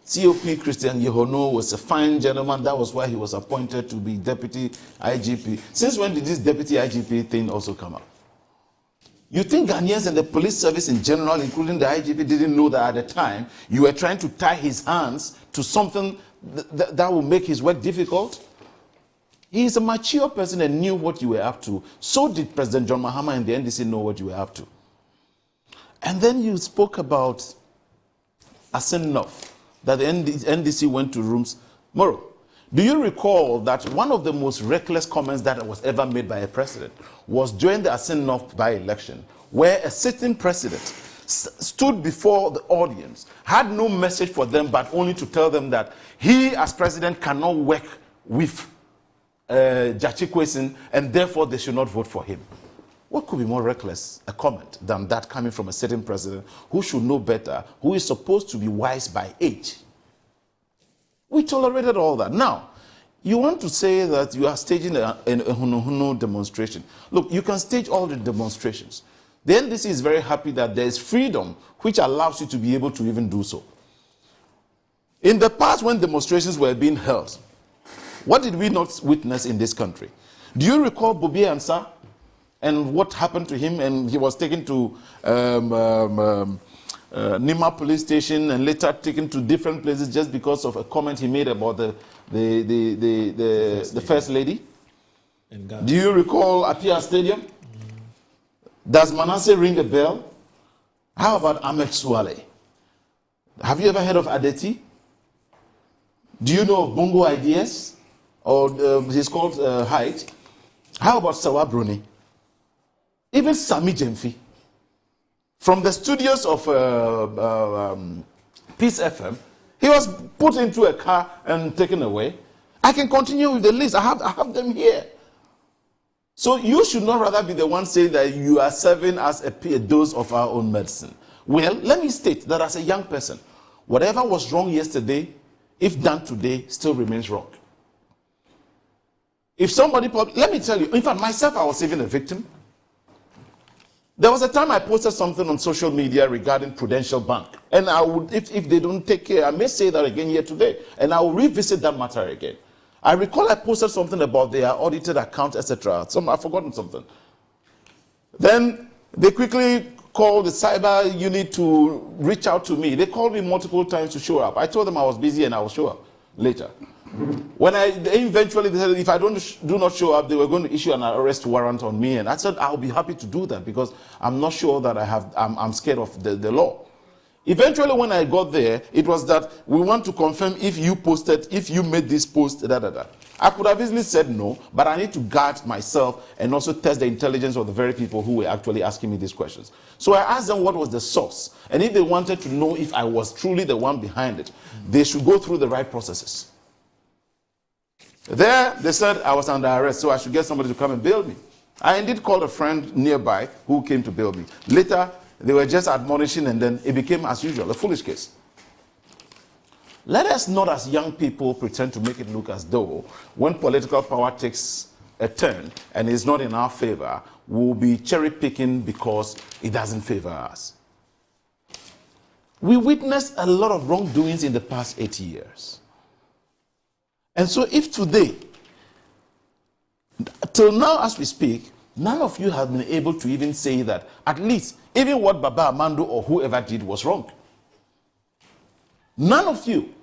COP Christian Yehono, was a fine gentleman. That was why he was appointed to be deputy IGP. Since when did this deputy IGP thing also come up? You think Ghanaians and the police service in general, including the IGP, didn't know that at the time you were trying to tie his hands to something that will make his work difficult? He is a mature person and knew what you were up to. So did President John Mahama and the NDC know what you were up to. And then you spoke about Asenov, that the NDC went to rooms. Moro, do you recall that one of the most reckless comments that was ever made by a president was during the Asenov by-election, where a sitting president stood before the audience, had no message for them but only to tell them that he as president cannot work with Jachi Kwesin and therefore they should not vote for him. What could be more reckless a comment than that coming from a sitting president who should know better, who is supposed to be wise by age? We tolerated all that. Now, you want to say that you are staging a Huno demonstration. Look, you can stage all the demonstrations. The NDC is very happy that there is freedom which allows you to be able to even do so. In the past, when demonstrations were being held, what did we not witness in this country? Do you recall Bobie Ansah and what happened to him? And he was taken to Nima police station and later taken to different places just because of a comment he made about the first lady. Do you recall Apia Stadium? Does Manasseh ring a bell? How about Ahmed Suale? Have you ever heard of Adeti? Do you know of Bongo Ideas? Or he's called Height? How about Sawa Bruni? Even Sami Jemfi. From the studios of Peace FM, he was put into a car and taken away. I can continue with the list. I have them here. So you should not rather be the one saying that you are serving as a dose of our own medicine. Well, let me state that as a young person, whatever was wrong yesterday, if done today, still remains wrong. If somebody, let me tell you, in fact, myself, I was even a victim. There was a time I posted something on social media regarding Prudential Bank. And I would, if they don't take care, I may say that again here today. And I will revisit that matter again. I recall I posted something about their audited account, etc. I've forgotten something. Then they quickly called the cyber unit to reach out to me. They called me multiple times to show up. I told them I was busy and I will show up later. When they eventually decided if I do not show up, they were going to issue an arrest warrant on me. And I said, I'll be happy to do that because I'm not sure that I'm scared of the law. Eventually, when I got there, it was that we want to confirm if you posted, if you made this post, I could have easily said no, but I need to guard myself and also test the intelligence of the very people who were actually asking me these questions. So I asked them what was the source. And if they wanted to know if I was truly the one behind it, they should go through the right processes. There, they said I was under arrest, so I should get somebody to come and bail me. I indeed called a friend nearby who came to bail me. Later, they were just admonishing, and then it became, as usual, a foolish case. Let us not, as young people, pretend to make it look as though when political power takes a turn and is not in our favor, we'll be cherry-picking because it doesn't favor us. We witnessed a lot of wrongdoings in the past 80 years. And so if today, till now as we speak, none of you have been able to even say that at least even what Baba Amando or whoever did was wrong. None of you.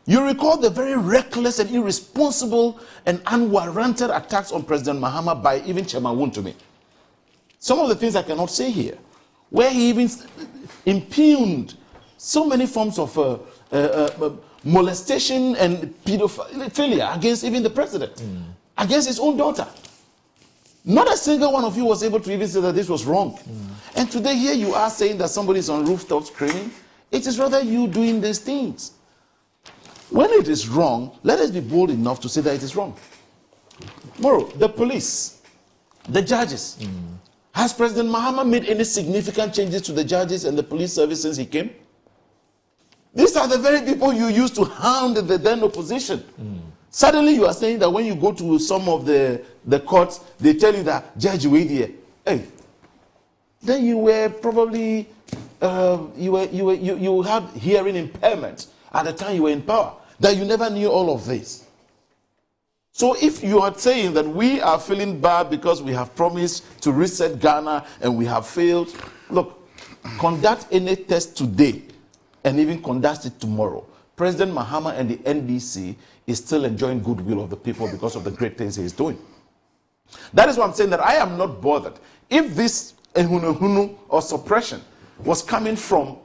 You recall the very reckless and irresponsible and unwarranted attacks on President Mahama by even Chairman Wontumi. Some of the things I cannot say here, where he even impugned so many forms of molestation and pedophilia against even the president, against his own daughter. Not a single one of you was able to even say that this was wrong. And today here you are saying that somebody is on rooftop screaming. It is rather you doing these things. When it is wrong, let us be bold enough to say that it is wrong. Moro, the police, the judges. Has President Mahama made any significant changes to the judges and the police service since he came? These are the very people you used to hound the then opposition. Suddenly you are saying that when you go to some of the courts, they tell you that Judge Wade, hey, then you were probably you had hearing impairment at the time you were in power, that you never knew all of this. So if you are saying that we are feeling bad because we have promised to reset Ghana and we have failed, look, conduct any test today and even conduct it tomorrow. President Mahama and the NDC is still enjoying goodwill of the people because of the great things he is doing. That is why I'm saying that I am not bothered. If this ehunu or suppression was coming from,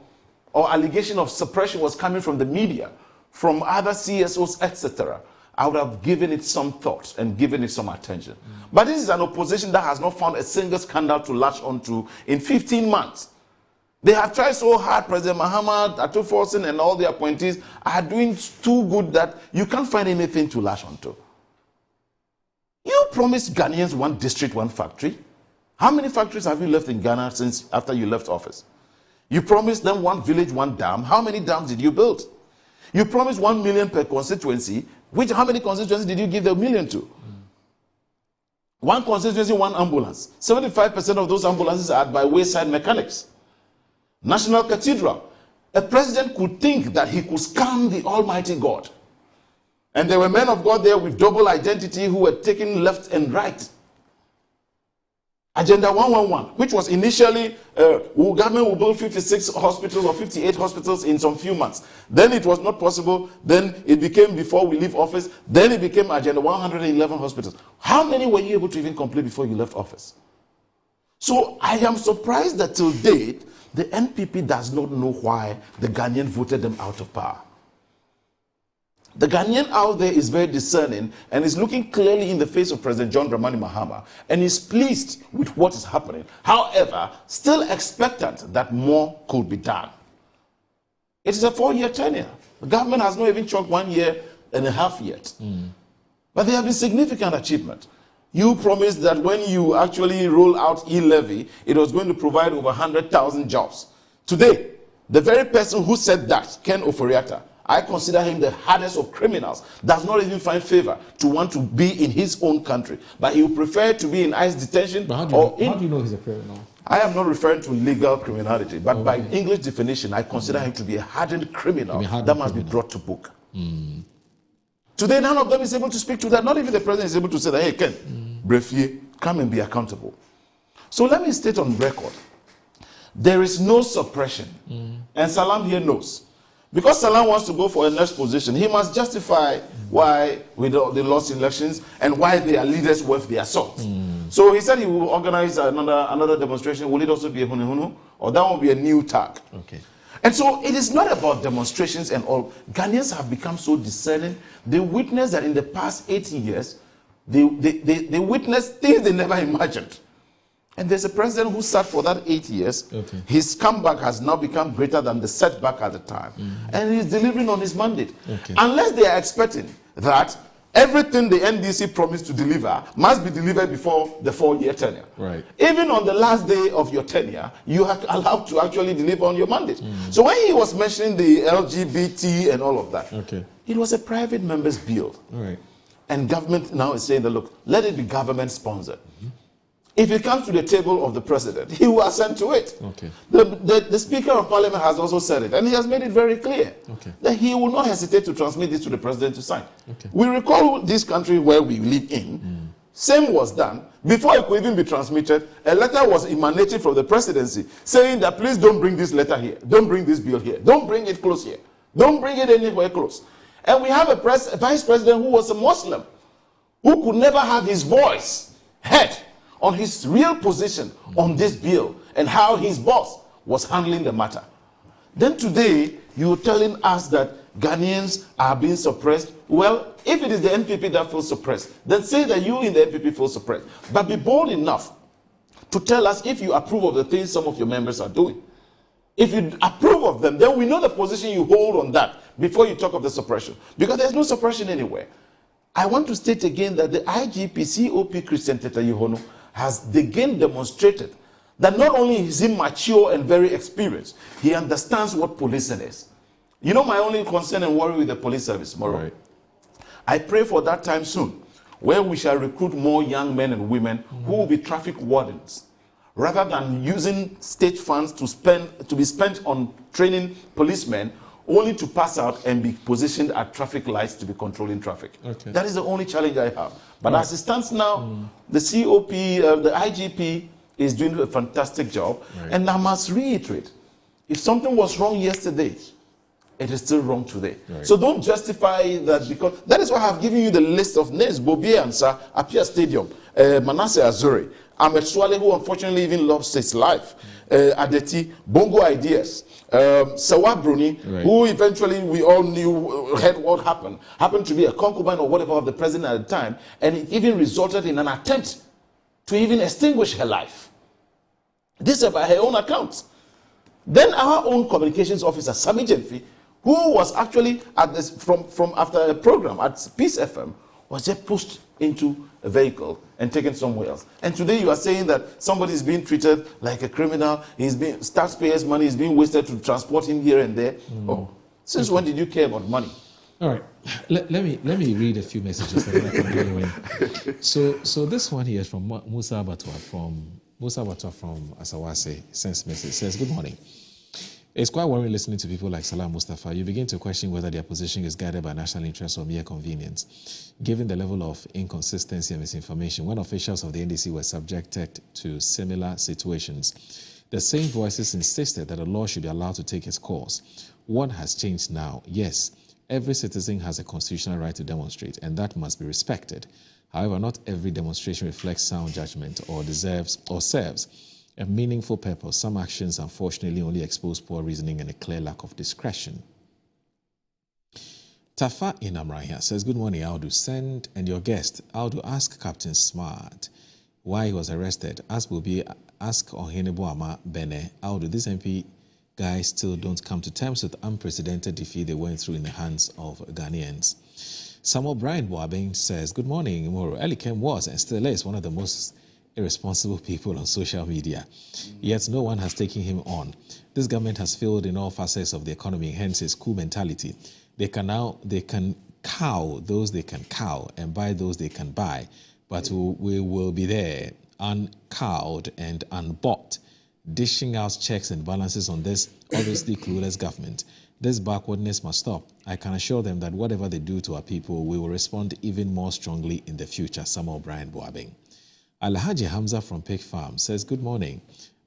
or allegation of suppression was coming from the media, from other CSOs, etc., I would have given it some thought and given it some attention. But this is an opposition that has not found a single scandal to latch onto in 15 months. They have tried so hard. President Mahama, Atu Forsen, and all the appointees are doing too good that you can't find anything to latch onto. You promised Ghanaians one district, one factory. How many factories have you left in Ghana since after you left office? You promised them one village, one dam. How many dams did you build? You promised 1 million per constituency. How many constituencies did you give the million to? One constituency, one ambulance. 75% of those ambulances are by wayside mechanics. National Cathedral. A president could think that he could scam the Almighty God. And there were men of God there with double identity who were taking left and right. Agenda 111, which was initially, government will build 56 hospitals or 58 hospitals in some few months. Then it was not possible. Then it became before we leave office. Then it became Agenda 111 hospitals. How many were you able to even complete before you left office? So I am surprised that till date, the NPP does not know why the Ghanaian voted them out of power. The Ghanaian out there is very discerning and is looking clearly in the face of President John Dramani Mahama and is pleased with what is happening. However, still expectant that more could be done. It is a 4-year tenure. The government has not even chalked 1.5 years yet. But there have been significant achievement. You promised that when you actually roll out e-levy, it was going to provide over 100,000 jobs. Today, the very person who said that, Ken Oforiatta, I consider him the hardest of criminals, does not even find favor to want to be in his own country. But he would prefer to be in ICE detention. How do you know he's a criminal? I am not referring to legal criminality, but by English definition, I consider him to be a hardened criminal that must be brought to book. Today, none of them is able to speak to that. Not even the president is able to say that, hey, Ken, briefly, come and be accountable. So let me state on record, there is no suppression. And Salam here knows. Because Salam wants to go for a next position, he must justify why they lost elections and why their leaders worth their salt. So he said he will organize another demonstration. Will it also be a hunu? Or that will be a new tag? Okay. And so it is not about demonstrations and all. Ghanaians have become so discerning. They witnessed that in the past 80 years, they witnessed things they never imagined. And there's a president who sat for that 8 years. Okay. His comeback has now become greater than the setback at the time. And he's delivering on his mandate. Okay. Unless they are expecting that everything the NDC promised to deliver must be delivered before the 4-year tenure. Right. Even on the last day of your tenure, you are allowed to actually deliver on your mandate. So when he was mentioning the LGBT and all of that, it was a private member's bill. Right. And government now is saying that, look, let it be government sponsored. If it comes to the table of the president, he will assent to it. Okay. The Speaker of Parliament has also said it, and he has made it very clear that he will not hesitate to transmit this to the president to sign. We recall this country where we live in. Same was done. Before it could even be transmitted, a letter was emanating from the presidency saying that please don't bring this letter here. Don't bring this bill here. Don't bring it close here. Don't bring it anywhere close. And we have a vice president who was a Muslim, who could never have his voice heard on his real position on this bill and how his boss was handling the matter. Then today, you're telling us that Ghanaians are being suppressed. Well, if it is the NPP that feels suppressed, then say that you in the NPP feel suppressed. But be bold enough to tell us if you approve of the things some of your members are doing. If you approve of them, then we know the position you hold on that before you talk of the suppression. Because there's no suppression anywhere. I want to state again that the IGP COP Christian Teta Yohono has again demonstrated that not only is he mature and very experienced, he understands what policing is. You know my only concern and worry with the police service, Moro? Right. I pray for that time soon, where we shall recruit more young men and women who will be traffic wardens, rather than using state funds to be spent on training policemen only to pass out and be positioned at traffic lights to be controlling traffic. Okay. That is the only challenge I have. But as it stands now, the COP, the IGP is doing a fantastic job. Right. And I must reiterate, if something was wrong yesterday, it is still wrong today. Right. So don't justify that, because that is why I have given you the list of names. Bobie Ansah, Apia Stadium, Manasseh Azuri, Ahmed Swale, who unfortunately even lost his life, Adeti, Bongo Ideas, Sawa Bruni, who eventually we all knew heard what happened to be a concubine or whatever of the president at the time, and it even resulted in an attempt to even extinguish her life. This is by her own account. Then our own communications officer, Sami Jenfi, who was actually at this from after a program at Peace FM, was just pushed into a vehicle and taken somewhere else. And today you are saying that somebody is being treated like a criminal, taxpayers' money is being wasted to transport him here and there. Oh, since when did you care about money? All right, let me read a few messages that I can deal with. So this one here is from Musa Abatwa from Asawase. Sends message, says, good morning. It's quite worrying listening to people like Salah Mustafa. You begin to question whether their position is guided by national interest or mere convenience. Given the level of inconsistency and misinformation, when officials of the NDC were subjected to similar situations, the same voices insisted that the law should be allowed to take its course. What has changed now? Yes, every citizen has a constitutional right to demonstrate, and that must be respected. However, not every demonstration reflects sound judgment or serves a meaningful purpose. Some actions, unfortunately, only expose poor reasoning and a clear lack of discretion. Tafa in Amrahia says, good morning, Audu. Send and your guest, Audu, ask Captain Smart why he was arrested. Ask Ohenebo Ama Bene. Audu, this MP guys still don't come to terms with the unprecedented defeat they went through in the hands of Ghanaians. Samuel Brian Boabeng says, good morning, Moro. Elikem was and still is one of the most irresponsible people on social media. Yet no one has taken him on. This government has failed in all facets of the economy, hence his coup mentality. They can cow those they can cow and buy those they can buy, but we will be there uncowed and unbought, dishing out checks and balances on this obviously clueless government. This backwardness must stop. I can assure them that whatever they do to our people, we will respond even more strongly in the future. Samuel Brian Boabeng. Alhaji Hamza from Pig Farm says, good morning,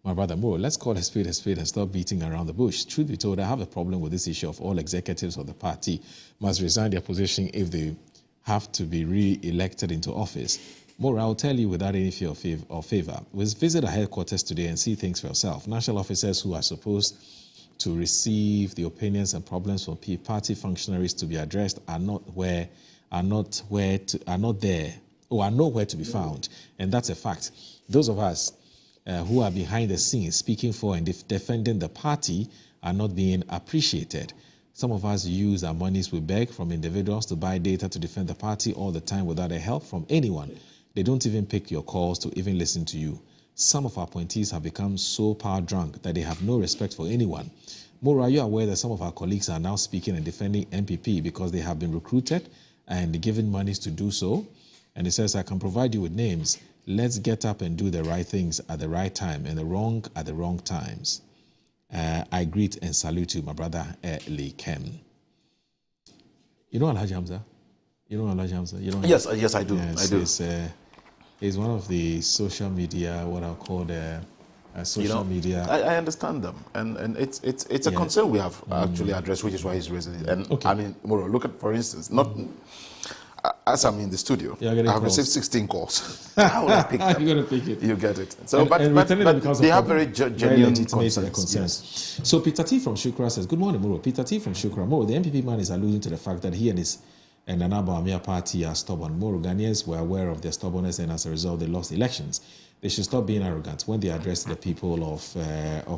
my brother Mo. Let's call a spade and stop beating around the bush. Truth be told, I have a problem with this issue of all executives of the party must resign their position if they have to be re-elected into office. More, I'll tell you without any fear or favor. We visit our headquarters today and see things for yourself. National officers who are supposed to receive the opinions and problems from party functionaries to be addressed are nowhere to be found, and that's a fact. Those of us who are behind the scenes speaking for and defending the party are not being appreciated. Some of us use our monies we beg from individuals to buy data to defend the party all the time without a help from anyone. They don't even pick your calls to even listen to you. Some of our appointees have become so power drunk that they have no respect for anyone. More, are you aware that some of our colleagues are now speaking and defending MPP because they have been recruited and given monies to do so? And it says, I can provide you with names. Let's get up and do the right things at the right time and the wrong at the wrong times. I greet and salute you, my brother Lee Kem. You know Alhaji Hamza? Yes, I do. Yes, I do. He's one of the social media, what I'll call the social media. I understand them, and it's a concern we have actually addressed, which is why he's raising it. And I mean, Moro, look at, for instance, as I'm in the studio, I have received 16 calls. How will I pick them? You're going to pick it. You get it. So, but they have very genuine concerns. Yes. So Peter T from Shukra says, good morning, Moro. Peter T from Shukra. Moro, the MPP man is alluding to the fact that he and his Nana Bawumia party are stubborn. Moro, Ghanaians were aware of their stubbornness, and as a result, they lost elections. They should stop being arrogant when they address the people of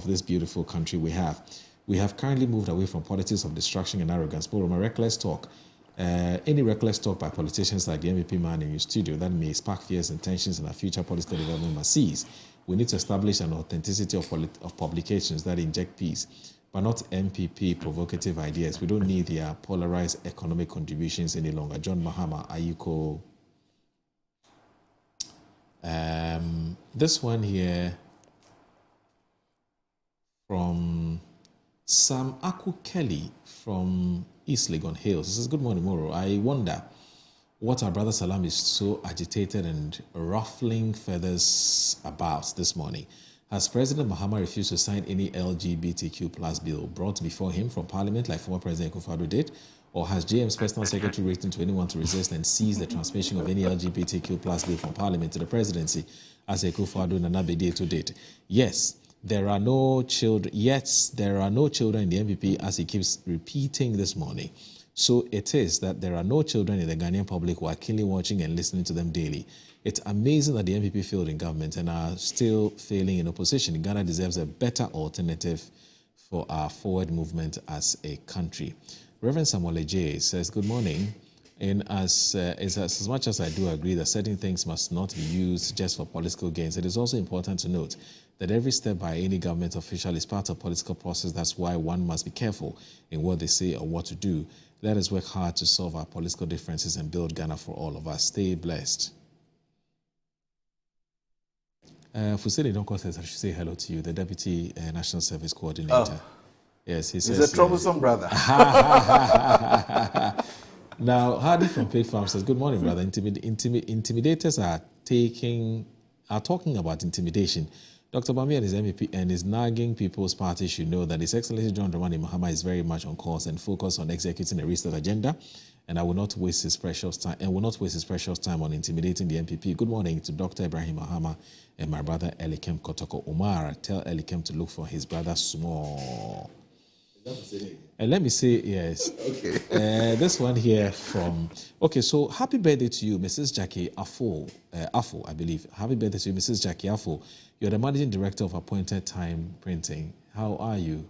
this beautiful country we have. We have currently moved away from politics of destruction and arrogance. Moro, my reckless talk. Any reckless talk by politicians like the MVP man in your studio that may spark fears and tensions in our future political development must cease. We need to establish an authenticity of publications that inject peace. but not MPP provocative ideas. We don't need their polarized economic contributions any longer. John Mahama, Ayuko. This one here from Sam Aku Kelly from East Legon Hills. This is good morning, Moro. I wonder what our brother Salam is so agitated and ruffling feathers about this morning. Has President Mahama refused to sign any LGBTQ plus bill brought before him from Parliament like former President Akufo-Addo did? Or has JM's personal secretary written to anyone to resist and seize the transmission of any LGBTQ plus bill from Parliament to the presidency as Akufo-Addo and Nana Bediato did? Yes, there are no children. Yes, there are no children in the MPP, as he keeps repeating this morning. So it is that there are no children in the Ghanaian public who are keenly watching and listening to them daily. It's amazing that the MPP failed in government and are still failing in opposition. Ghana deserves a better alternative for our forward movement as a country. Reverend Samuel J says, good morning. And as much as I do agree that certain things must not be used just for political gains, it is also important to note that every step by any government official is part of political process. That's why one must be careful in what they say or what to do. Let us work hard to solve our political differences and build Ghana for all of us. Stay blessed. Fuseli Donko says I should say hello to you, the Deputy National Service Coordinator. Yes, he says... He's a troublesome brother. Now, Hardy from Pig Farm says, good morning, brother. Intimidators are talking about intimidation. Dr. Bami and his MEP and his nagging People's Party should know that His Excellency John Dramani Mahama is very much on course and focused on executing a restart agenda, and I will not waste his precious time on intimidating the MPP. Good morning to Dr. Ibrahim Mahama and my brother Elikem Kotoko Umar. Tell Elikem to look for his brother Small. And let me say, yes. Okay. This one here from... Okay, so happy birthday to you, Mrs. Jackie Afo, I believe. Happy birthday to you, Mrs. Jackie Afo. You're the Managing Director of Appointed Time Printing. How are you?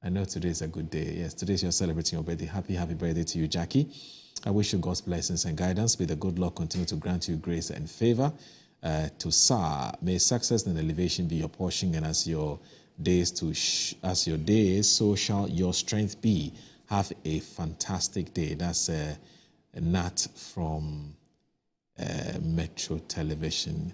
I know today is a good day. Yes, today you're celebrating your birthday. Happy birthday to you, Jackie. I wish you God's blessings and guidance. May the good Lord continue to grant you grace and favor. To Sir, may success and elevation be your portion, and as your days, so shall your strength be. Have a fantastic day. That's Nat from Metro Television.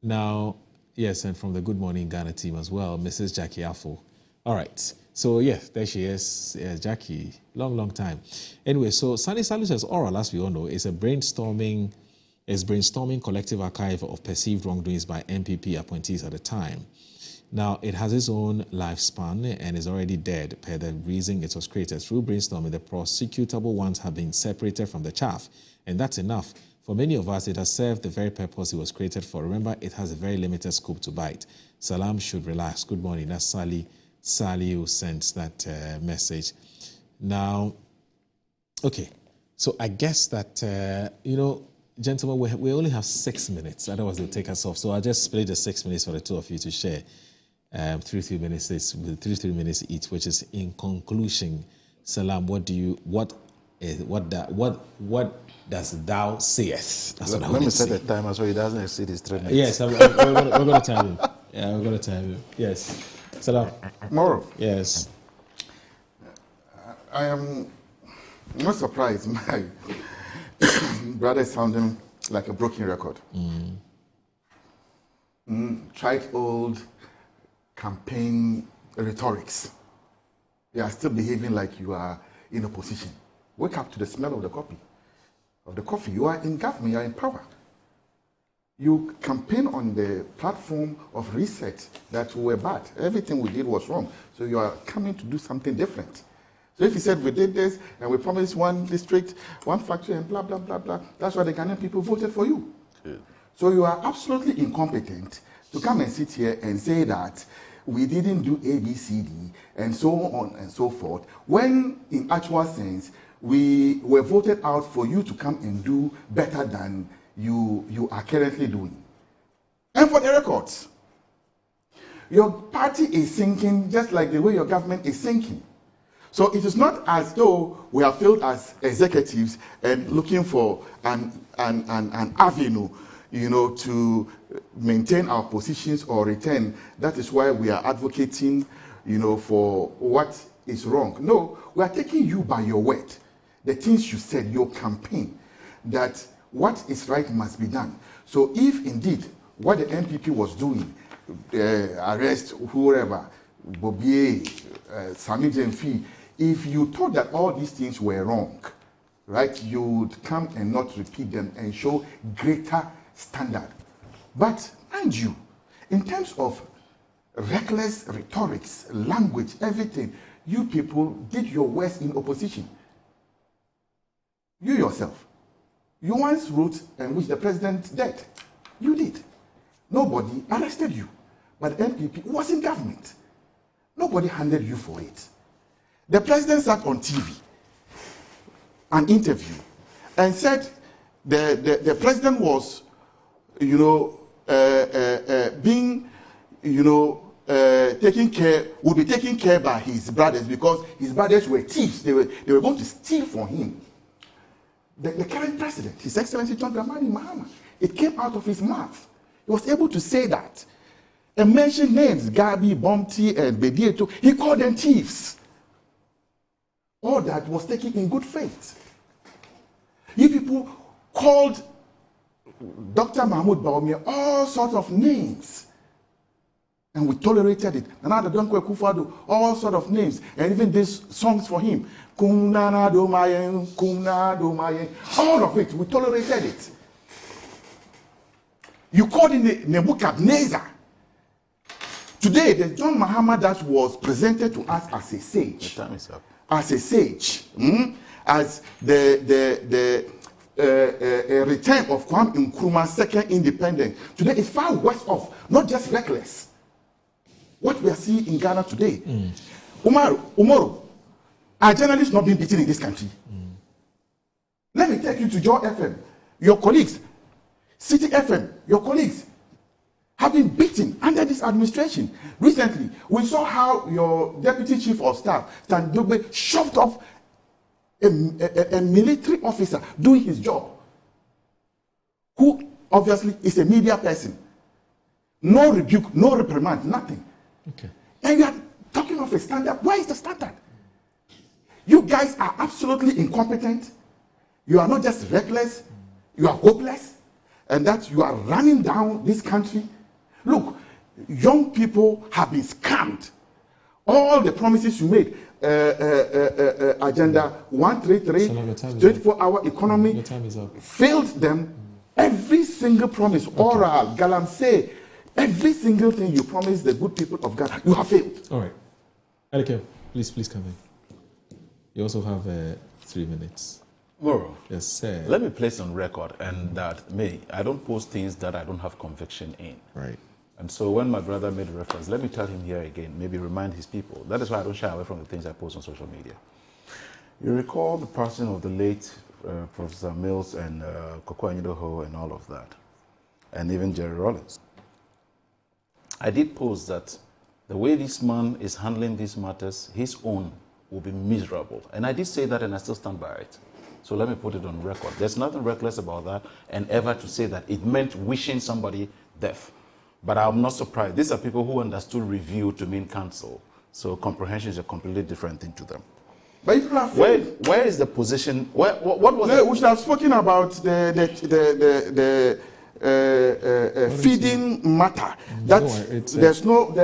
Now, yes, and from the Good Morning Ghana team as well, Mrs. Jackie Afo. All right. So, yes, there she is. Yes, Jackie, long time. Anyway, so Sunny Salute as oral, as we all know, is a brainstorming collective archive of perceived wrongdoings by MPP appointees at the time. Now, it has its own lifespan and is already dead per the reason it was created. Through brainstorming, the prosecutable ones have been separated from the chaff, and that's enough. For many of us, it has served the very purpose it was created for. Remember, it has a very limited scope to bite. Salam should relax. Good morning. That's Sally who sent that message. Now, okay, so I guess that, gentlemen, we only have 6 minutes. Otherwise, they'll take us off. So I'll just split the 6 minutes for the two of you to share. 3 minutes each, which is in conclusion. Salam, what does thou sayest? That's what I Let me set a timer so he doesn't exceed his 3 minutes. Yes, we're going to time him. Yeah, we're going to time him. Yes. Salam. More. Yes. I am not surprised. My brother is sounding like a broken record. Tried old campaign rhetorics. You are still behaving like you are in opposition. Wake up to the smell of the coffee. You are in government, you are in power. You campaign on the platform of reset that we were bad. Everything we did was wrong. So you are coming to do something different. So if you said we did this and we promised one district, one factory and blah, blah, blah, blah, that's why the Ghanaian people voted for you. Good. So you are absolutely incompetent to come and sit here and say that we didn't do A, B, C, D, and so on and so forth, when in actual sense, we were voted out for you to come and do better than you are currently doing. And for the records, your party is sinking just like the way your government is sinking. So it is not as though we have failed as executives and looking for an avenue, to maintain our positions or return. That is why we are advocating, for what is wrong. No, we are taking you by your word. The things you said, your campaign, that what is right must be done. So if indeed what the MPP was doing, arrest whoever, Bobier, Sami Jemfi, if you thought that all these things were wrong, right, you would come and not repeat them and show greater standard. But mind you, in terms of reckless rhetorics, language, everything, you people did your worst in opposition. You yourself. You once wrote and wished the president dead. You did. Nobody arrested you. But the MPP was in government. Nobody handed you for it. The president sat on TV, an interview, and said the president was, being, taken care, would be taken care by his brothers because his brothers were thieves. They were going to steal from him. The current president, His Excellency John Dramani Mahama, it came out of his mouth. He was able to say that and mention names, Gabi, Bomti, and Bedieto. He called them thieves. All that was taken in good faith. You people called Dr. Mahmoud Bawumia all sorts of names. And we tolerated it. Another Donkwe Kufado, all sorts of names. And even these songs for him. Kumnana Domayen, Kumna Domayen. All of it, we tolerated it. You called in Nebuchadnezzar. Today, the John Mahama that was presented to us as a sage. The time is up. As a sage. As the return of Kwame Nkrumah's second independence. Today is far worse off, not just reckless. What we are seeing in Ghana today. Umaru, are journalists not being beaten in this country? Let me take you to Joy FM. Your colleagues, City FM, your colleagues have been beaten under this administration. Recently, we saw how your deputy chief of staff, Stan Dugbe, shoved off a military officer doing his job, who obviously is a media person. No rebuke, no reprimand, nothing. Okay. And you are talking of a standard. Where is the standard? You guys are absolutely incompetent. You are not just reckless, you are hopeless, and that you are running down this country. Look, young people have been scammed. All the promises you made, Agenda 133, 24-hour economy, your time is up. Failed them. Every single promise, oral, galamsey, every single thing you promised the good people of Ghana, you have failed. All right. Elike, please come in. You also have 3 minutes. Moro. Yes, sir. Let me place on record and that I don't post things that I don't have conviction in. Right. And so when my brother made a reference, let me tell him here again, maybe remind his people. That is why I don't shy away from the things I post on social media. You recall the passing of the late Professor Mills and Koko Anyidoho and all of that, and even Jerry Rollins. I did post that the way this man is handling these matters, his own will be miserable. And I did say that and I still stand by it. So let me put it on record. There's nothing reckless about that, and ever to say that it meant wishing somebody death. But I'm not surprised. These are people who understood review to mean cancel. So comprehension is a completely different thing to them. But you have where is the position? What was it? We should have spoken about the feeding matter. That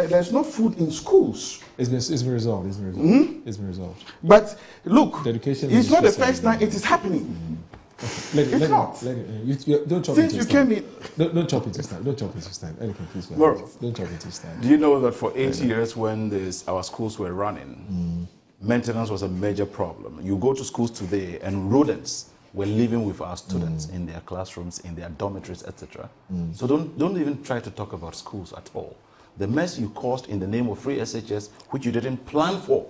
there's no food in schools. It's been resolved. It's been resolved. It's been resolved. But look, the education it's not the first time it is happening. It's not. Don't chop Since it you came in, don't chop it this time. Don't chop it this time. Anything, please. Don't chop it this time. Do you know that for 8 years when our schools were running, maintenance was a major problem? You go to schools today and rodents were living with our students in their classrooms, in their dormitories, etc. So don't even try to talk about schools at all. The mess you caused in the name of free SHS, which you didn't plan for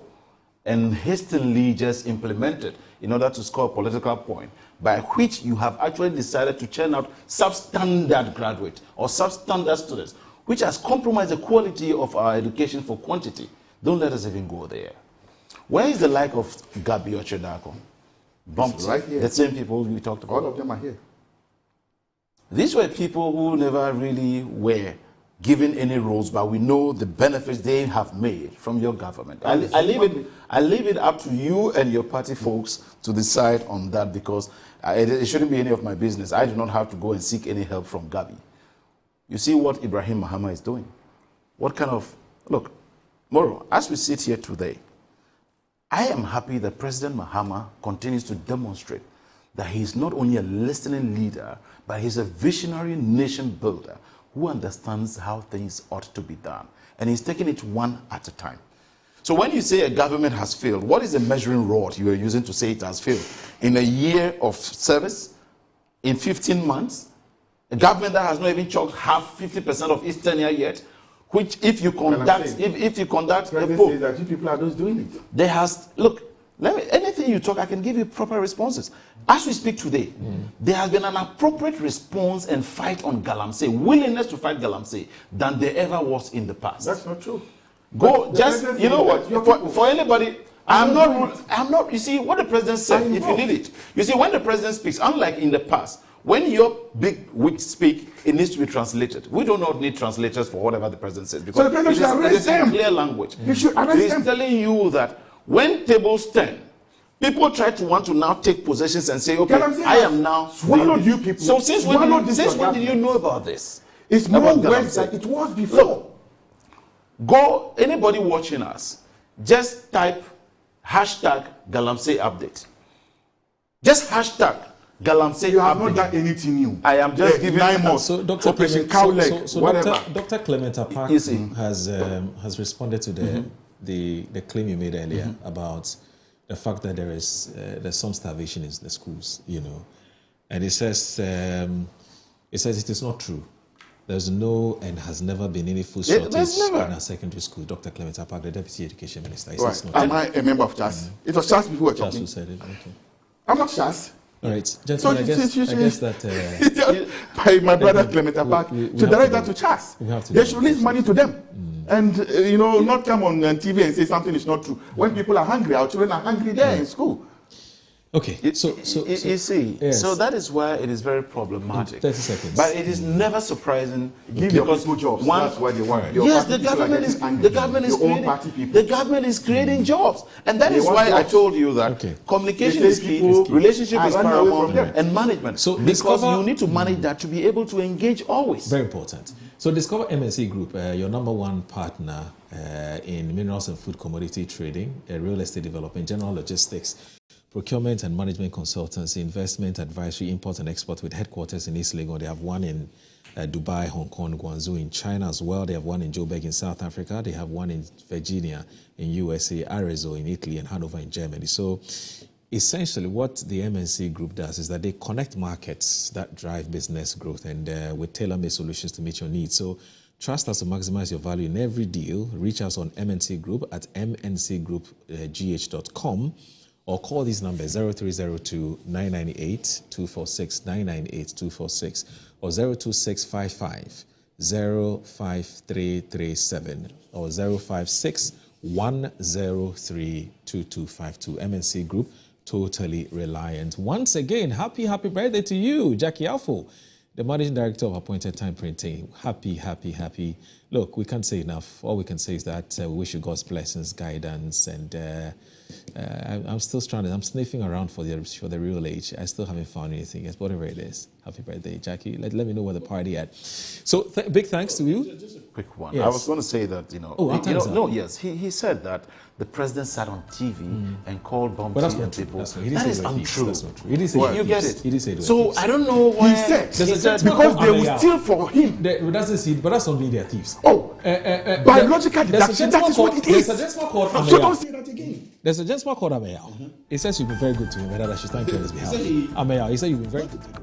and hastily just implemented in order to score a political point, by which you have actually decided to churn out substandard graduates or substandard students, which has compromised the quality of our education for quantity. Don't let us even go there. Where is the like of Gabi Ochedako? Right here. The same people we talked about. All of them are here. These were people who never really were given any roles, but we know the benefits they have made from your government. I leave it up to you and your party folks to decide on that, because it shouldn't be any of my business. I do not have to go and seek any help from Gabi. You see what Ibrahim Mahama is doing. What kind of, look, Moro, as we sit here today, I am happy that President Mahama continues to demonstrate that he is not only a listening leader, but he's a visionary nation builder who understands how things ought to be done. And he's taking it one at a time. So when you say a government has failed, what is the measuring rod you are using to say it has failed? In a year of service? In 15 months? A government that has not even chalked half 50% of its tenure yet? Which, if you conduct, if you conduct a poll, that you people are just doing it. There has, look, anything you talk, I can give you proper responses. As we speak today, there has been an appropriate response and fight on Galamsey, willingness to fight Galamsey, than there ever was in the past. That's not true. Go, just, you know what, for anybody, I'm not, you see, what the president said, if you need it, you see, when the president speaks, unlike in the past, when your big wigs speak, it needs to be translated. We do not need translators for whatever the president says, because so the president should arrest them. Clear language. You should arrest them. He's telling you that when tables turn, people try to want to now take possessions and say, okay, I am now swallowed you people. So since when did you know about this? It's more worse than it was before. Look, go, anybody watching us, just type hashtag Galamsey update. Just hashtag Galamsey. You have not done anything new. I am just giving 9 months. So Dr. Operation Cowleg, whatever. Dr. Clement Apak has responded to the claim you made earlier about the fact that there's some starvation in the schools, you know, and it says it is not true. There's no and has never been any food shortage in our secondary school. Dr. Clement Apak, the Deputy Education Minister, right. Am I a member of CHAS? It was CHAS before CHAS who said it. Okay. I'm not CHAS. All right, gentlemen, I guess that by my brother Clement Apak to direct that to CHAS. They should release money to them. And, you know, not come on TV and say something is not true. When people are hungry, our children are hungry there in school. Okay, so you see, yes. So that is why it is very problematic. 30 seconds. But it is never surprising. Give your people jobs. That's what they want. Yes, the government is creating jobs, and that is why I told you that communication is key, relationship is paramount, and management. So because you need to manage that to be able to engage always. Very important. So Discover MNC Group, your number one partner in minerals and food commodity trading, real estate development, general logistics, procurement and management consultancy, investment advisory, import and export with headquarters in East Legon. They have one in Dubai, Hong Kong, Guangzhou in China as well. They have one in Joburg in South Africa. They have one in Virginia in USA, Arezzo in Italy, and Hanover in Germany. So essentially what the MNC Group does is that they connect markets that drive business growth and with tailor-made solutions to meet your needs. So trust us to maximize your value in every deal. Reach us on MNC Group at mncgroupgh.com. or call these numbers 0302-998-246, or 02655-05337, or 056-103-2252. MNC Group, totally reliant. Once again, happy birthday to you, Jackie Alfo, the Managing Director of Appointed Time Printing. Happy. Look, we can't say enough. All we can say is that we wish you God's blessings, guidance, and I'm still stranded. I'm sniffing around for the real age. I still haven't found anything yet, whatever it is. Happy birthday, Jackie. Let me know where the party at. So big thanks to you. Just a quick one. Yes. I was going to say that, he said that the president sat on TV and called Bumpy and people. That is untrue. That's not true. He did say you get it. He did say so I don't know why. He said because they will steal for him. But that's not being their thieves. Oh, biological deduction. That is what it is. There's a gentleman called Ameya. So don't say that again. There's a gentleman called Ameya. He says you've been very good to him, and that I should thank you on his behalf. Ameya, he said you've been very good to him.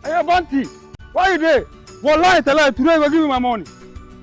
Hey, Banty, why you there? Wallahi, today you give me my money.